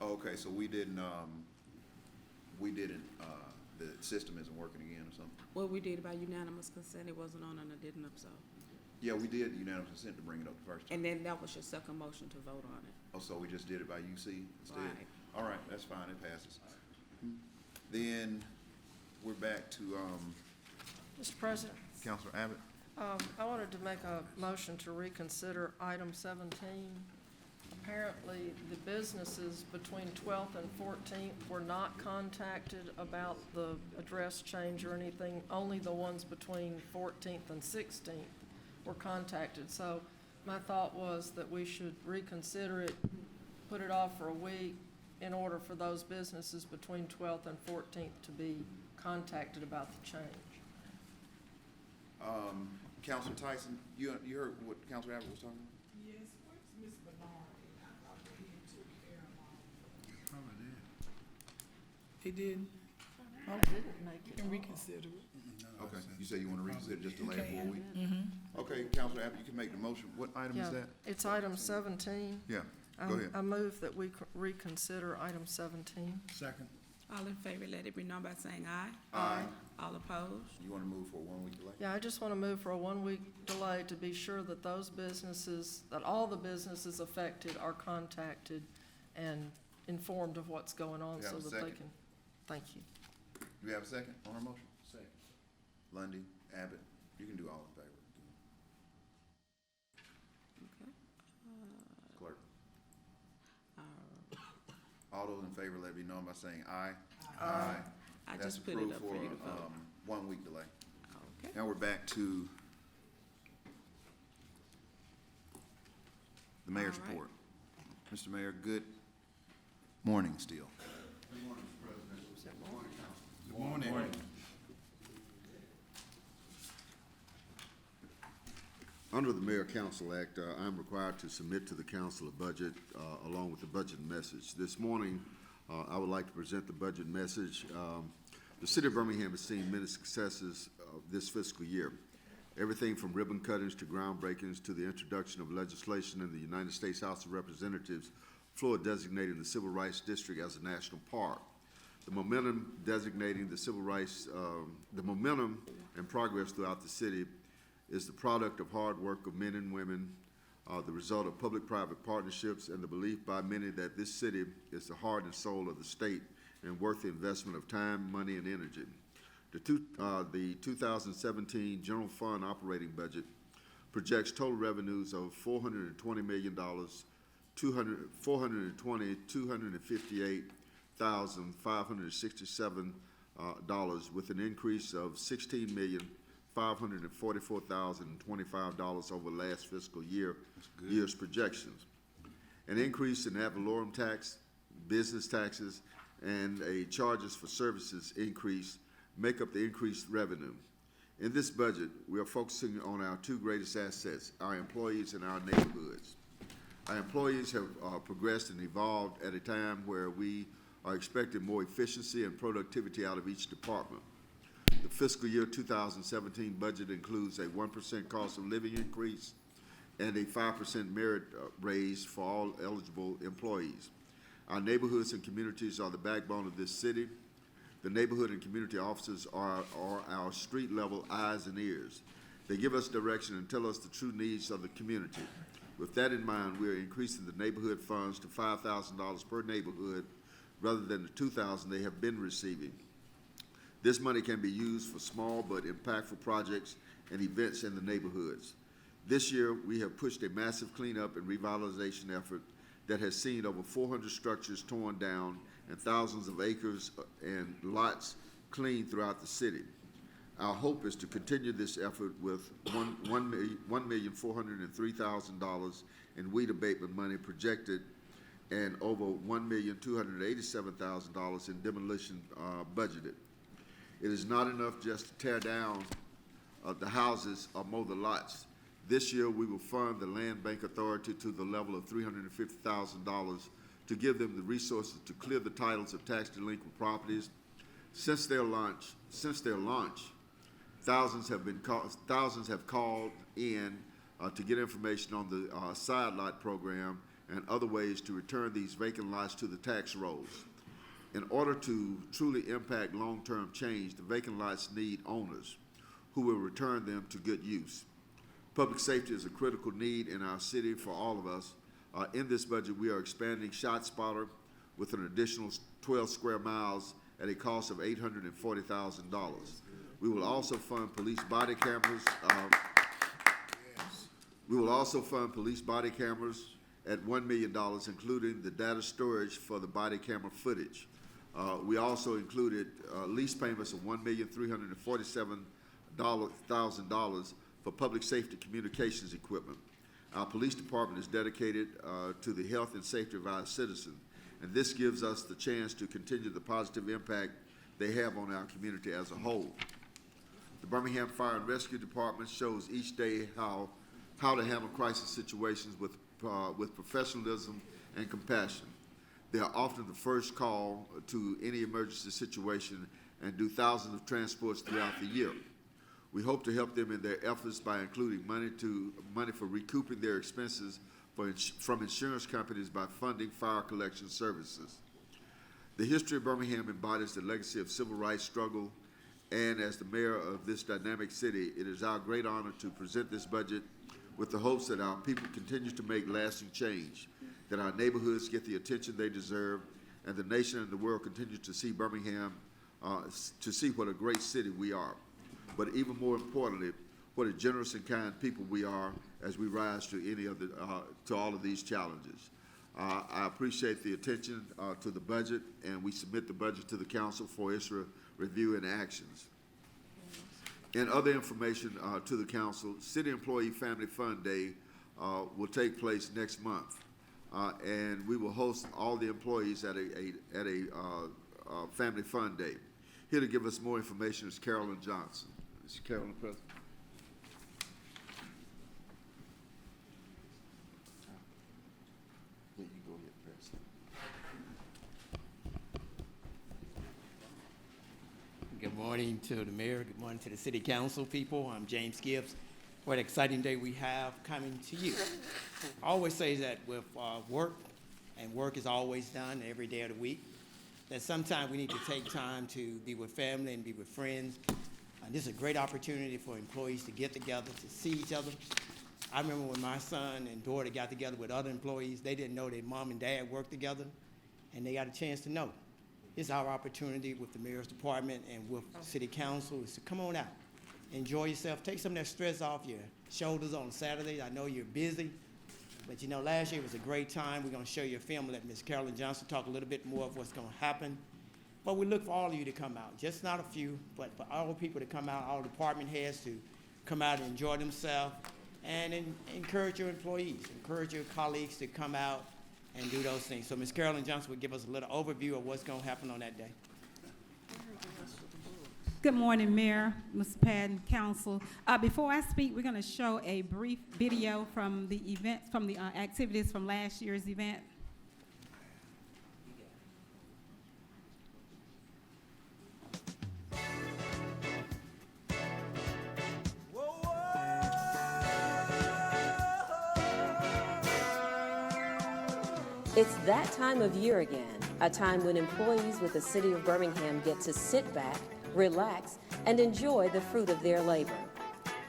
Okay, so we didn't, the system isn't working again or something? Well, we did by unanimous consent. It wasn't on and it didn't up, so. Yeah, we did unanimous consent to bring it up the first time. And then that was your second motion to vote on it. Oh, so we just did it by UC instead? Right. All right, that's fine, it passes. Then we're back to, Mr. President, Councilor Abbott. I wanted to make a motion to reconsider item 17. Apparently, the businesses between 12th and 14th were not contacted about the address change or anything. Only the ones between 14th and 16th were contacted. So my thought was that we should reconsider it, put it off for a week in order for those businesses between 12th and 14th to be contacted about the change. Councilor Tyson, you heard what Councilor Abbott was talking about? Yes, where's Ms. Bernard? I thought that he took care of all. Probably did. He did. Didn't make You it. can reconsider it. Okay, you say you want to reconsider, just delay it for a week? Mm-hmm. Okay, Councilor Abbott, you can make the motion. What item is Yeah, that? it's item 17. Yeah. Go ahead. I move that we reconsider item 17. Second. All in favor, let it be known by saying aye. Aye. All opposed? You want to move for a 1-week delay? Yeah, I just want to move for a 1-week delay to be sure that those businesses, that all the businesses affected are contacted and informed of what's going on You have so a that they second? can, thank you. Do we have a second on our motion? Second. Lundy, Abbott, you can do all in favor. Okay. Clerk. All those in favor, let it be known by saying aye. Aye. I That's just put it approved up for you to vote. 1-week delay. Okay. Now we're back to the mayor's All right. report. Mr. Mayor, good morning still. Good morning, Mr. President. Good morning, Council. Good morning. Under the Mayor-Council Act, I'm required to submit to the council a budget along with the budget message. This morning, I would like to present the budget message. The city of Birmingham has seen many successes this fiscal year. Everything from ribbon cuttings to groundbreakings to the introduction of legislation in the United States House of Representatives floor designating the Civil Rights District as a national park. The momentum designating the civil rights, the momentum and progress throughout the city is the product of hard work of men and women, the result of public-private partnerships, and the belief by many that this city is the heart and soul of the state and worth the investment of time, money, and energy. The 2017 General Fund operating budget projects total revenues of $420 million, $258,567 with an increase of $16,544,025 over last fiscal year's projections. An increase in ad valorem tax, business taxes, and a charges for services increase make up the increased revenue. In this budget, we are focusing on our two greatest assets, our employees and our neighborhoods. Our employees have progressed and evolved at a time where we are expecting more efficiency and productivity out of each department. The fiscal year 2017 budget includes a 1% cost of living increase and a 5% merit raise for all eligible employees. Our neighborhoods and communities are the backbone of this city. The neighborhood and community officers are our street-level eyes and ears. They give us direction and tell us the true needs of the community. With that in mind, we are increasing the neighborhood funds to $5,000 per neighborhood rather than the $2,000 they have been receiving. This money can be used for small but impactful projects and events in the neighborhoods. This year, we have pushed a massive cleanup and revitalization effort that has seen over 400 structures torn down and thousands of acres and lots cleaned throughout the city. Our hope is to continue this effort with $1,403,000 in weed abatement money projected and over $1,287,000 in demolition budgeted. It is not enough just to tear down the houses or mow the lots. This year, we will fund the Land Bank Authority to the level of $350,000 to give them the resources to clear the titles of tax delinquent properties. Since their launch, thousands have called in to get information on the side lot program and other ways to return these vacant lots to the tax rolls. In order to truly impact long-term change, the vacant lots need owners who will return them to good use. Public safety is a critical need in our city for all of us. In this budget, we are expanding ShotSpotter with an additional 12 square miles at a cost of $840,000. We will also fund police body cameras. At $1 million, including the data storage for the body camera footage. We also included lease payments of $1,347,000 for public safety communications equipment. Our police department is dedicated to the health and safety of our citizens, and this gives us the chance to continue the positive impact they have on our community as a whole. The Birmingham Fire and Rescue Department shows each day how to handle crisis situations with professionalism and compassion. They are often the first call to any emergency situation and do thousands of transports throughout the year. We hope to help them in their efforts by including money for recouping their expenses from insurance companies by funding fire collection services. The history of Birmingham embodies the legacy of civil rights struggle, and as the mayor of this dynamic city, it is our great honor to present this budget with the hopes that our people continue to make lasting change, that our neighborhoods get the attention they deserve, and the nation and the world continue to see Birmingham, to see what a great city we are. But even more importantly, what a generous and kind people we are as we rise to to all of these challenges. I appreciate the attention to the budget, and we submit the budget to the council for its review and actions. In other information to the council, City Employee Family Fun Day will take place next month, and we will host all the employees at a Family Fun Day. Here to give us more information is Carolyn Johnson. Is Carolyn present? Good morning to the mayor. Good morning to the city council people. I'm James Gibbs. What an exciting day we have coming to you. I always say that with work, and work is always done every day of the week, that sometimes we need to take time to be with family and be with friends. And this is a great opportunity for employees to get together, to see each other. I remember when my son and daughter got together with other employees, they didn't know their mom and dad worked together, and they got a chance to know. It's our opportunity with the mayor's department and with city council is to come on out, enjoy yourself, take some of that stress off your shoulders on Saturdays. I know you're busy, but you know, last year was a great time. We're gonna show you a film and let Ms. Carolyn Johnson talk a little bit more of what's gonna happen. But we look for all of you to come out, just not a few, but for all the people to come out, all department heads to come out and enjoy themselves, and encourage your employees, encourage your colleagues to come out and do those things. So Ms. Carolyn Johnson will give us a little overview of what's going to happen on that day. Good morning, Mayor, Mr. Patton, Council. Before I speak, we're going to show a brief video from the events, from the activities from last year's event. It's that time of year again, a time when employees with the City of Birmingham get to sit back, relax, and enjoy the fruit of their labor.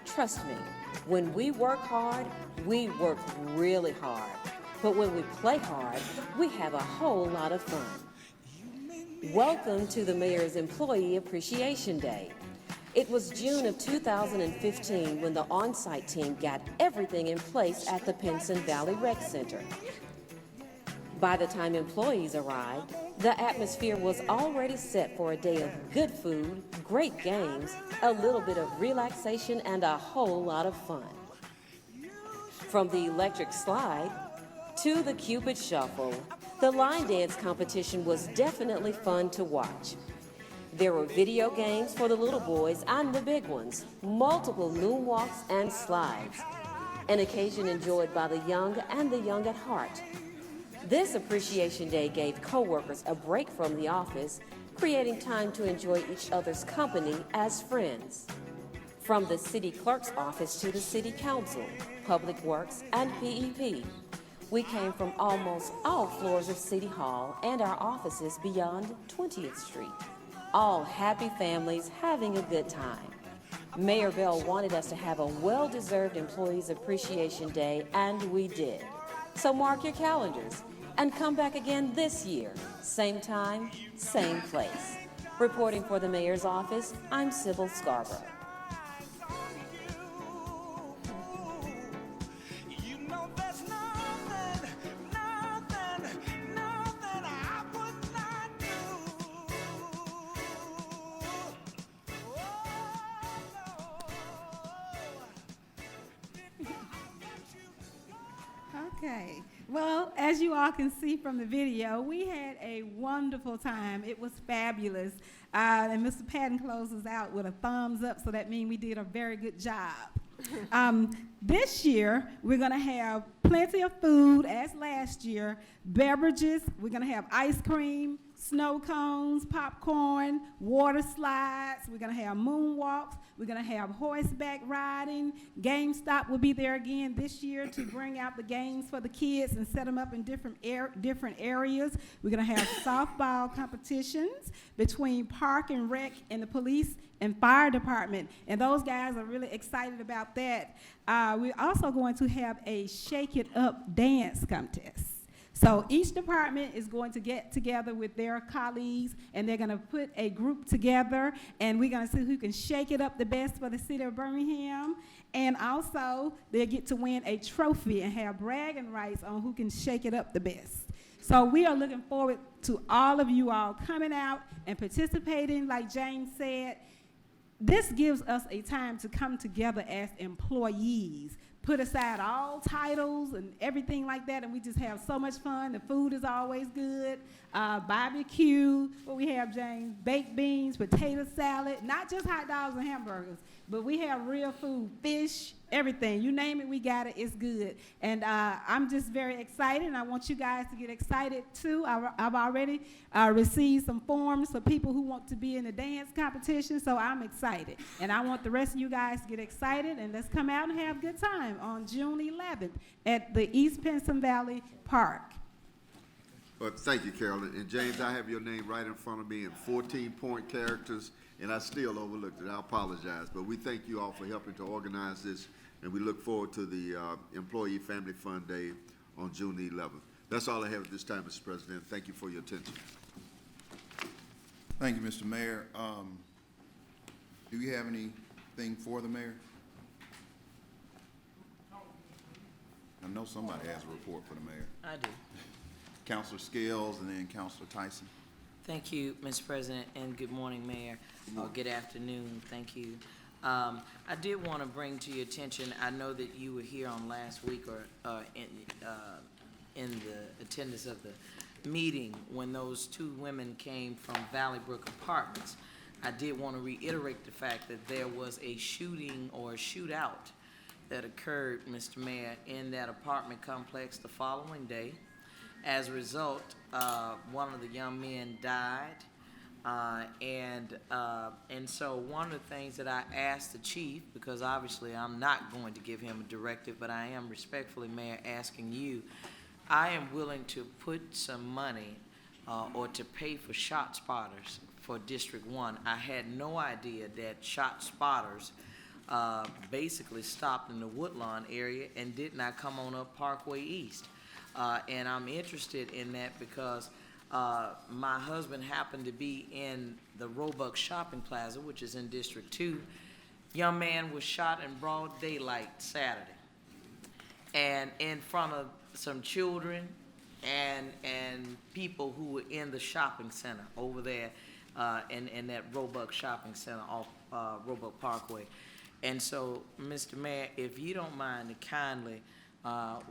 Trust me, when we work hard, we work really hard. But when we play hard, we have a whole lot of fun. Welcome to the Mayor's Employee Appreciation Day. It was June of 2015 when the on-site team got everything in place at the Pinson Valley Rec Center. By the time employees arrived, the atmosphere was already set for a day of good food, great games, a little bit of relaxation, and a whole lot of fun. From the electric slide to the Cupid Shuffle, the line dance competition was definitely fun to watch. There were video games for the little boys and the big ones, multiple moonwalks and slides, an occasion enjoyed by the young and the young at heart. This Appreciation Day gave coworkers a break from the office, creating time to enjoy each other's company as friends. From the city clerk's office to the city council, public works, and PEP, we came from almost all floors of City Hall and our offices beyond 20th Street. All happy families having a good time. Mayor Bell wanted us to have a well-deserved Employees Appreciation Day, and we did. So mark your calendars and come back again this year. Same time, same place. Reporting for the mayor's office, I'm Sybil Scarborough. Okay. Well, as you all can see from the video, we had a wonderful time. It was fabulous. And Mr. Patton closes out with a thumbs up, so that means we did a very good job. This year, we're going to have plenty of food, as last year, beverages. We're going to have ice cream, snow cones, popcorn, water slides. We're going to have moonwalks. We're going to have horseback riding. GameStop will be there again this year to bring out the games for the kids and set them up in different areas. We're going to have softball competitions between Park and Rec and the police and fire department, and those guys are really excited about that. We're also going to have a Shake It Up dance contest. So each department is going to get together with their colleagues, and they're going to put a group together, and we're going to see who can shake it up the best for the city of Birmingham. And also, they'll get to win a trophy and have bragging rights on who can shake it up the best. So we are looking forward to all of you all coming out and participating. Like James said, this gives us a time to come together as employees, put aside all titles and everything like that, and we just have so much fun. The food is always good. Barbecue, what we have, James? Baked beans, potato salad, not just hot dogs and hamburgers, but we have real food, fish, everything. You name it, we got it. It's good. And I'm just very excited, and I want you guys to get excited too. I've already received some forms for people who want to be in the dance competition, so I'm excited. And I want the rest of you guys to get excited, and let's come out and have a good time on June 11th at the East Pinson Valley Park. Well, thank you, Carolyn. And James, I have your name right in front of me in 14-point characters, and I still overlooked it. I apologize. But we thank you all for helping to organize this, and we look forward to the Employee Family Fun Day on June the 11th. That's all I have at this time, Mr. President. Thank you for your attention. Thank you, Mr. Mayor. Do you have anything for the mayor? I know somebody has a report for the mayor. I do. Counselor Scales and then Counselor Tyson. Thank you, Mr. President, and good morning, Mayor. Good afternoon. Thank you. I did want to bring to your attention, I know that you were here on last week or in the attendance of the meeting when those two women came from Valley Brook Apartments. I did want to reiterate the fact that there was a shooting or a shootout that occurred, Mr. Mayor, in that apartment complex the following day. As a result, one of the young men died, and so one of the things that I asked the chief, because obviously I'm not going to give him a directive, but I am respectfully, Mayor, asking you, I am willing to put some money or to pay for shot spotters for District 1. I had no idea that shot spotters basically stopped in the Woodlawn area and did not come on up Parkway East. And I'm interested in that because my husband happened to be in the Roebuck Shopping Plaza, which is in District 2. Young man was shot in broad daylight Saturday, and in front of some children and people who were in the shopping center over there in that Roebuck Shopping Center off Roebuck Parkway. And so, Mr. Mayor, if you don't mind to kindly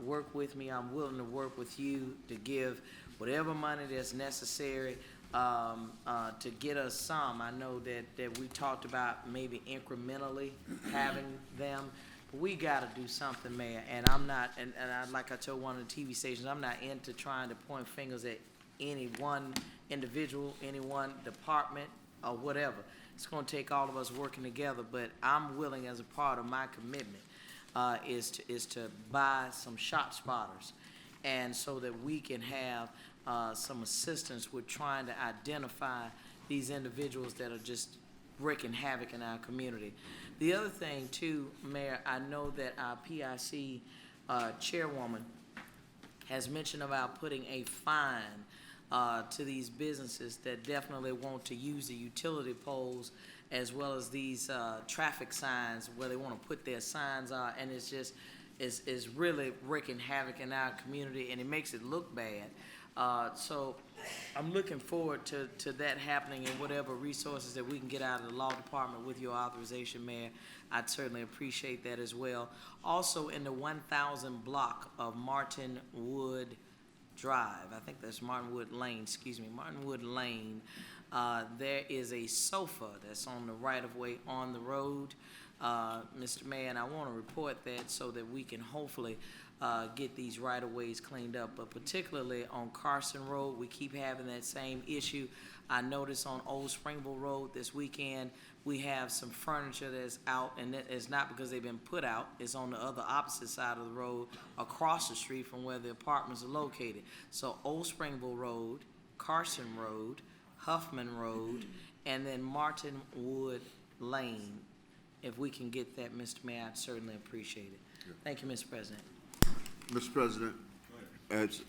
work with me. I'm willing to work with you to give whatever money that's necessary to get us some. I know that we talked about maybe incrementally having them, but we got to do something, Mayor. And I'm not, and like I told one of the TV stations, I'm not into trying to point fingers at any one individual, any one department, or whatever. It's going to take all of us working together, but I'm willing, as a part of my commitment, is to buy some shot spotters, and so that we can have some assistance with trying to identify these individuals that are just wreaking havoc in our community. The other thing too, Mayor, I know that our PIC chairwoman has mentioned about putting a fine to these businesses that definitely want to use the utility poles as well as these traffic signs where they want to put their signs on, and it's just, is really wreaking havoc in our community, and it makes it look bad. So I'm looking forward to that happening, and whatever resources that we can get out of the law department with your authorization, Mayor, I'd certainly appreciate that as well. Also, in the 1000 block of Martinwood Drive, I think that's Martinwood Lane, excuse me, Martinwood Lane, there is a sofa that's on the right-of-way on the road, Mr. Mayor, and I want to report that so that we can hopefully get these right-of-ways cleaned up, but particularly on Carson Road, we keep having that same issue. I noticed on Old Springville Road this weekend, we have some furniture that's out, and it's not because they've been put out, it's on the other opposite side of the road, across the street from where the apartments are located. So Old Springville Road, Carson Road, Huffman Road, and then Martin Wood Lane. If we can get that, Mr. Mayor, I'd certainly appreciate it. Thank you, Mr. President. Mr. President, as,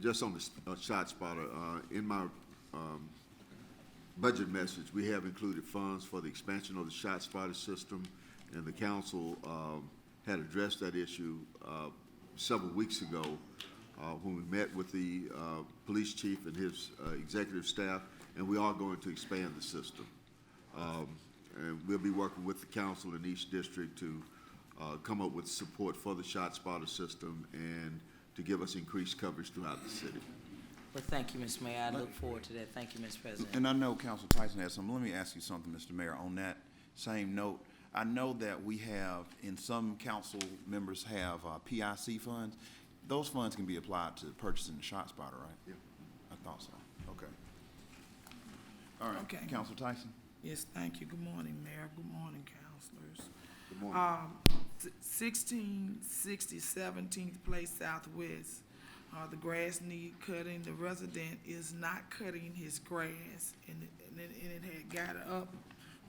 just on the shot spotter, in my budget message, we have included funds for the expansion of the shot spotter system, and the council had addressed that issue several weeks ago when we met with the police chief and his executive staff, and we are going to expand the system. And we'll be working with the council in each district to come up with support for the shot spotter system and to give us increased coverage throughout the city. Well, thank you, Mr. Mayor. I look forward to that. Thank you, Mr. President. And I know Council Tyson has some. Let me ask you something, Mr. Mayor, on that same note. I know that we have, in some council members have PIC funds. Those funds can be applied to purchasing the shot spotter, right? Yeah. I thought so. Okay. All right. Okay. Council Tyson? Yes, thank you. Good morning, Mayor. Good morning, councilors. Good morning. 1660 17th Place Southwest. The grass need cutting. The resident is not cutting his grass, and it had got up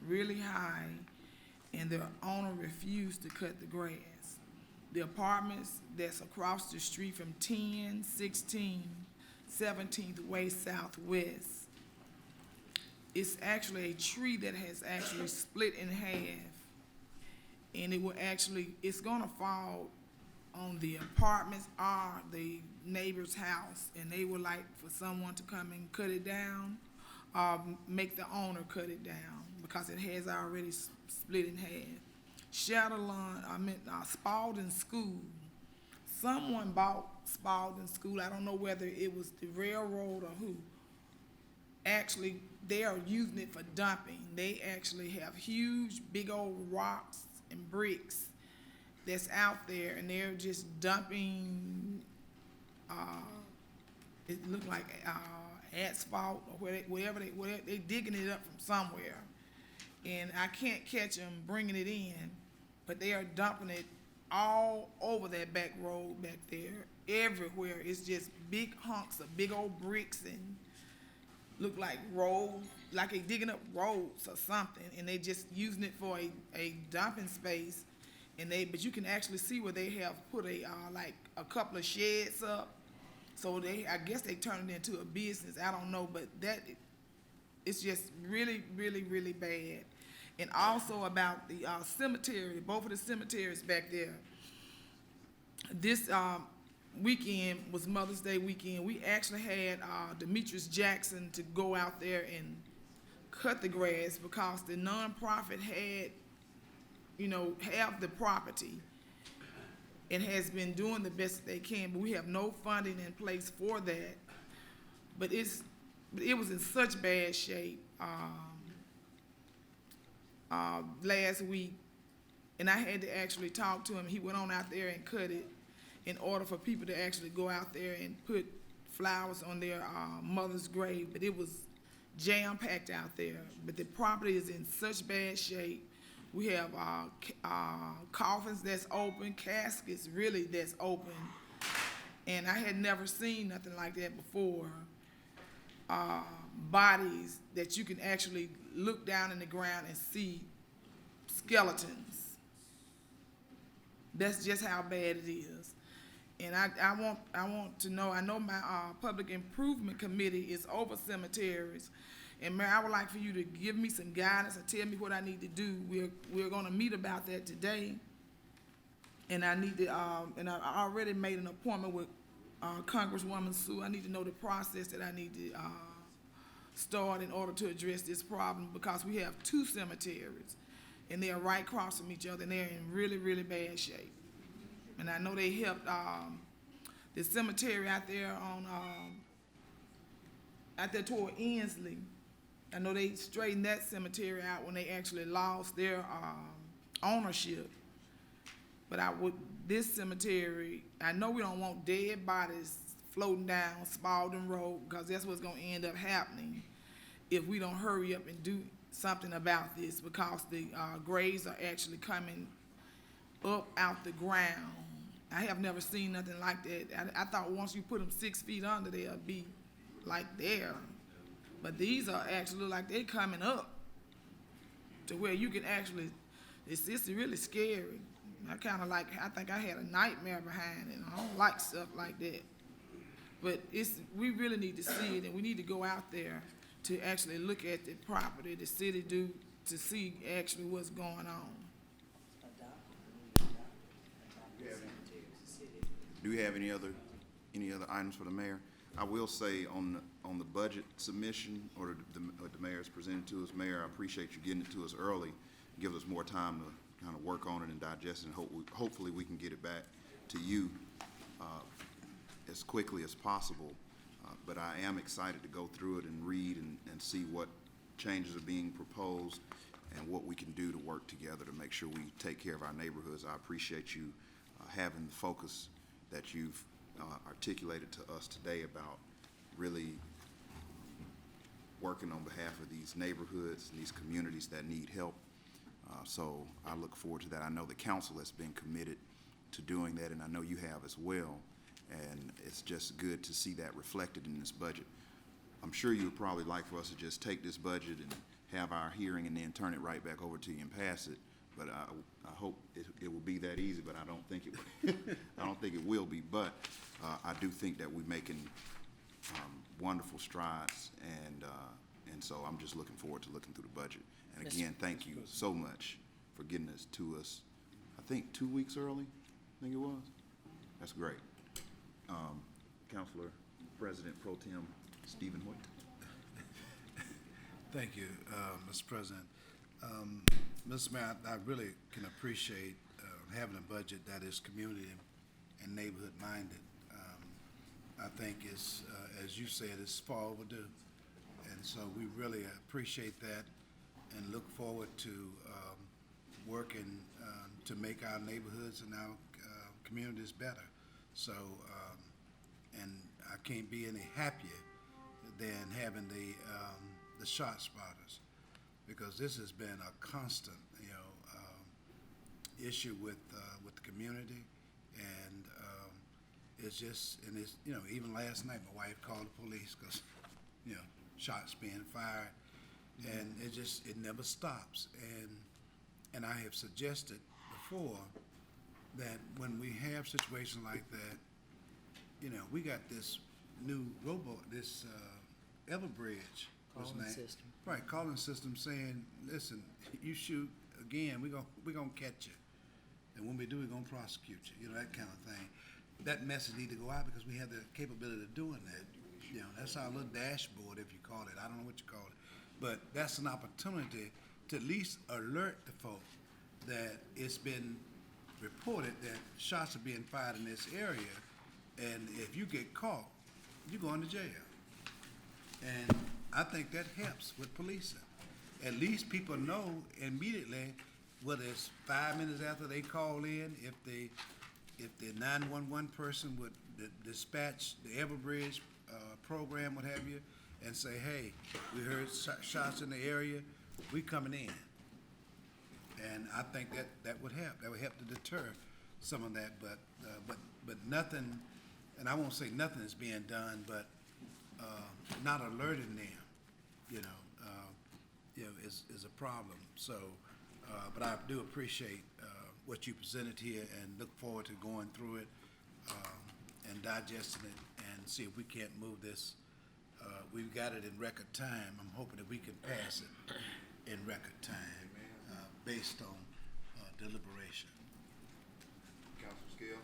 really high, and the owner refused to cut the grass. The apartments that's across the street from 10, 16, 17th Way Southwest, it's actually a tree that has actually split in half, and it will actually, it's gonna fall on the apartments or the neighbor's house, and they would like for someone to come and cut it down, make the owner cut it down, because it has already split in half. Spalding School. Someone bought Spalding School. I don't know whether it was the railroad or who. Actually, they are using it for dumping. They actually have huge, big old rocks and bricks that's out there, and they're just dumping, it looked like asphalt or whatever they digging it up from somewhere. And I can't catch them bringing it in, but they are dumping it all over that back road back there, everywhere. It's just big hunks of big old bricks and look like roads, like they digging up roads or something, and they just using it for a dumping space. And but you can actually see where they have put like a couple of sheds up. So I guess they turned it into a business. I don't know, but it's just really, really, really bad. And also about the cemetery, both of the cemeteries back there. This weekend was Mother's Day weekend. We actually had Demetrius Jackson to go out there and cut the grass because the nonprofit had, have the property and has been doing the best they can, but we have no funding in place for that. But it was in such bad shape last week, and I had to actually talk to him. He went on out there and cut it in order for people to actually go out there and put flowers on their mother's grave, but it was jam-packed out there. But the property is in such bad shape. We have coffins that's open, caskets really that's open, and I had never seen nothing like that before. Bodies that you can actually look down in the ground and see skeletons. That's just how bad it is. And I want to know, I know my public improvement committee is over cemeteries. And Mayor, I would like for you to give me some guidance and tell me what I need to do. We're gonna meet about that today. And I need to, and I already made an appointment with Congresswoman Sue. I need to know the process that I need to start in order to address this problem, because we have two cemeteries and they are right across from each other and they're in really, really bad shape. And I know they helped the cemetery out there on out there toward Ensley. I know they straightened that cemetery out when they actually lost their ownership. But I would this cemetery, I know we don't want dead bodies floating down Spalding Road, because that's what's gonna end up happening if we don't hurry up and do something about this, because the graves are actually coming up out the ground. I have never seen nothing like that. I thought once you put them 6 feet under, they'll be like there. But these are actually look like they're coming up to where you can actually, it's really scary. I think I had a nightmare behind it. I don't like stuff like that. But we really need to see it, and we need to go out there to actually look at the property, the city do, to see actually what's going on. Do we have any other items for the mayor? I will say on the budget submission, or the mayor's presented to us, Mayor, I appreciate you getting it to us early. It gives us more time to kind of work on it and digest it, and hopefully we can get it back to you as quickly as possible. But I am excited to go through it and read and see what changes are being proposed and what we can do to work together to make sure we take care of our neighborhoods. I appreciate you having the focus that you've articulated to us today about really working on behalf of these neighborhoods and these communities that need help. So I look forward to that. I know the council has been committed to doing that, and I know you have as well. And it's just good to see that reflected in this budget. I'm sure you would probably like for us to just take this budget and have our hearing and then turn it right back over to you and pass it. But I hope it will be that easy, but I don't think it will be. But I do think that we're making wonderful strides, and so I'm just looking forward to looking through the budget. And again, thank you so much for getting this to us. I think 2 weeks early. I think it was. That's great. Councilor President Pro Tem Stephen Hoyt. Thank you, Mr. President. Mr. Mayor, I really can appreciate having a budget that is community and neighborhood minded. I think it's, as you said, it's far overdue. And so we really appreciate that and look forward to working to make our neighborhoods and our communities better. So, and I can't be any happier than having the shot spotters, because this has been a constant, issue with the community, and it's just, and it's, even last night my wife called the police because, shots being fired, and it never stops. And I have suggested before that when we have situations like that, we got this new robot, this Everbridge, Calling system. Right, calling system saying, listen, you shoot again, we're gonna catch you. And when we do, we're gonna prosecute you, that kind of thing. That message need to go out because we have the capability of doing that. That's our little dashboard, if you call it. I don't know what you call it. But that's an opportunity to at least alert the folk that it's been reported that shots are being fired in this area, and if you get caught, you're going to jail. And I think that helps with policing. At least people know immediately, whether it's 5 minutes after they call in, if the 911 person would dispatch the Everbridge program, what have you, and say, hey, we heard shots in the area, we coming in. And I think that would help. That would help to deter some of that. But nothing, and I won't say nothing is being done, but not alerting them, is a problem. So, but I do appreciate what you presented here, and look forward to going through it and digesting it and see if we can't move this. We've got it in record time. I'm hoping that we can pass it in record time based on deliberation. Councilor Scales?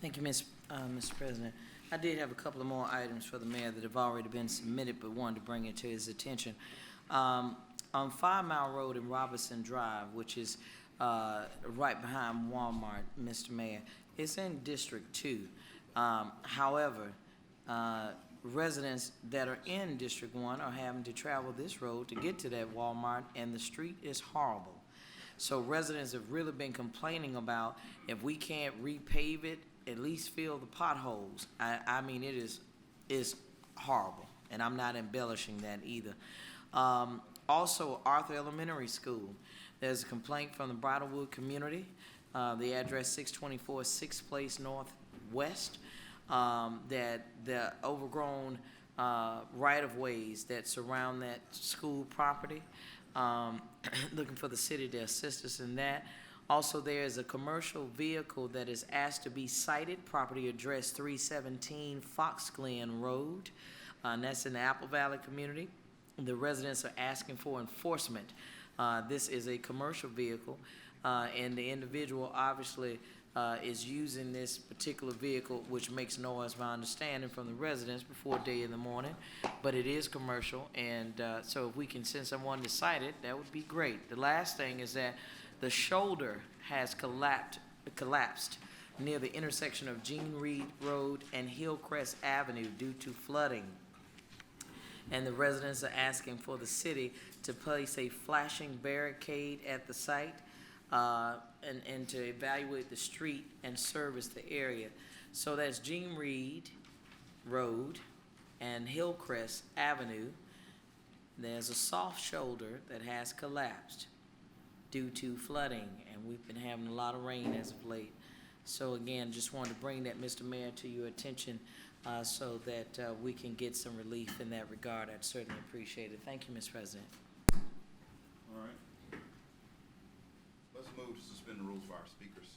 Thank you, Mr. President. I did have a couple of more items for the mayor that have already been submitted, but wanted to bring it to his attention. On 5 Mile Road and Robinson Drive, which is right behind Walmart, Mr. Mayor, it's in District 2. However, residents that are in District 1 are having to travel this road to get to that Walmart, and the street is horrible. So residents have really been complaining about if we can't repave it, at least fill the potholes. I mean, it's horrible, and I'm not embellishing that either. Also, Arthur Elementary School, there's a complaint from the Bridlewood community. The address 624 6th Place Northwest, that the overgrown right-of-ways that surround that school property, looking for the city to assist us in that. Also, there is a commercial vehicle that is asked to be cited, property address 317 Fox Glen Road, and that's in the Apple Valley community. The residents are asking for enforcement. This is a commercial vehicle, and the individual obviously is using this particular vehicle, which makes noise, my understanding, from the residents before day in the morning. But it is commercial, and so if we can send someone to cite it, that would be great. The last thing is that the shoulder has collapsed near the intersection of Jean Reed Road and Hillcrest Avenue due to flooding. And the residents are asking for the city to place a flashing barricade at the site and to evaluate the street and service the area. So that's Jean Reed Road and Hillcrest Avenue. There's a soft shoulder that has collapsed due to flooding, and we've been having a lot of rain as of late. So again, just wanted to bring that, Mr. Mayor, to your attention so that we can get some relief in that regard. I'd certainly appreciate it. Thank you, Mr. President. All right. Let's move to suspend the rules for our speakers.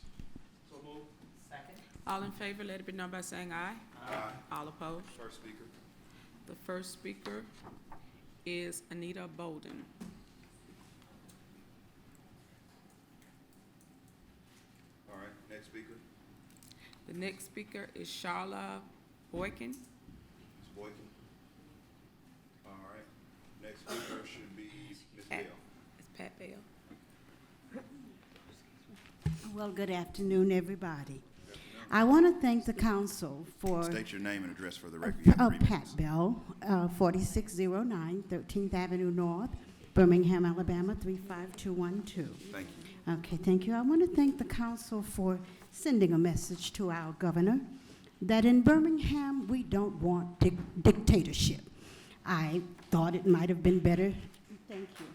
So move. Second. All in favor, let it be known by saying aye. Aye. All opposed. First speaker. The first speaker is Anita Bolden. All right, next speaker. The next speaker is Charla Boykin. Ms. Boykin. All right, next speaker should be Ms. Bell. It's Pat Bell. Well, good afternoon, everybody. I want to thank the council for... State your name and address for the record. You have 3 Pat minutes. Bell, 4609 13th Avenue North, Birmingham, Alabama, 35212. Thank you. Okay, thank you. I want to thank the council for sending a message to our governor that in Birmingham, we don't want dictatorship. I thought it might have been better... Thank you.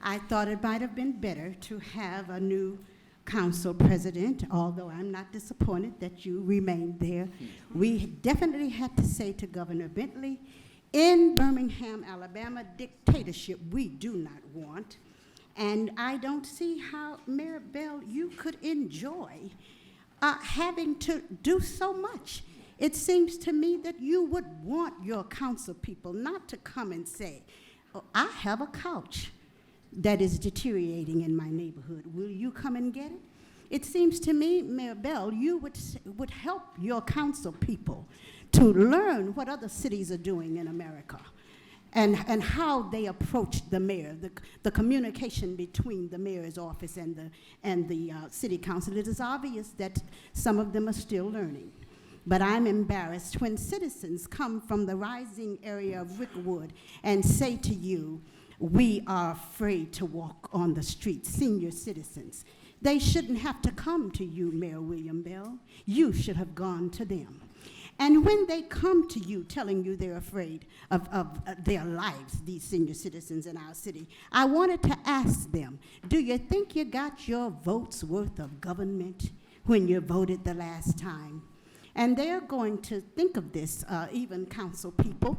I thought it might have been better to have a new council president, although I'm not disappointed that you remained there. We definitely had to say to Governor Bentley, in Birmingham, Alabama, dictatorship we do not want. And I don't see how, Mayor Bell, you could enjoy having to do so much. It seems to me that you would want your council people not to come and say, oh, I have a couch that is deteriorating in my neighborhood. Will you come and get it? It seems to me, Mayor Bell, you would help your council people to learn what other cities are doing in America and how they approach the mayor, the communication between the mayor's office and the city council. It is obvious that some of them are still learning. But I'm embarrassed when citizens come from the rising area of Rickwood and say to you, we are afraid to walk on the streets, senior citizens. They shouldn't have to come to you, Mayor William Bell. You should have gone to them. And when they come to you telling you they're afraid of their lives, these senior citizens in our city, I wanted to ask them, do you think you got your vote's worth of government when you voted the last time? And they're going to think of this, even council people,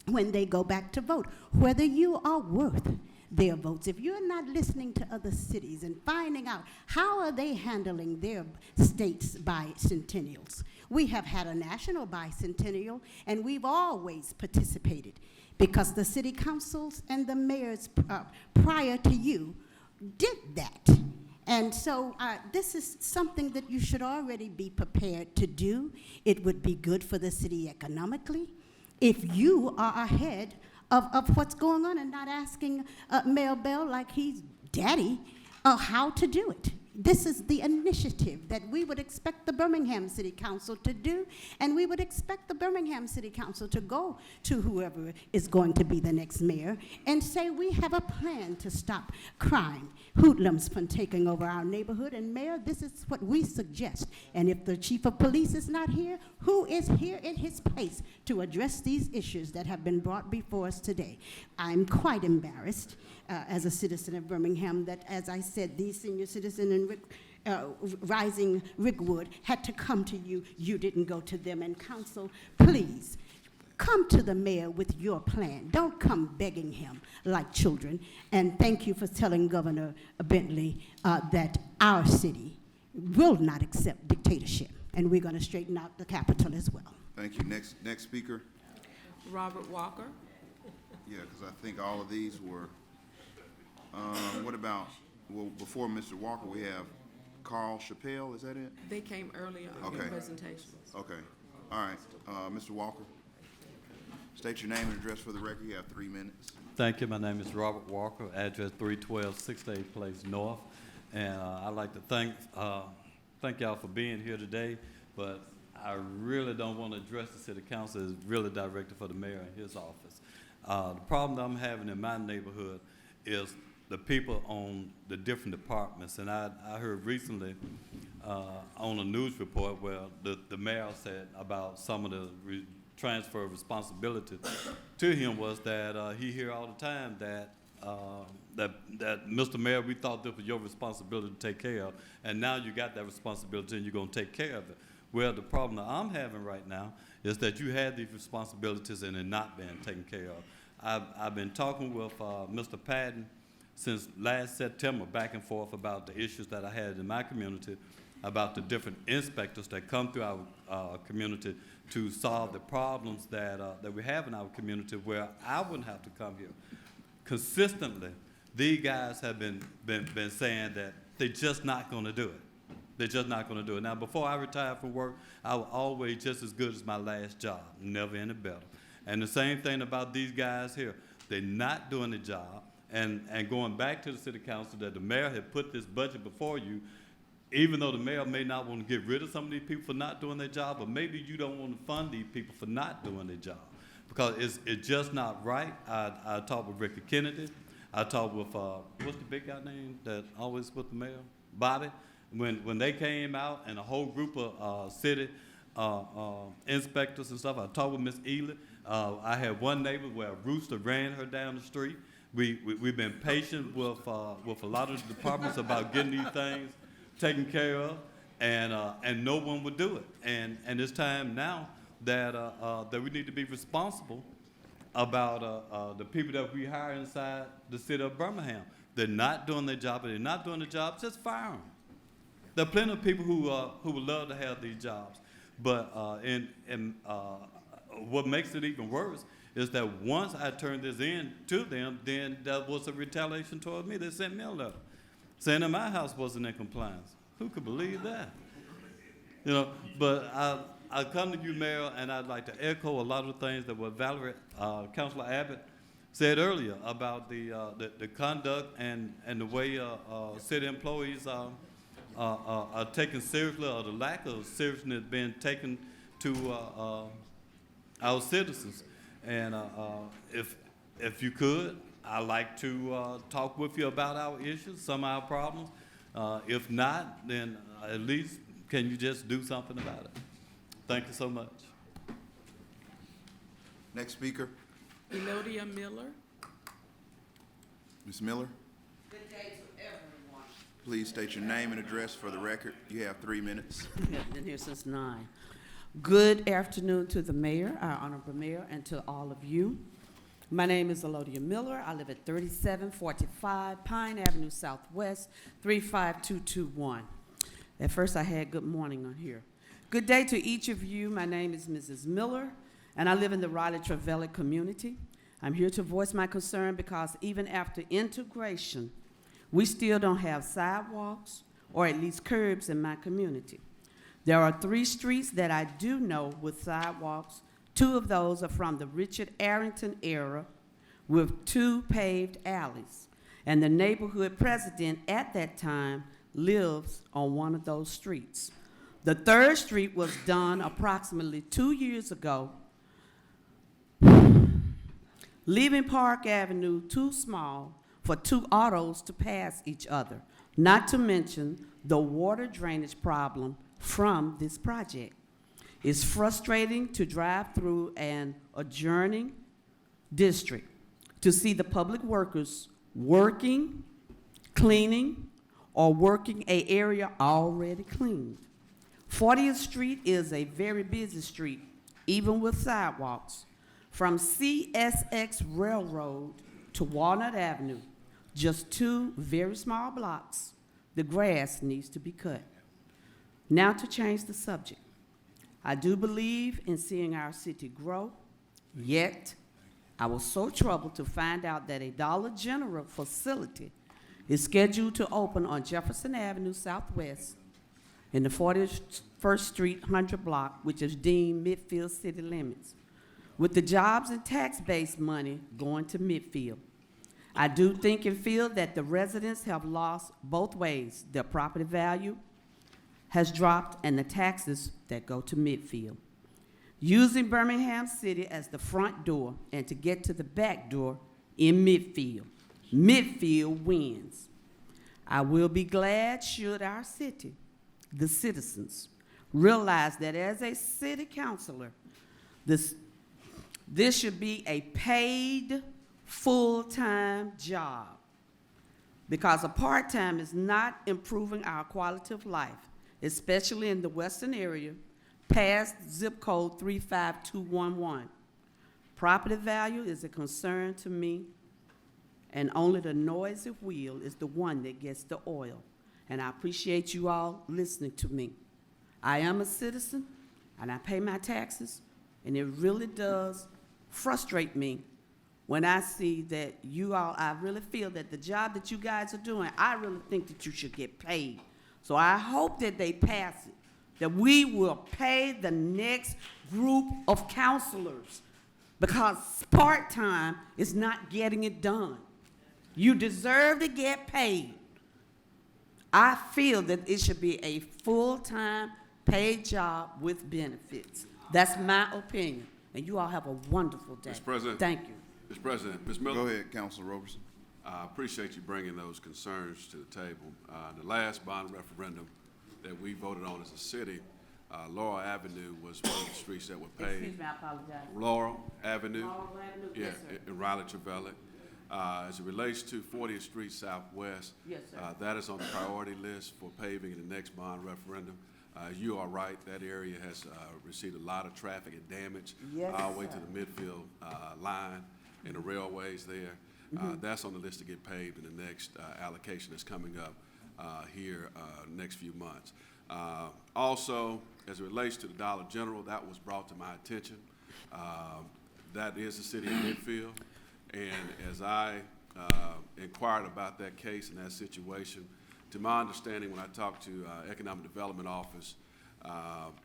when they go back to vote, whether you are worth their votes. If you're not listening to other cities and finding out how are they handling their state's bicentennials. We have had a national bicentennial, and we've always participated because the city councils and the mayors prior to you did that. And so this is something that you should already be prepared to do. It would be good for the city economically if you are ahead of what's going on and not asking Mayor Bell like he's daddy how to do it. This is the initiative that we would expect the Birmingham City Council to do, and we would expect the Birmingham City Council to go to whoever is going to be the next mayor and say, we have a plan to stop crime, hoodlums from taking over our neighborhood. And Mayor, this is what we suggest. And if the chief of police is not here, who is here in his place to address these issues that have been brought before us today? I'm quite embarrassed as a citizen of Birmingham that, as I said, these senior citizen and rising Rick Wood had to come to you. You didn't go to them. And council, please, come to the mayor with your plan. Don't come begging him like children. And thank you for telling Governor Bentley that our city will not accept dictatorship. And we're going to straighten out the Capitol as well. Thank you. Next speaker. Robert Walker. Yeah, because I think all of these were, what about, well, before Mr. Walker, we have Carl Chappelle, is that it? They came earlier in Okay. presentations. Okay, all right. Mr. Walker, state your name and address for the record. You have 3 minutes. Thank you. My name is Robert Walker, address 312 6th Place North. And I'd like to thank y'all for being here today, but I really don't want to address the city council. It's really directed for the mayor and his office. The problem that I'm having in my neighborhood is the people on the different departments. And I heard recently on a news report where the mayor said about some of the transfer of responsibility to him was that he hear all the time that that Mr. Mayor, we thought this was your responsibility to take care of, and now you got that responsibility and you're going to take care of it. Well, the problem that I'm having right now is that you had these responsibilities and they're not being taken care of. I've been talking with Mr. Patton since last September, back and forth about the issues that I had in my community, about the different inspectors that come through our community to solve the problems that we have in our community, where I wouldn't have to come here. Consistently, these guys have been saying that they're just not going to do it. They're just not going to do it. Now, before I retired from work, I was always just as good as my last job, never any better. And the same thing about these guys here. They're not doing the job. And going back to the city council, that the mayor had put this budget before you, even though the mayor may not want to get rid of some of these people for not doing their job, but maybe you don't want to fund these people for not doing their job, because it's just not right. I talked with Ricky Kennedy. I talked with, what's the big guy name that always with the mayor? Bobby. When they came out and a whole group of city inspectors and stuff, I talked with Miss Ely. I had one neighbor where a rooster ran her down the street. We've been patient with a lot of the departments about getting these things taken care of, and no one would do it. And it's time now that we need to be responsible about the people that we hire inside the city of Birmingham. They're not doing their job. If they're not doing the job, just fire them. There are plenty of people who would love to have these jobs, but what makes it even worse is that once I turned this in to them, then that was a retaliation toward me. They sent me a letter saying that my house wasn't in compliance. Who could believe that? You know, but I come to you, Mayor, and I'd like to echo a lot of the things that what Valerie, Councilor Abbott said earlier about the conduct and the way city employees are taken seriously, or the lack of seriousness being taken to our citizens. And if you could, I'd like to talk with you about our issues, some of our problems. If not, then at least can you just do something about it? Thank you so much. Next speaker. Elodia Miller. Ms. Miller, Good day to everyone. please state your name and address for the record. You have 3 minutes. I've been here since 9. Good afternoon to the mayor, our honorable mayor, and to all of you. My name is Elodia Miller. I live at 3745 Pine Avenue Southwest, 35221. At first I had good morning on here. Good day to each of you. My name is Mrs. Miller, and I live in the Raleigh-Trevally community. I'm here to voice my concern because even after integration, we still don't have sidewalks or at least curbs in my community. There are 3 streets that I do know with sidewalks. 2 of those are from the Richard Arrington era with 2 paved alleys. And the neighborhood president at that time lives on one of those streets. The third street was done approximately 2 years ago, leaving Park Avenue too small for two autos to pass each other, not to mention the water drainage problem from this project. It's frustrating to drive through an adjoining district to see the public workers working, cleaning, or working an area already cleaned. 40th Street is a very busy street, even with sidewalks. From CSX Railroad to Walnut Avenue, just two very small blocks, the grass needs to be cut. Now to change the subject. I do believe in seeing our city grow, yet I was so troubled to find out that a Dollar General facility is scheduled to open on Jefferson Avenue Southwest in the 41st Street 100 block, which is deemed Midfield city limits, with the jobs and tax-based money going to Midfield. I do think and feel that the residents have lost both ways. Their property value has dropped and the taxes that go to Midfield. Using Birmingham City as the front door and to get to the back door in Midfield. Midfield wins. I will be glad should our city, the citizens, realize that as a city councilor, this should be a paid full-time job, because a part-time is not improving our quality of life, especially in the western area, past zip code 35211. Property value is a concern to me, and only the noisy wheel is the one that gets the oil. And I appreciate you all listening to me. I am a citizen, and I pay my taxes, and it really does frustrate me when I see that you all, I really feel that the job that you guys are doing, I really think that you should get paid. So I hope that they pass it, that we will pay the next group of counselors, because part-time is not getting it done. You deserve to get paid. I feel that it should be a full-time paid job with benefits. That's my opinion. And you all have a wonderful day. Mr. President. Thank you. Mr. President, Ms. Miller. Go ahead, Councilor Roberson. I appreciate you bringing those concerns to the table. The last bond referendum that we voted on as a city, Laurel Avenue was one of the streets that were paved. Excuse me, I apologize. Laurel Avenue. Laurel Avenue, Yeah, yes, sir. in Raleigh Trevelle. As it relates to 40th Street Southwest, Yes, sir. that is on the priority list for paving in the next bond referendum. You are right, that area has received a lot of traffic and damage Yes, all the way to sir. the Midfield line and the railways there. That's on the list to get paved in the next allocation that's coming up here next few months. Also, as it relates to the Dollar General, that was brought to my attention. That is the city of Midfield. And as I inquired about that case and that situation, to my understanding, when I talked to Economic Development Office,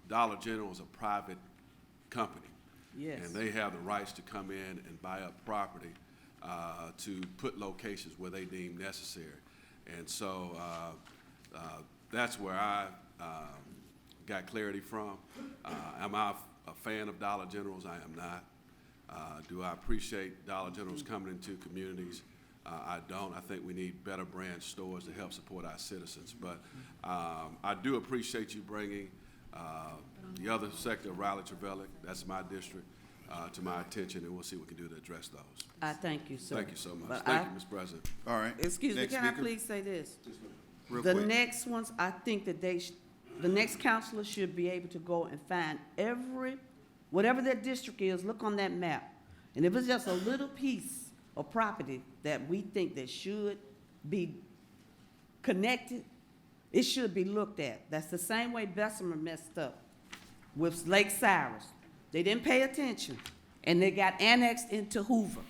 Dollar General is a private company. Yes. And they have the rights to come in and buy up property to put locations where they deem necessary. And so that's where I got clarity from. Am I a fan of Dollar Generals? I am not. Do I appreciate Dollar Generals coming into communities? I don't. I think we need better brand stores to help support our citizens. But I do appreciate you bringing the other sector of Raleigh Trevelle, that's my district, to my attention, and we'll see what we can do to address those. I thank you, sir. Thank you so much. But Thank you, Ms. President. All right. Excuse me, Next can speaker. I please say this? Real The quick. next ones, I think that the next counselor should be able to go and find whatever their district is, look on that map. And if it's just a little piece of property that we think that should be connected, it should be looked at. That's the same way Bessemer messed up with Lake Cyrus. They didn't pay attention, and they got annexed into Hoover.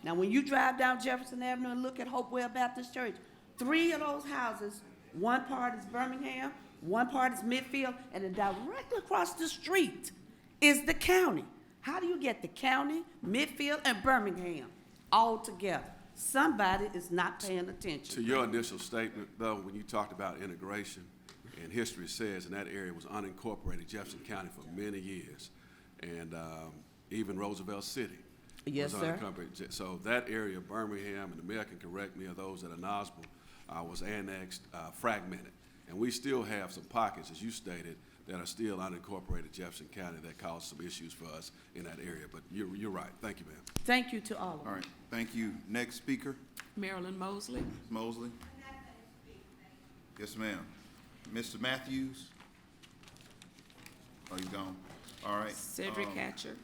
Now, when you drive down Jefferson Avenue and look at Hopewell Baptist Church, 3 of those houses, one part is Birmingham, one part is Midfield, and then directly across the street is the county. How do you get the county, Midfield, and Birmingham all together? Somebody is not paying attention. To your initial statement, though, when you talked about integration, and history says in that area was unincorporated Jefferson County for many years, and even Roosevelt City Yes, was sir. unincorporated. So that area, Birmingham, and the mayor can correct me, or those that are knowledgeable, was annexed, fragmented. And we still have some pockets, as you stated, that are still unincorporated Jefferson County that cause some issues for us in that area. But you're right. Thank you, ma'am. Thank you to all of you. All right, thank you. Next speaker, Marilyn Mosley. Ms. Mosley. Yes, ma'am. Mr. Matthews? Oh, he's gone. All right. Cedric Hatcher.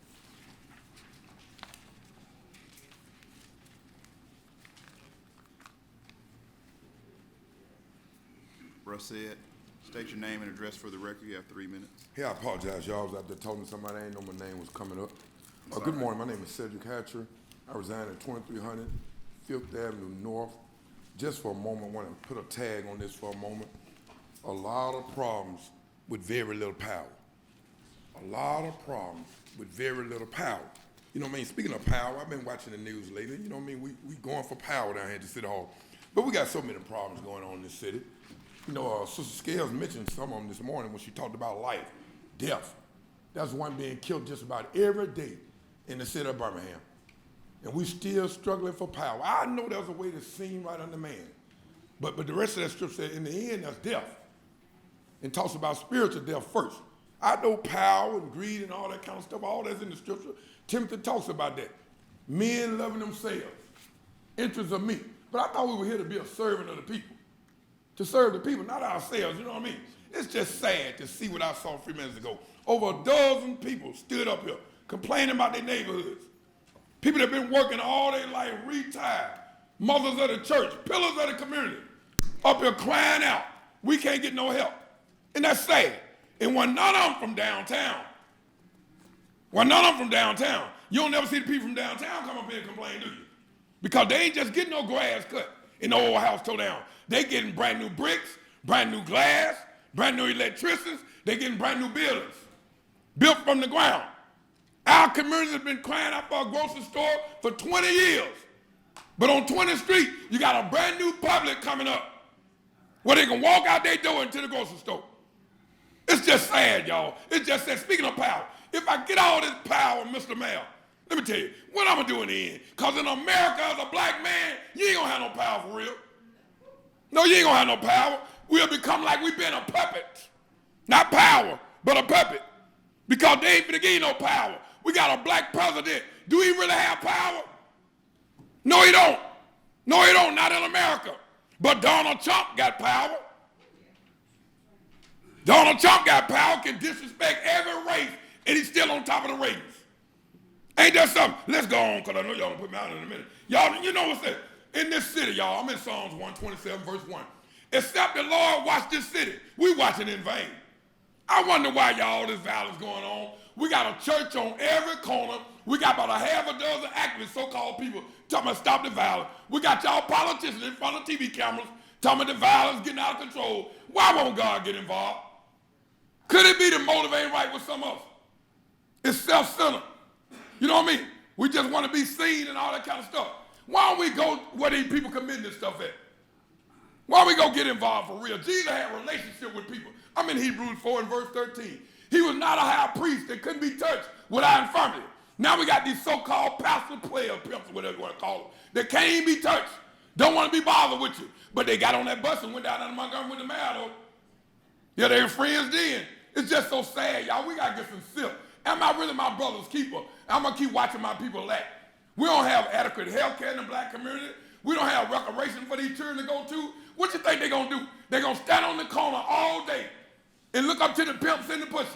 Russet, state your name and address for the record. You have 3 minutes. Hey, I apologize, y'all. I was out there talking to somebody. I didn't know my name was coming up. Good morning. My name is Cedric Hatcher. I reside at 2300 5th Avenue North. Just for a moment, I want to put a tag on this for a moment. A lot of problems with very little power. A lot of problems with very little power. You know what I mean? Speaking of power, I've been watching the news lately. You know what I mean? We going for power down here at the City Hall. But we got so many problems going on in this city. You know, Sister Scales mentioned some of them this morning when she talked about life, death. That's one being killed just about every day in the city of Birmingham. And we still struggling for power. I know there's a way to sing right under man. But the rest of that scripture said in the end, that's death. And talks about spiritual death first. I know power and greed and all that kind of stuff, all that's in the scripture. Timothy talks about that. Men loving themselves, interests of me. But I thought we were here to be a servant of the people. To serve the people, not ourselves, you know what I mean? It's just sad to see what I saw a few minutes ago. Over a dozen people stood up here complaining about their neighborhoods. People that have been working all their life, retired, mothers of the church, pillars of the community, up here crying out, we can't get no help. And that's sad. And when none of them from downtown, you don't never see the people from downtown come up here and complain, do you? Because they ain't just getting no grass cut in the old house tore down. They getting brand new bricks, brand new glass, brand new electricians. They getting brand new buildings, built from the ground. Our community has been crying out for a grocery store for 20 years. But on 20th Street, you got a brand new Publix coming up where they can walk out their door into the grocery store. It's just sad, y'all. It's just sad. Speaking of power, if I get all this power, Mr. Mayor, let me tell you, what I'm going to do in the end. Because in America, as a black man, you ain't going to have no power for real. No, you ain't going to have no power. We'll become like we've been a puppet. Not power, but a puppet. Because they ain't finna give you no power. We got a black president. Do he really have power? No, he don't. No, he don't. Not in America. But Donald Trump got power. Donald Trump got power, can disrespect every race, and he's still on top of the ratings. Ain't that something? Let's go on, because I know y'all gonna put me out in a minute. Y'all, you know what's that? In this city, y'all, I'm in Psalms 127, verse 1. Except the Lord watch this city, we watching in vain. I wonder why, y'all, all this violence going on. We got a church on every corner. We got about a half a dozen activists, so-called people, talking about stop the violence. We got y'all politicians in front of TV cameras talking about the violence getting out of control. Why won't God get involved? Could it be the motive ain't right with some of us? It's self-centered. You know what I mean? We just want to be seen and all that kind of stuff. Why don't we go where these people committing this stuff at? Why don't we go get involved for real? Jesus had a relationship with people. I'm in Hebrews 4 and verse 13. He was not a high priest that couldn't be touched without infirmity. Now we got these so-called pastor player pimps, whatever you want to call them, that can't even be touched. Don't want to be bothered with you. But they got on that bus and went down to Montgomery with the mayor, though. Yeah, they were friends then. It's just so sad, y'all. We got to get some silk. Am I really my brother's keeper? I'm going to keep watching my people lack. We don't have adequate health care in the black community. We don't have recreation for these children to go to. What you think they're going to do? They're going to stand on the corner all day and look up to the pimps and the pushers.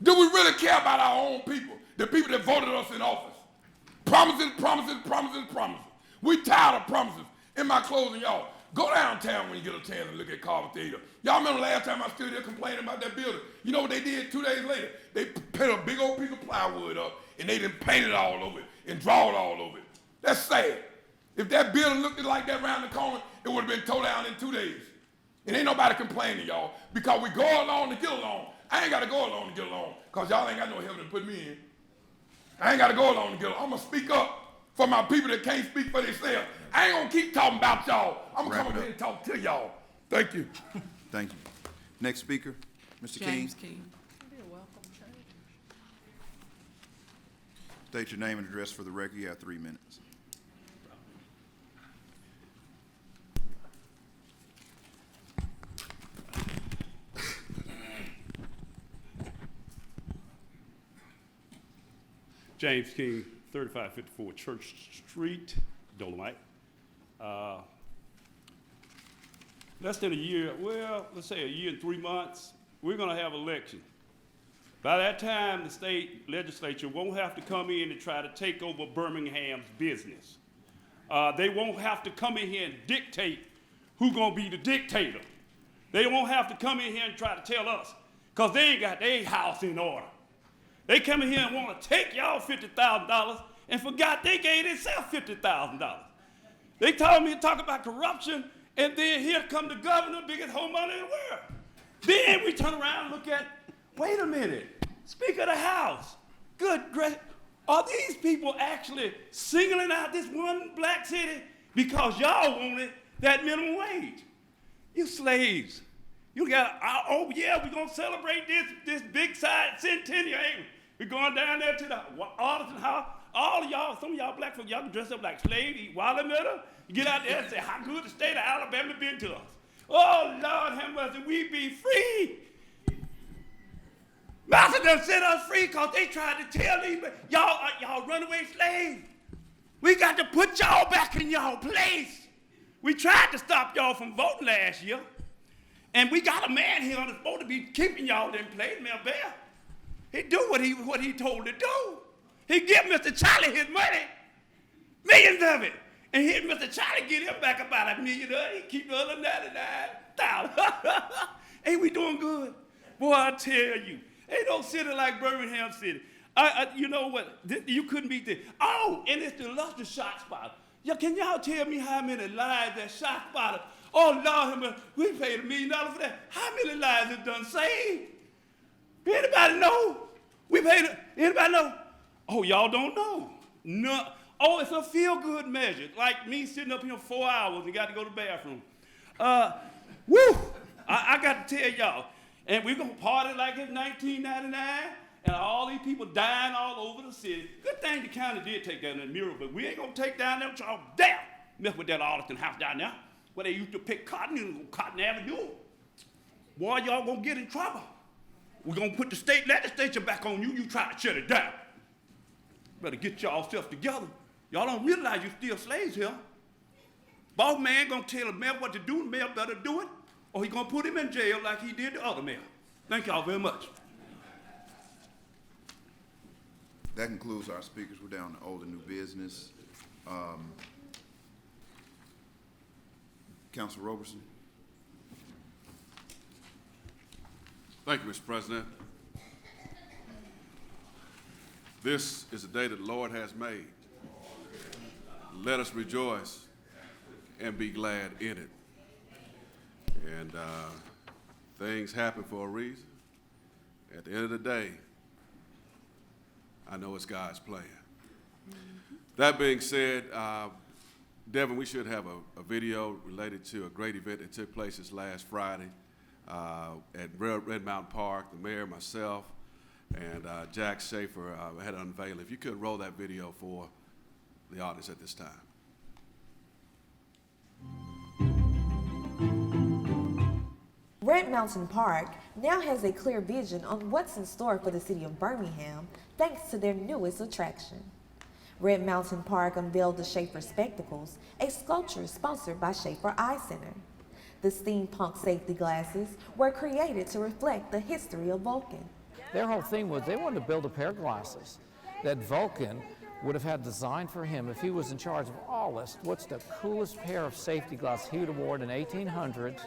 Do we really care about our own people, the people that voted us in office? Promises, promises, promises, promises. We tired of promises. In my closing, y'all, go downtown when you get a chance and look at Carver Theater. Y'all remember last time I stood there complaining about that building? You know what they did 2 days later? They put a big old piece of plywood up and they done painted all over it and draw it all over it. That's sad. If that building looked like that around the corner, it would have been tore down in 2 days. And ain't nobody complaining, y'all, because we go along to get along. I ain't got to go along to get along, because y'all ain't got no heaven to put me in. I ain't got to go along to get along. I'm going to speak up. for my people that can't speak for themselves. I ain't gonna keep talking about y'all. I'm gonna Wrap come it over up. here and talk to y'all. Thank you. Thank you. Next speaker, Mr. King. James King. Be a welcome change. State your name and address for the record. You have 3 minutes. James King, 3554 Church Street, Dolomite. Less than a year, well, let's say a year and 3 months, we're gonna have election. By that time, the state legislature won't have to come in and try to take over Birmingham's business. They won't have to come in here and dictate who's gonna be the dictator. They won't have to come in here and try to tell us, because they ain't got their house in order. They come in here and want to take y'all $50,000 and forgot they gave themselves $50,000. They told me to talk about corruption, and then here come the governor, biggest homeowner in the world. Then we turn around and look at, wait a minute, Speaker of the House, good gracious, are these people actually singling out this one black city because y'all wanted that minimum wage? You slaves. You got, oh yeah, we're gonna celebrate this big side centennial, ain't we? We're going down there to the Artisan House. All of y'all, some of y'all black folks, y'all can dress up like slaves, eat watermelon. You get out there and say how good the state of Alabama been to us. Oh Lord have mercy, we be free. Master done set us free because they tried to tell these y'all runaway slaves. We got to put y'all back in y'all place. We tried to stop y'all from voting last year. And we got a man here that's supposed to be keeping y'all in place, Mayor Bear. He do what he told to do. He give Mr. Charlie his money, millions of it. And Mr. Charlie get him back about $1 million. He keep the other 99,000. Ain't we doing good? Boy, I tell you, ain't no city like Birmingham City. You know what? You couldn't beat this. Oh, and it's the Luster Shot Spotter. Yeah, can y'all tell me how many lives that Shot Spotter? Oh, Lord, we paid $1 million for that. How many lives it done saved? Anybody know? Anybody know? Oh, y'all don't know. No. Oh, it's a feel-good measure. Like me sitting up here 4 hours and got to go to the bathroom. Woo! I got to tell y'all. And we're going to party like it's 1999, and all these people dying all over the city. Good thing the county did take down that mural, but we ain't going to take down them y'all down. Mess with that Arlington house down there, where they used to pick cotton in Cotton Avenue. Boy, y'all gonna get in trouble. We're gonna put the state legislature back on you. You try to shut it down. Better get y'all self together. Y'all don't realize you're still slaves here. Boss man gonna tell the mayor what to do, the mayor better do it, or he gonna put him in jail like he did the other mayor. Thank y'all very much. That concludes our speakers. We're down to old and new business. Councilor Roberson. Thank you, Mr. President. This is the day that the Lord has made. Let us rejoice and be glad in it. And things happen for a reason. At the end of the day, I know it's God's plan. That being said, Devin, we should have a video related to a great event that took place this last Friday at Red Mountain Park. The mayor, myself, and Jack Schaefer had an unveiling. If you could roll that video for the audience at this time. Red Mountain Park now has a clear vision on what's in store for the city of Birmingham thanks to their newest attraction. Red Mountain Park unveiled the Schaefer Spectacles, a sculpture sponsored by Schaefer Eye Center. The steampunk safety glasses were created to reflect the history of Vulcan. Their whole thing was they wanted to build a pair of glasses that Vulcan would have had designed for him if he was in charge of all this. What's the coolest pair of safety glasses he would have worn in 1800s?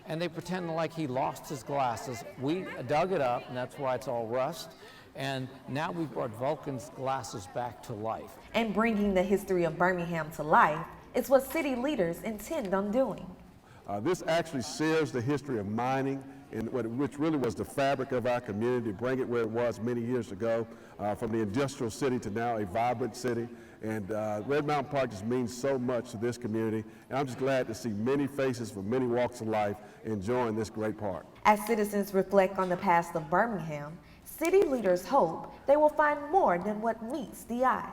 And they pretended like he lost his glasses. We dug it up, and that's why it's all rust. And now we've brought Vulcan's glasses back to life. And bringing the history of Birmingham to life is what city leaders intend on doing. This actually shares the history of mining and which really was the fabric of our community, bring it where it was many years ago, from the industrial city to now a vibrant city. And Red Mountain Park just means so much to this community, and I'm just glad to see many faces from many walks of life enjoying this great park. As citizens reflect on the past of Birmingham, city leaders hope they will find more than what meets the eye.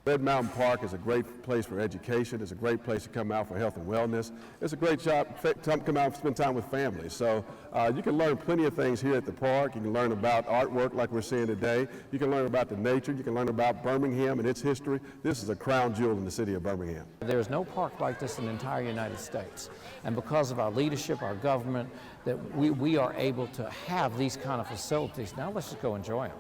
Red Mountain Park is a great place for education. It's a great place to come out for health and wellness. It's a great job to come out and spend time with families. So you can learn plenty of things here at the park. You can learn about artwork like we're seeing today. You can learn about the nature. You can learn about Birmingham and its history. This is a crown jewel in the city of Birmingham. There's no park like this in the entire United States. And because of our leadership, our government, that we are able to have these kind of facilities. Now let's just go enjoy them.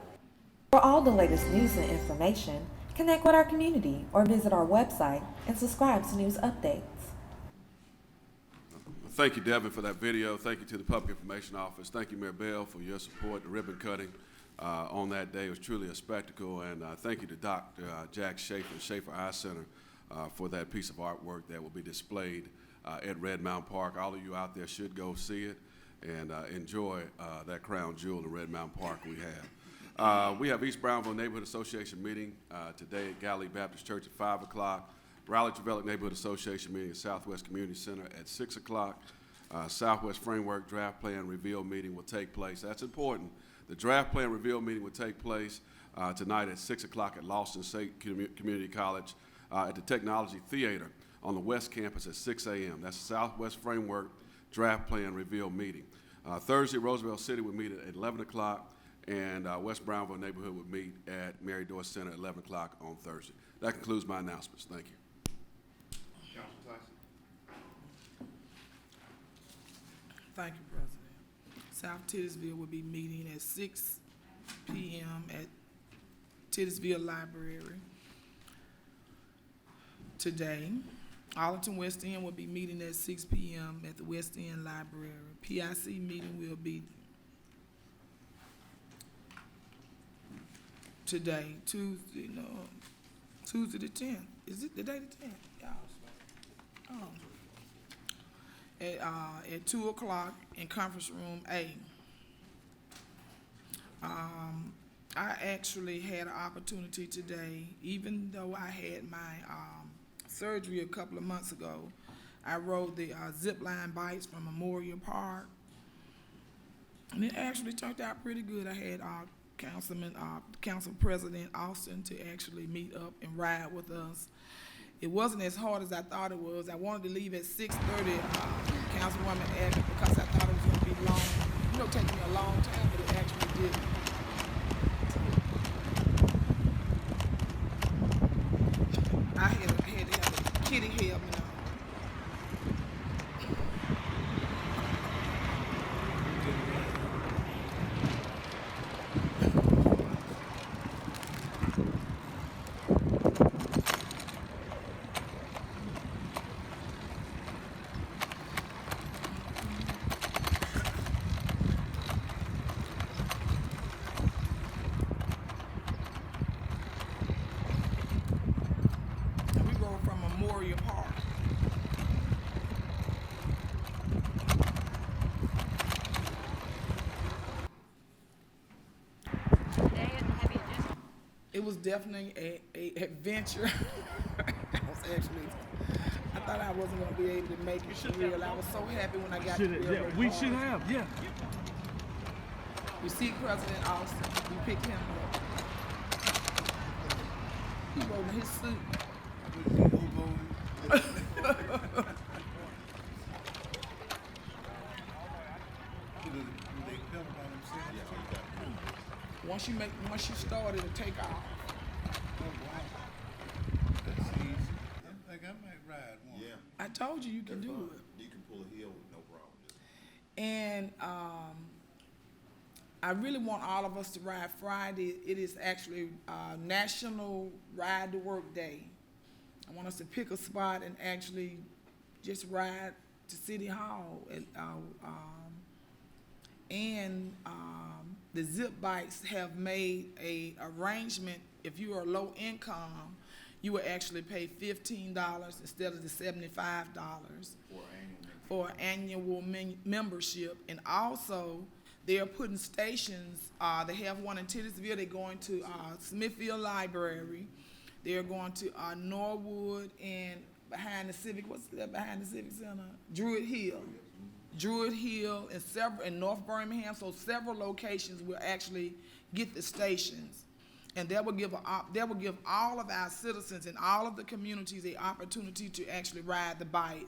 For all the latest news and information, connect with our community or visit our website and subscribe to news updates. Thank you, Devin, for that video. Thank you to the Public Information Office. Thank you, Mayor Bell, for your support, the ribbon cutting on that day. It was truly a spectacle. And thank you to Dr. Jack Schaefer, Schaefer Eye Center, for that piece of artwork that will be displayed at Red Mountain Park. All of you out there should go see it and enjoy that crown jewel in Red Mountain Park we have. We have East Brownville Neighborhood Association meeting today at Galilee Baptist Church at 5 o'clock. Raleigh Trevelick Neighborhood Association meeting at Southwest Community Center at 6 o'clock. Southwest Framework Draft Plan Reveal meeting will take place. That's important. The Draft Plan Reveal meeting will take place tonight at 6 o'clock at Lawson State Community College at the Technology Theater on the West Campus at 6 a.m. That's the Southwest Framework Draft Plan Reveal meeting. Thursday, Roosevelt City will meet at 11 o'clock. And West Brownville neighborhood would meet at Mary Dorsey Center at 11 o'clock on Thursday. That concludes my announcements. Thank you. Councilman Tyson. Thank you, President. South Titusville will be meeting at 6 p.m. at Titusville Library today. Arlington West End will be meeting at 6 p.m. at the West End Library. PIC meeting will be today, Tuesday the 10th. Is it the day the 10th? Yeah. At 2 o'clock in conference room A. I actually had an opportunity today, even though I had my surgery a couple of months ago. I rode the zip line bikes from Memorial Park, and it actually turned out pretty good. I had Council President Austin to actually meet up and ride with us. It wasn't as hard as I thought it was. I wanted to leave at 6:30. Councilwoman asked me because I thought it was going to be long. You know, taking me a long time, but it actually didn't. I had to have a kitty help me. It was definitely a adventure. I thought I wasn't going to be able to make it for real. I was so happy when I got to real. Yeah, we should have, yeah. We see President Austin. We picked him up. He rode in his suit. Once you start, it'll take off. That's easy. I think I might ride one. Yeah. I told you can do it. You can pull a hill with no problem. And I really want all of us to ride Friday. It is actually National Ride to Work Day. I want us to pick a spot and actually just ride to City Hall. The zip bikes have made a arrangement. If you are low income, you will actually pay $15 instead of the $75. for annual membership. And also, they're putting stations. They have one in Titusville. They're going to Smithfield Library. They're going to Norwood and behind the Civic, what's that behind the Civic Center? Druid Hill. Druid Hill and several in North Birmingham. So several locations will actually get the stations. And that will give all of our citizens in all of the communities the opportunity to actually ride the bike.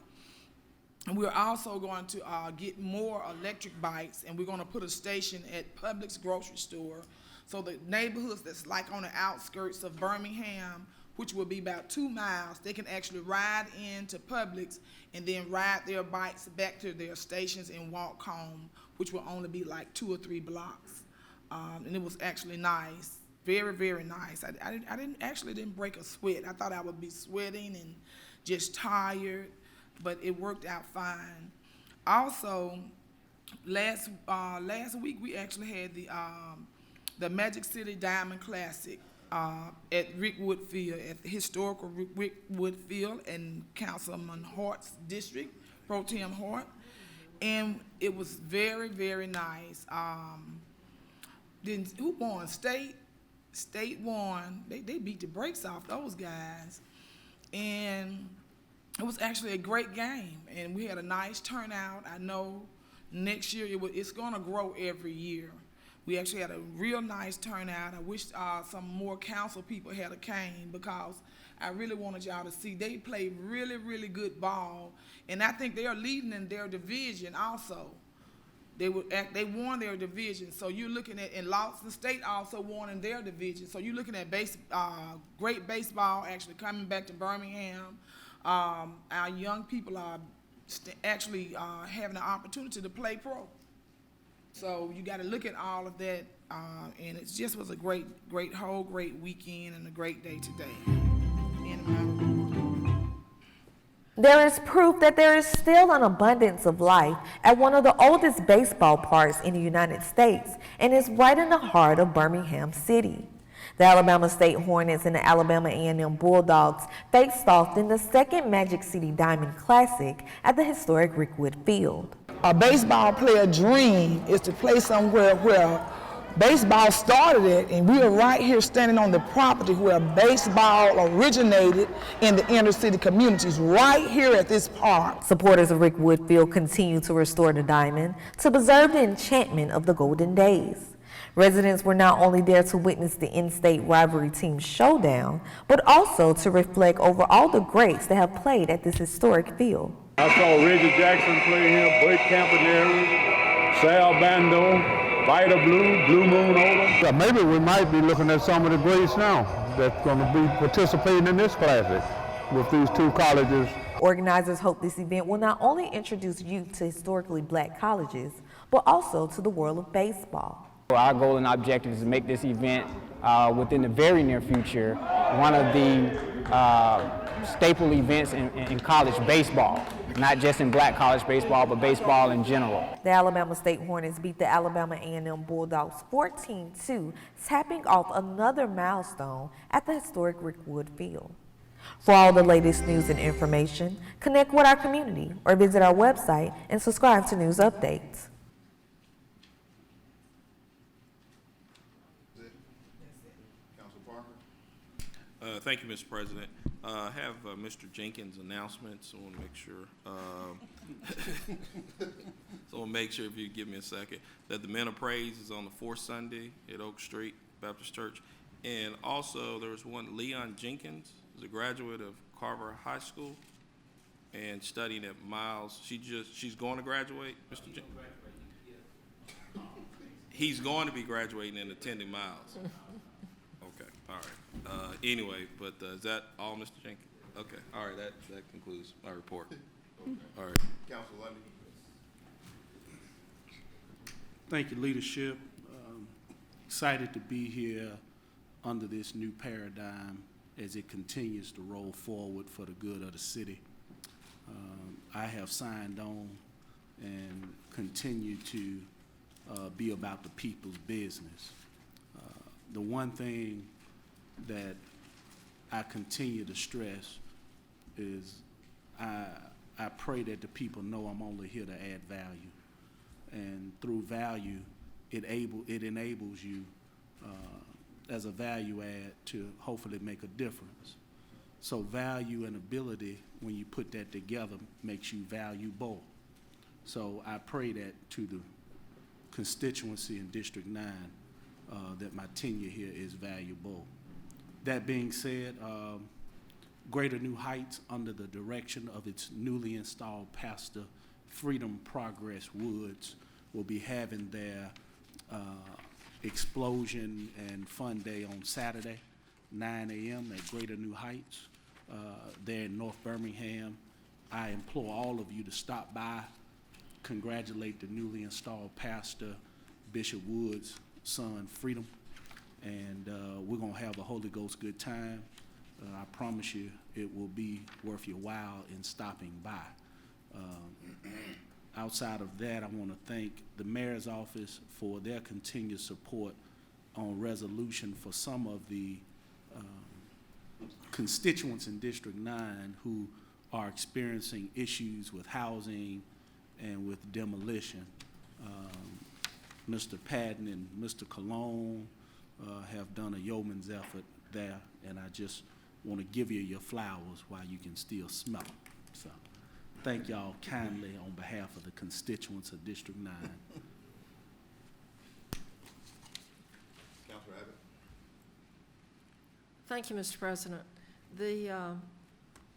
And we're also going to get more electric bikes, and we're going to put a station at Publix grocery store. So the neighborhoods that's like on the outskirts of Birmingham, which will be about 2 miles, they can actually ride into Publix and then ride their bikes back to their stations and walk home, which will only be like 2 or 3 blocks. And it was actually nice. Very, very nice. I didn't break a sweat. I thought I would be sweating and just tired, but it worked out fine. Also, last week we actually had the Magic City Diamond Classic at Rickwood Field, at the historical Rickwood Field in Councilman Hart's district, Pro Tem Hart, and it was very, very nice. Then who won? State won. They beat the brakes off those guys. And it was actually a great game. And we had a nice turnout. I know next year it's going to grow every year. We actually had a real nice turnout. I wish some more council people had came because I really wanted y'all to see. They played really, really good ball. And I think they are leading in their division also. They won their division. So you're looking at, and Lawson State also won in their division. So you're looking at great baseball actually coming back to Birmingham. Our young people are actually having an opportunity to play pro. So you got to look at all of that. And it just was a great weekend and a great day today. There is proof that there is still an abundance of life at one of the oldest baseball parks in the United States, and it's right in the heart of Birmingham City. The Alabama State Hornets and the Alabama A&M Bulldogs faced off in the second Magic City Diamond Classic at the historic Rickwood Field. A baseball player dream is to play somewhere where baseball started it, and we are right here standing on the property where baseball originated in the inner city communities, right here at this park. Supporters of Rickwood Field continue to restore the diamond to preserve the enchantment of the golden days. Residents were not only there to witness the in-state rivalry team showdown, but also to reflect over all the greats that have played at this historic field. I saw Reggie Jackson play here, Burt Campanelli, Sal Bando, Vita Blue, Blue Moon Ola. Yeah, maybe we might be looking at some of the greats now that's going to be participating in this classic with these 2 colleges. Organizers hope this event will not only introduce youth to historically black colleges, but also to the world of baseball. Our goal and objective is to make this event within the very near future one of the staple events in college baseball. Not just in black college baseball, but baseball in general. The Alabama State Hornets beat the Alabama A&M Bulldogs 14-2, tapping off another milestone at the historic Rickwood Field. For all the latest news and information, connect with our community or visit our website and subscribe to news updates. Thank you, Mr. President. I have Mr. Jenkins' announcements. I want to make sure. So I want to make sure, if you give me a second, that the Men of Praise is on the 4th Sunday at Oak Street Baptist Church. And also, there was one, Leon Jenkins, is a graduate of Carver High School and studying at Miles. She's going to graduate, Mr. Jenkins? He's going to be graduating and attending Miles. Okay, all right. Anyway, but is that all, Mr. Jenkins? Okay, all right, that concludes my report. All right. Councilor Lundy. Thank you, leadership. Excited to be here under this new paradigm as it continues to roll forward for the good of the city. I have signed on and continue to be about the people's business. The one thing that I continue to stress is I I pray that the people know I'm only here to add value. And through value, it enables you as a value add to hopefully make a difference. So value and ability, when you put that together, makes you valuable. So I pray that to the constituency in District 9, that my tenure here is valuable. That being said, Greater New Heights, under the direction of its newly installed pastor, Freedom Progress Woods, will be having their explosion and fun day on Saturday, 9 a.m. at Greater New Heights, there in North Birmingham. I implore all of you to stop by, congratulate the newly installed pastor, Bishop Woods' son, Freedom, and we're going to have a Holy Ghost good time. I promise you it will be worth your while in stopping by. Outside of that, I want to thank the mayor's office for their continued support on resolution for some of the constituents in District 9 who are experiencing issues with housing and with demolition. Mr. Patton and Mr. Cologne have done a yeoman's effort there, and I just want to give you your flowers while you can still smell them. So thank y'all kindly on behalf of the constituents of District 9. Councilor Abbott. Thank you, Mr. President. The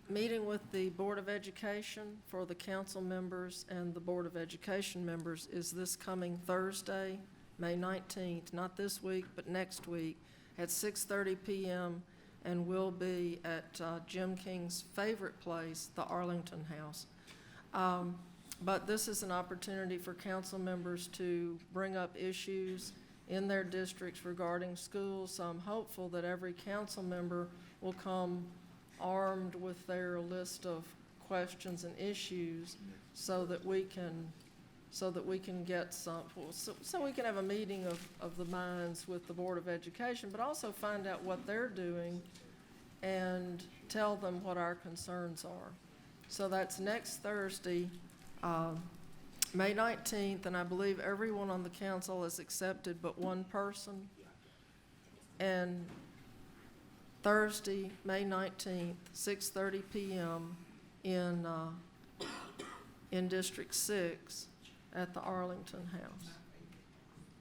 meeting with the Board of Education for the council members and the Board of Education members is this coming Thursday, May 19th, not this week, but next week at 6:30 p.m. and will be at Jim King's favorite place, the Arlington House. But this is an opportunity for council members to bring up issues in their districts regarding schools. So I'm hopeful that every council member will come armed with their list of questions and issues so that we can get some, so we can have a meeting of the minds with the Board of Education, but also find out what they're doing and tell them what our concerns are. So that's next Thursday, May 19th, and I believe everyone on the council is accepted but one person. And Thursday, May 19th, 6:30 p.m. in District 6 at the Arlington House.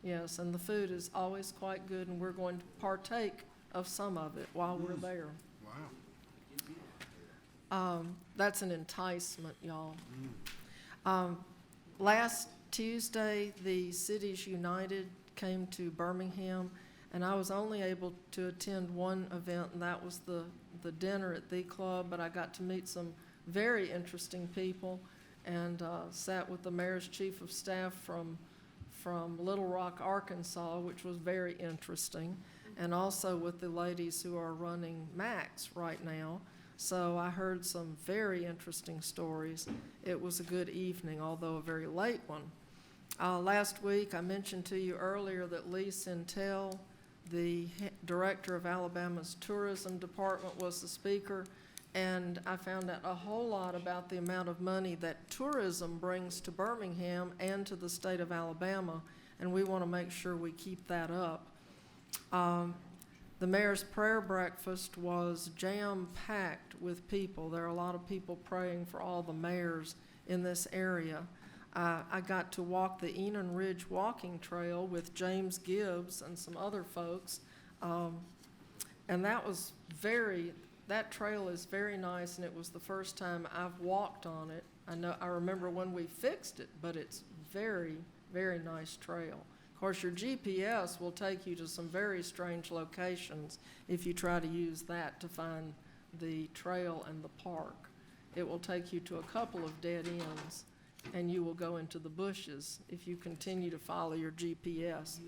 Yes, and the food is always quite good, and we're going to partake of some of it while we're there. Wow. That's an enticement, y'all. Last Tuesday, the Cities United came to Birmingham, and I was only able to attend one event, and that was the dinner at the club, but I got to meet some very interesting people and sat with the mayor's chief of staff from Little Rock, Arkansas, which was very interesting, and also with the ladies who are running Max right now. So I heard some very interesting stories. It was a good evening, although a very late one. Last week, I mentioned to you earlier that Lee Sintel, the director of Alabama's tourism department, was the speaker, and I found out a whole lot about the amount of money that tourism brings to Birmingham and to the state of Alabama, and we want to make sure we keep that up. The mayor's prayer breakfast was jam-packed with people. There are a lot of people praying for all the mayors in this area. I got to walk the Enon Ridge walking trail with James Gibbs and some other folks, and that trail is very nice, and it was the first time I've walked on it. I remember when we fixed it, but it's very, very nice trail. Of course, your GPS will take you to some very strange locations if you try to use that to find the trail and the park. It will take you to a couple of dead ends, and you will go into the bushes if you continue to follow your GPS.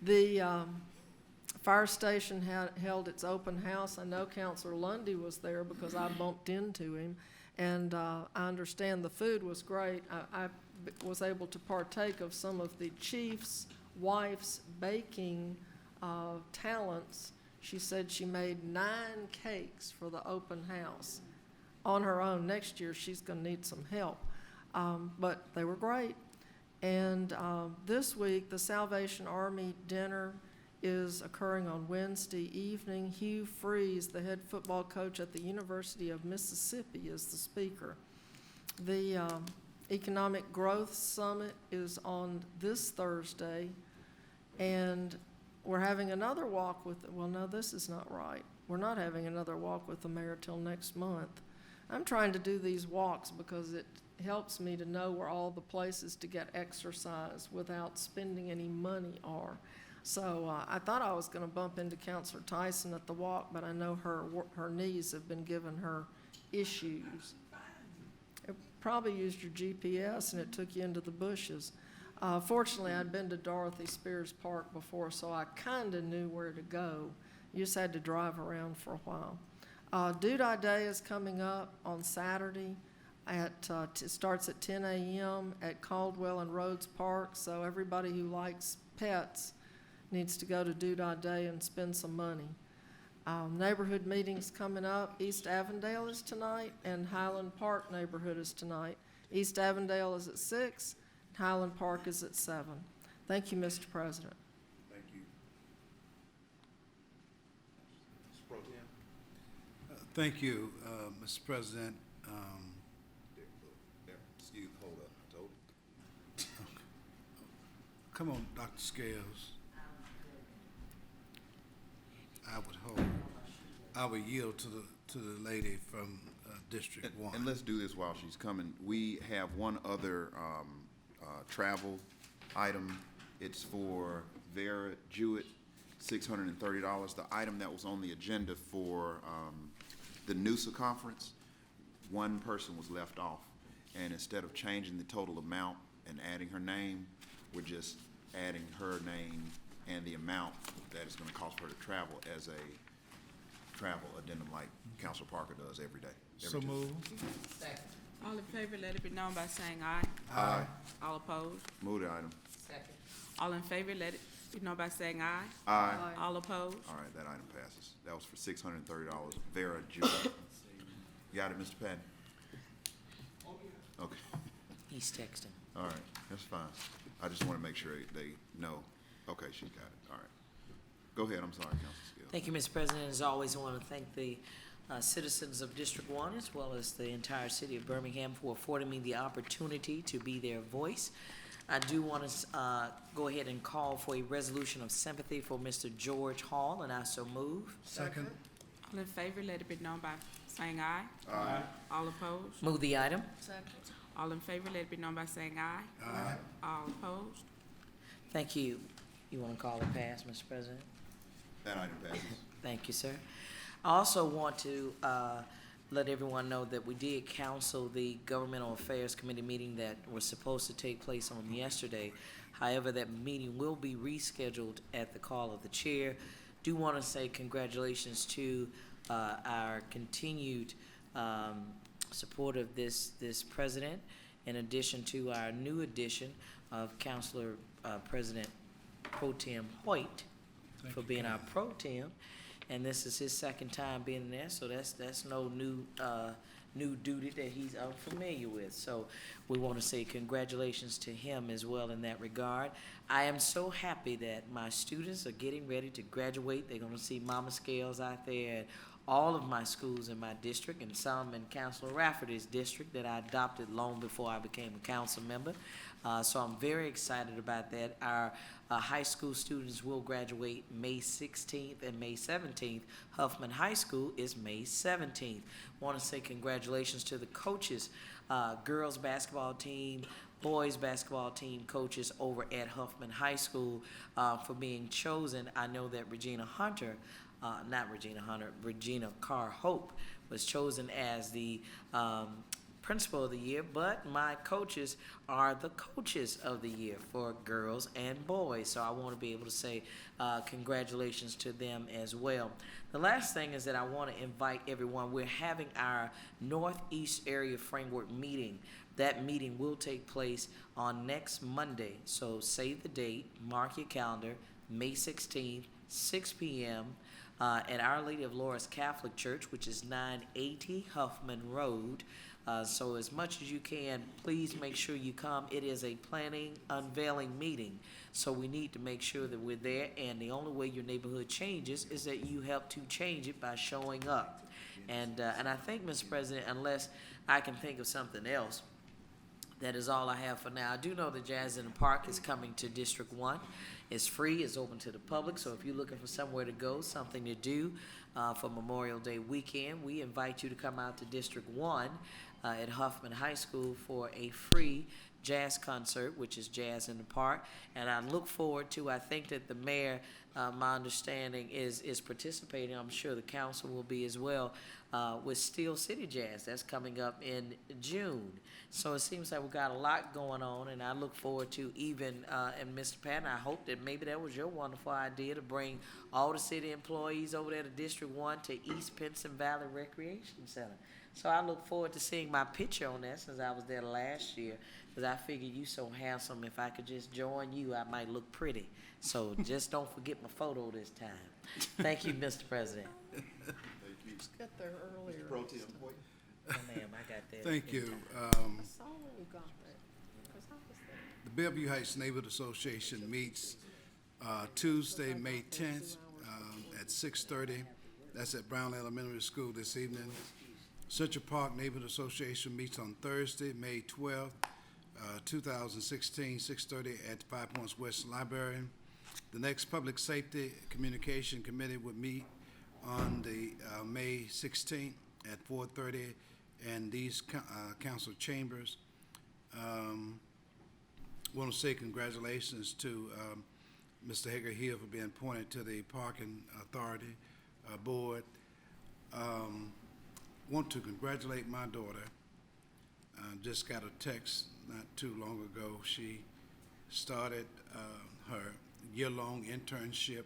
The fire station held its open house. I know Councilor Lundy was there because I bumped into him, and I understand the food was great. I was able to partake of some of the chief's wife's baking talents. She said she made 9 cakes for the open house. on her own. Next year, she's going to need some help. But they were great. And this week, the Salvation Army dinner is occurring on Wednesday evening. Hugh Freeze, the head football coach at the University of Mississippi, is the speaker. The Economic Growth Summit is on this Thursday, and we're having another walk with, well, no, this is not right. We're not having another walk with the mayor till next month. I'm trying to do these walks because it helps me to know where all the places to get exercise without spending any money are. So I thought I was going to bump into Counselor Tyson at the walk, but I know her knees have been giving her issues. It probably used your GPS and it took you into the bushes. Fortunately, I'd been to Dorothy Spears Park before, so I kind of knew where to go. You just had to drive around for a while. Doodah Day is coming up on Saturday. It starts at 10 a.m. at Caldwell and Rhodes Park, so everybody who likes pets needs to go to Doodah Day and spend some money. Neighborhood meetings coming up. East Avondale is tonight, and Highland Park neighborhood is tonight. East Avondale is at 6, Highland Park is at 7. Thank you, Mr. President. Thank you. Mr. Pro Tem. Thank you, Mr. President. Excuse, hold up, I told you. Come on, Dr. Scales. I would yield to the lady from District 1. And let's do this while she's coming. We have one other travel item. It's for Vera Jewett, $630. The item that was on the agenda for the NUSA conference, one person was left off. And instead of changing the total amount and adding her name, we're just adding her name and the amount that it's going to cost her to travel as a travel addendum like Councilor Parker does every day. So moved. Second. All in favor, let it be known by saying aye. Aye. All opposed? Move the item. Second. All in favor, let it be known by saying aye. Aye. All opposed? All right, that item passes. That was for $630. Vera Jewett. You got it, Mr. Patton? Okay. He's texting. All right, that's fine. I just want to make sure they know. Okay, she got it. All right. Go ahead. I'm sorry, Councilor Scales. Thank you, Mr. President. As always, I want to thank the citizens of District 1 as well as the entire city of Birmingham for affording me the opportunity to be their voice. I do want to go ahead and call for a resolution of sympathy for Mr. George Hall, and I so move. Second. All in favor, let it be known by saying aye. Aye. All opposed? Move the item. Second. All in favor, let it be known by saying aye. Aye. All opposed? Thank you. You want to call it pass, Mr. President? That item passes. Thank you, sir. I also want to let everyone know that we did cancel the Governmental Affairs Committee meeting that was supposed to take place on yesterday. However, that meeting will be rescheduled at the call of the chair. Do want to say congratulations to our continued support of this president, in addition to our new addition of Councilor President Pro Tem Hoyt for being our Pro Tem. And this is his second time being there, so that's no new duty that he's unfamiliar with. So we want to say congratulations to him as well in that regard. I am so happy that my students are getting ready to graduate. They're going to see Mama Scales out there at all of my schools in my district, and some in Councilor Rafferty's district that I adopted long before I became a council member. So I'm very excited about that. Our high school students will graduate May 16th and May 17th. Huffman High School is May 17th. Want to say congratulations to the coaches, girls basketball team, boys basketball team coaches over at Huffman High School for being chosen. I know that Regina Carr Hope was chosen as the principal of the year, but my coaches are the coaches of the year for girls and boys. So I want to be able to say congratulations to them as well. The last thing is that I want to invite everyone. We're having our Northeast Area Framework meeting. That meeting will take place on next Monday. So save the date, mark your calendar, May 16th, 6 p.m. at Our Lady of Lourdes Catholic Church, which is 980 Huffman Road. So as much as you can, please make sure you come. It is a planning unveiling meeting, so we need to make sure that we're there, and the only way your neighborhood changes is that you help to change it by showing up. And I think, Mr. President, unless I can think of something else, that is all I have for now. I do know that Jazz in the Park is coming to District 1. It's free, it's open to the public, so if you're looking for somewhere to go, something to do for Memorial Day weekend, we invite you to come out to District 1 at Huffman High School for a free jazz concert, which is Jazz in the Park. And I look forward to, I think that the mayor, my understanding, is participating. I'm sure the council will be as well, with Steel City Jazz. That's coming up in June. So it seems like we've got a lot going on, and I look forward to even, and Mr. Patton, I hope that maybe that was your wonderful idea to bring all the city employees over there to District 1 to East Pinson Valley Recreation Center. So I look forward to seeing my picture on that since I was there last year, because I figured you so handsome, if I could just join you, I might look pretty. So just don't forget my photo this time. Thank you, Mr. President. Thank you. Just got there earlier. Pro Tem Hoyt. Oh, ma'am, I got that. Thank you. I saw when you got that, 'cause I was there. The Bellevue Heights Neighborhood Association meets Tuesday, May 10th at 6:30. That's at Brown Elementary School this evening. Central Park Neighborhood Association meets on Thursday, May 12th, 2016, 6:30 at Five Points West Library. The next Public Safety Communication Committee would meet on the May 16th at 4:30 in these council chambers. Want to say congratulations to Mr. Hager Hill for being appointed to the Parking Authority Board. Want to congratulate my daughter. Just got a text not too long ago. She started her year-long internship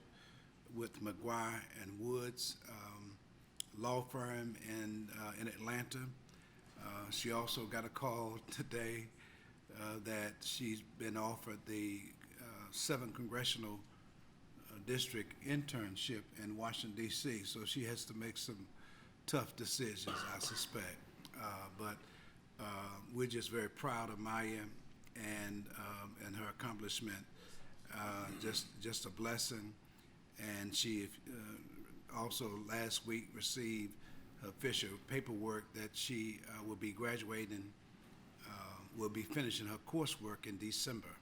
with McGuire and Woods law firm in Atlanta. She also got a call today that she's been offered the 7th Congressional District internship in Washington, D.C., so she has to make some tough decisions, I suspect. But we're just very proud of Maya and her accomplishment. Just a blessing. And she also last week received her official paperwork that she will be graduating, will be finishing her coursework in December.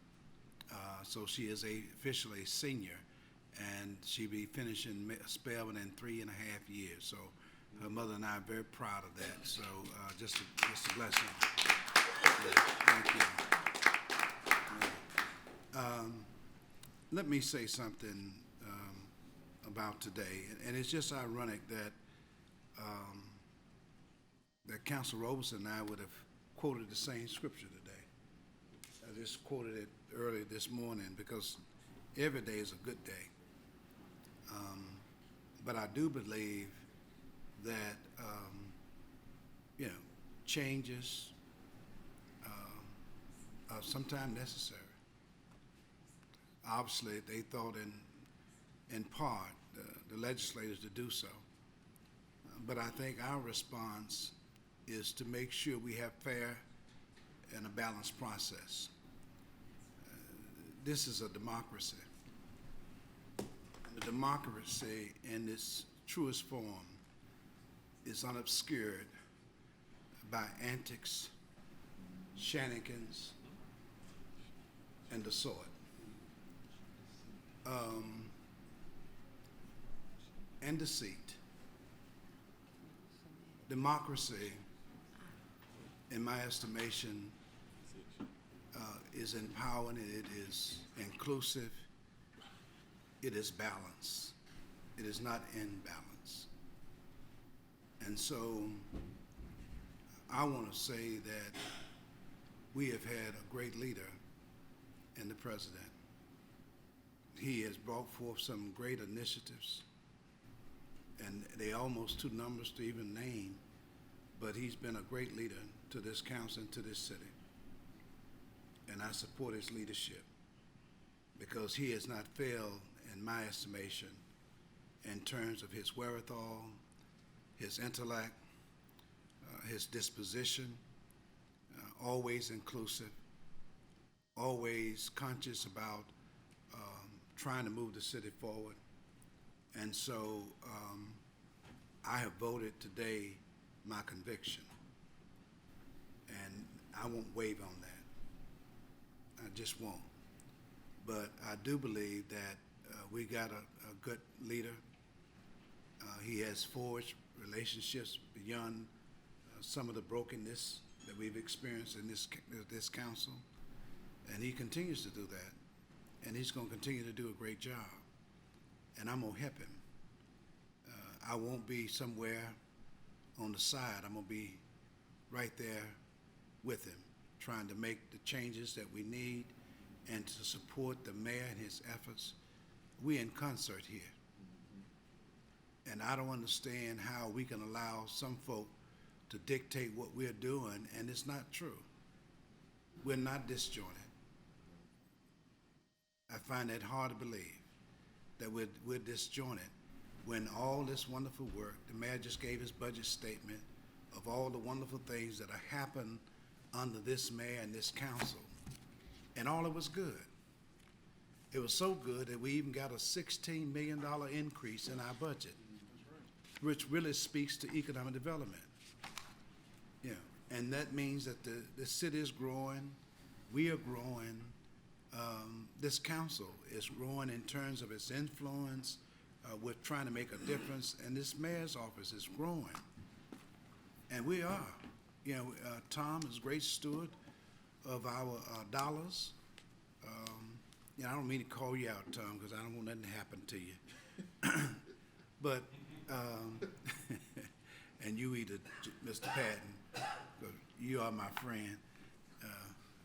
So she is officially a senior, and she'll be finishing Spelman in 3.5 years. So her mother and I are very proud of that. So just a blessing. Thank you. Let me say something about today, and it's just ironic that that Councilor Robeson and I would have quoted the same scripture today. I just quoted it early this morning because every day is a good day. But I do believe that changes are sometimes necessary. Obviously, they thought in part the legislators to do so. But I think our response is to make sure we have fair and a balanced process. This is a democracy. The democracy in its truest form is unobscured by antics, shenanigans, and the sort. And deceit. Democracy, in my estimation, is empowering, it is inclusive, it is balanced. It is not imbalance. And so I want to say that we have had a great leader in the president. He has brought forth some great initiatives, and they almost too numbers to even name, but he's been a great leader to this council and to this city. And I support his leadership because he has not failed, in my estimation, in terms of his wherewithal, his intellect, his disposition, always inclusive, always conscious about trying to move the city forward. And so I have voted today my conviction, and I won't waive on that. I just won't. But I do believe that we got a good leader. He has forged relationships beyond some of the brokenness that we've experienced in this council, and he continues to do that, and he's going to continue to do a great job, and I'm going to help him. I won't be somewhere on the side. I'm going to be right there with him, trying to make the changes that we need and to support the mayor in his efforts. We're in concert here. And I don't understand how we can allow some folk to dictate what we're doing, and it's not true. We're not disjointed. I find that hard to believe, that we're disjointed when all this wonderful work, the mayor just gave his budget statement of all the wonderful things that have happened under this mayor and this council, and all it was good. It was so good that we even got a $16 million increase in our budget, which really speaks to economic development. Yeah, and that means that the city is growing, we are growing, this council is growing in terms of its influence. We're trying to make a difference, and this mayor's office is growing. And we are. You know, Tom is a great steward of our dollars. You know, I don't mean to call you out, Tom, because I don't want nothing to happen to you. But, and you either, Mr. Patton, 'cause you are my friend,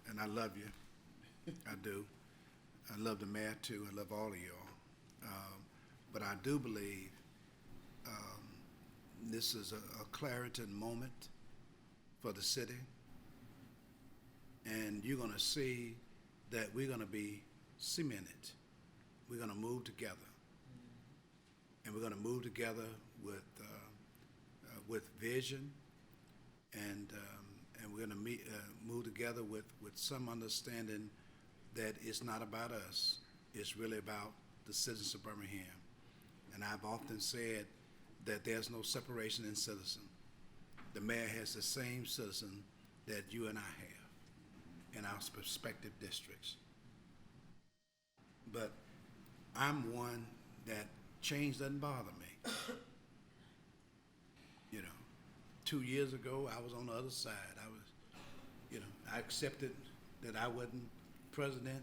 and I love you. I do. I love the mayor, too. I love all of y'all. But I do believe this is a Claritin moment for the city. And you're going to see that we're going to be cemented. We're going to move together. And we're going to move together with vision, and we're going to move together with some understanding that it's not about us. It's really about the citizens of Birmingham. And I've often said that there's no separation in citizen. The mayor has the same citizen that you and I have in our respective districts. But I'm one that change doesn't bother me. You know, 2 years ago, I was on the other side. I accepted that I wasn't president,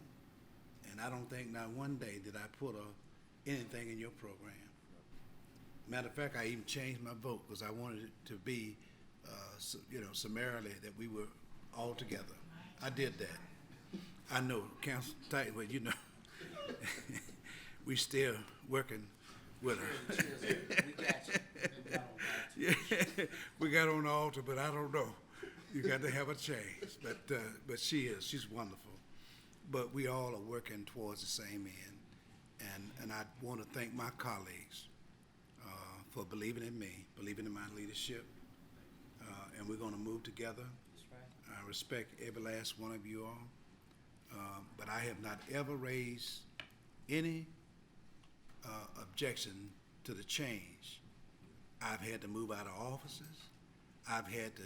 and I don't think not one day did I put anything in your program. Matter of fact, I even changed my vote because I wanted it to be, summarily that we were all together. I did that. I know, Council Titan, but you know, we still working with her. Yeah, we got on the altar, but I don't know. You got to have a change. But she's wonderful. But we all are working towards the same end. And I want to thank my colleagues for believing in me, believing in my leadership. And we're going to move together. I respect every last one of you all. But I have not ever raised any objection to the change. I've had to move out of offices. I've had to,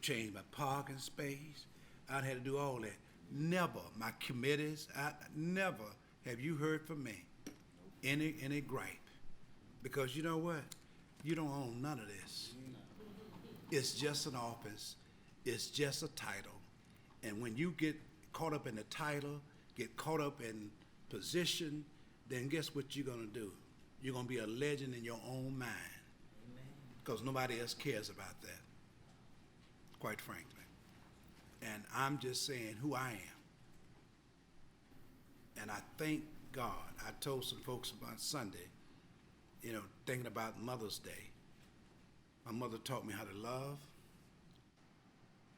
change my parking space. I've had to do all that. Never, my committees, never have you heard from me any gripe. Because you know what? You don't own none of this. It's just an office. It's just a title. And when you get caught up in the title, get caught up in position, then guess what you're going to do? You're going to be a legend in your own mind. Because nobody else cares about that, quite frankly. And I'm just saying who I am. And I thank God. I told some folks about Sunday, thinking about Mother's Day. My mother taught me how to love,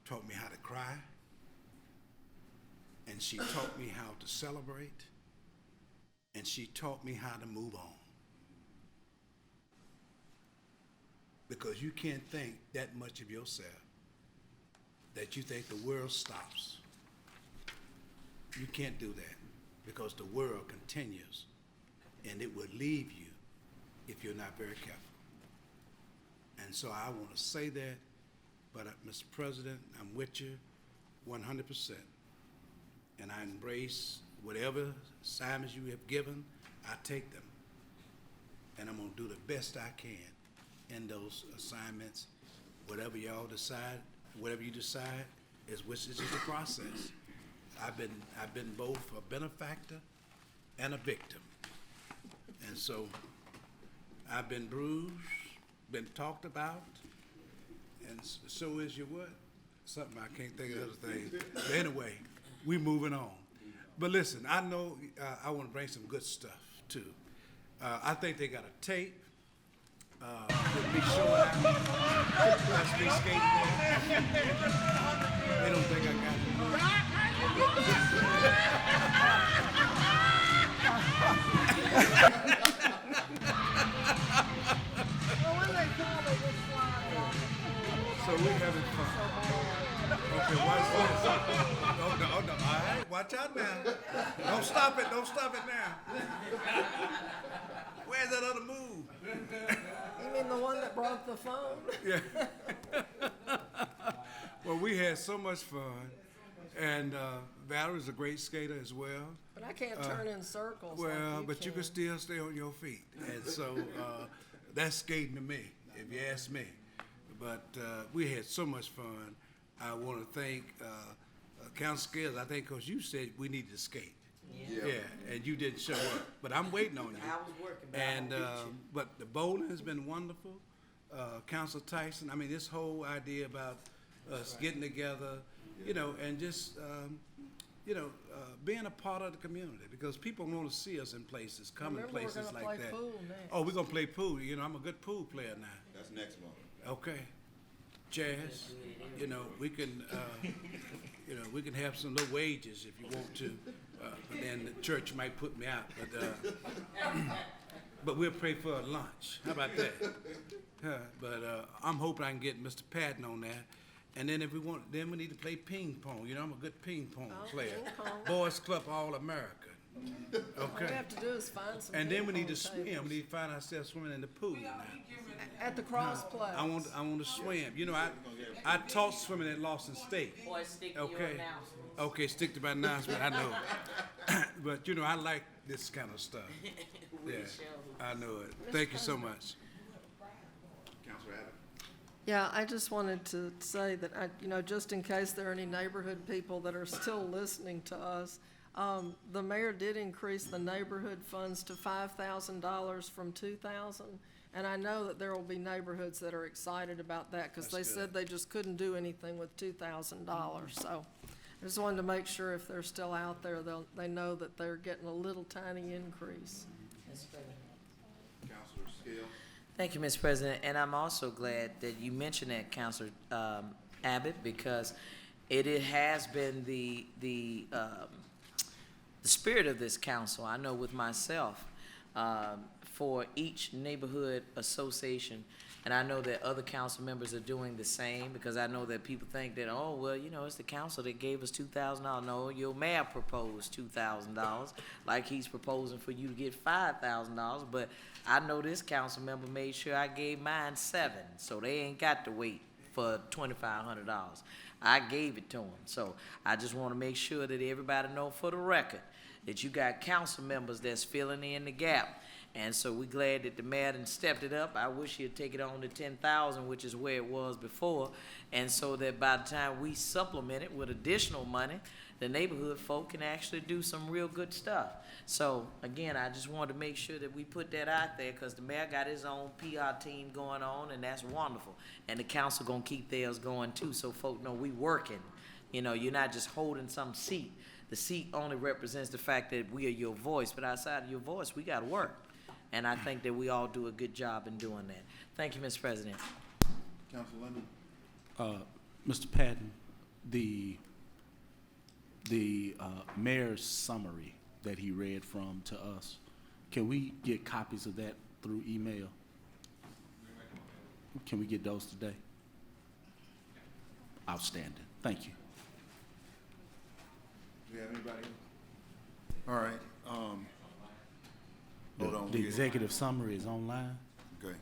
taught me how to cry, and she taught me how to celebrate, and she taught me how to move on. because you can't think that much of yourself that you think the world stops. You can't do that because the world continues and it will leave you if you're not very careful. And so I want to say that, but Mr. President, I'm with you 100%. And I embrace whatever assignments you have given, I take them. And I'm gonna do the best I can in those assignments. Whatever y'all decide, whatever you decide, is just a process. I've been both a benefactor and a victim. And so I've been bruised, been talked about, and so is your what? Something I can't think of other things. But anyway, we moving on. But listen, I know I want to bring some good stuff too. I think they got a tape with me showing out. That's me skating there. They don't think I got it. So we're having fun. Okay, watch this. Oh, no. All right, watch out now. Don't stop it now. Where's that other move? You mean the one that broke the phone? Yeah. Well, we had so much fun, and Valerie's a great skater as well. But I can't turn in circles. Well, like but you can still stay on your feet, and so that's skating to me, if you ask me. But we had so much fun. I want to thank Council Scales, I think, because you said we needed to skate. Yeah, and you didn't show up, but I'm waiting on you. I was working, but the bowling has been wonderful. Council Tyson, I mean, this whole idea about us getting together, you know, and just, being a part of the community, because people want to see us in places, come in places like that. Pool next. Oh, we're gonna play pool. You know, I'm a good pool player now. That's next month. Okay. Jazz, you know, we can, we can have some low wages if you want to, but then the church might put me out, but we'll pray for a lunch. How about that? But I'm hoping I can get Mr. Patton on that. And then if we want, then we need to play ping pong. You know, I'm a good ping pong player. Ping pong. Boys Club All-American. Okay. All we have to do is find some. And then we ping need to pong swim. tables. We need to find ourselves swimming in the pool now. At the cross place. I want to swim. You know, I taught swimming at Lawson State. Boy, stick to your Okay. announcements. Okay, stick to my announcement. I know. But you know, I like this kind of stuff. Yeah, I know it. Thank you so much. Councilor Abbott. Yeah, I just wanted to say that just in case there are any neighborhood people that are still listening to us, the mayor did increase the neighborhood funds to $5,000 from $2,000. And I know that there will be neighborhoods that are excited about that because they said they just couldn't do anything with $2,000. So I just wanted to make sure if they're still out there, they know that they're getting a little tiny increase. Councilor Scale. Thank you, Mr. President, and I'm also glad that you mentioned that, Councilor Abbott, because it has been the spirit of this council. I know with myself, for each neighborhood association, and I know that other council members are doing the same, because I know that people think that, oh, well, it's the council that gave us $2,000. No, your mayor proposed $2,000, like he's proposing for you to get $5,000, but I know this council member made sure I gave mine $7,000, so they ain't got to wait for $2,500. I gave it to them, so I just want to make sure that everybody know for the record that you got council members that's filling in the gap. And so we're glad that the mayor done stepped it up. I wish he'd take it on to 10,000, which is where it was before. And so that by the time we supplement it with additional money, the neighborhood folk can actually do some real good stuff. So again, I just wanted to make sure that we put that out there, because the mayor got his own PR team going on, and that's wonderful. And the council gonna keep theirs going too, so folk know we working. You're not just holding some seat. The seat only represents the fact that we are your voice, but outside of your voice, we gotta work. And I think that we all do a good job in doing that. Thank you, Mr. President. Councilor Lemon. Mr. Patton, the mayor's summary that he read from to us, can we get copies of that through email? Can we get those today? Outstanding. Thank you. Do we have anybody else? All right, hold on. The executive summary is online. Okay.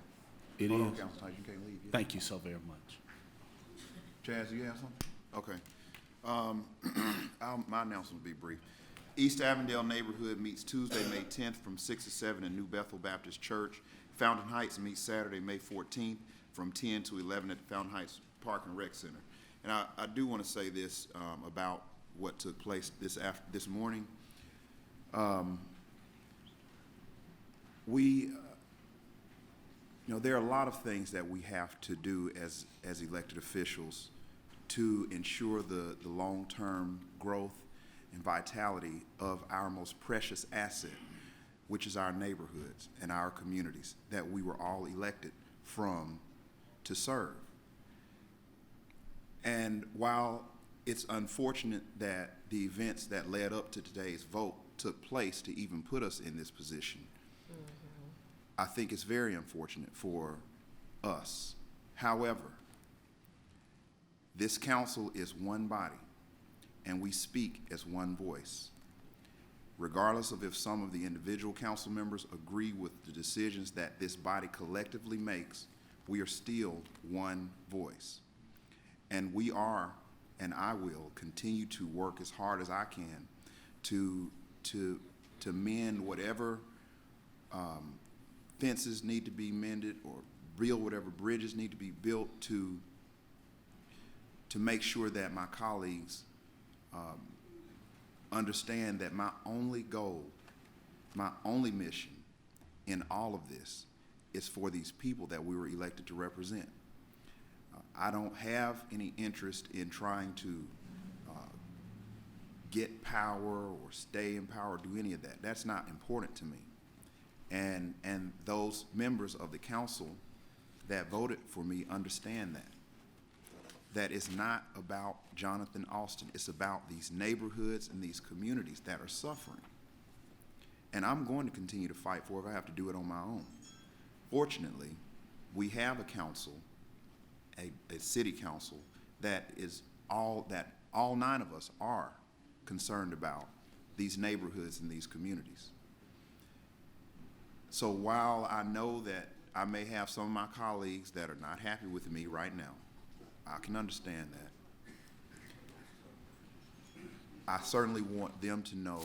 It Hold is. on, Council Tyson, you can't leave yet. Thank you so very much. Chaz, do you have something? Okay. My announcement will be brief. East Avondale neighborhood meets Tuesday, May 10th from 6 to 7 in New Bethel Baptist Church. Fountain Heights meets Saturday, May 14th from 10 to 11 at the Fountain Heights Park and Rec Center. And I do want to say this about what took place this morning. There are a lot of things that we have to do as elected officials to ensure the long-term growth and vitality of our most precious asset, which is our neighborhoods and our communities that we were all elected from to serve. And while it's unfortunate that the events that led up to today's vote took place to even put us in this position, I think it's very unfortunate for us. However, this council is one body, and we speak as one voice. Regardless of if some of the individual council members agree with the decisions that this body collectively makes, we are still one voice. And we are, and I will, continue to work as hard as I can to mend whatever fences need to be mended or build whatever bridges need to be built to make sure that my colleagues understand that my only goal, my only mission in all of this is for these people that we were elected to represent. I don't have any interest in trying to get power or stay in power or do any of that. That's not important to me. And those members of the council that voted for me understand that. That it's not about Jonathan Austin. It's about these neighborhoods and these communities that are suffering. And I'm going to continue to fight for it if I have to do it on my own. Fortunately, we have a council, a city council, that all 9 of us are concerned about these neighborhoods and these communities. So while I know that I may have some of my colleagues that are not happy with me right now, I can understand that. I certainly want them to know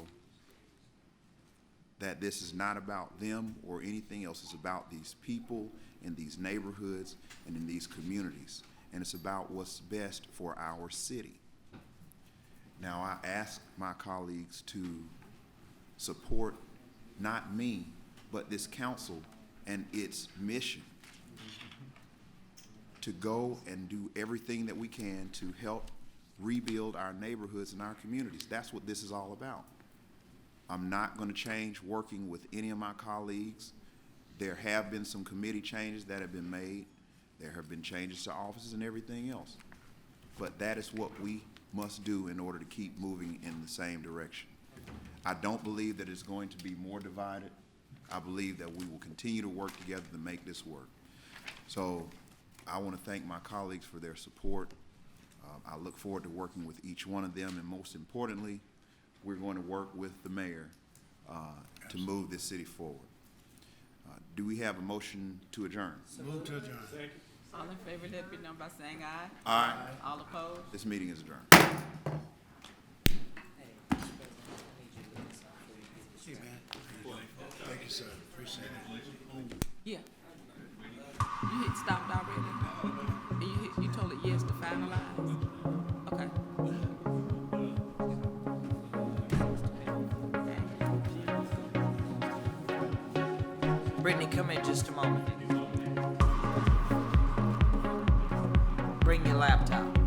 that this is not about them or anything else. It's about these people in these neighborhoods and in these communities. And it's about what's best for our city. Now, I ask my colleagues to support not me, but this council and its mission to go and do everything that we can to help rebuild our neighborhoods and our communities. That's what this is all about. I'm not going to change working with any of my colleagues. There have been some committee changes that have been made. There have been changes to offices and everything else. But that is what we must do in order to keep moving in the same direction. I don't believe that it's going to be more divided. I believe that we will continue to work together to make this work. So I want to thank my colleagues for their support. I look forward to working with each one of them, and most importantly, we're going to work with the mayor to move this city forward. Do we have a motion to adjourn? Move to adjourn. All in favor, let it be known by saying aye. Aye. All opposed? This meeting is adjourned. Hey, man. Thank you, sir. Appreciate it. Yeah. You hit stopped already? And you told it yes to finalize? Okay. Brittany, come in just a moment. Bring your laptop.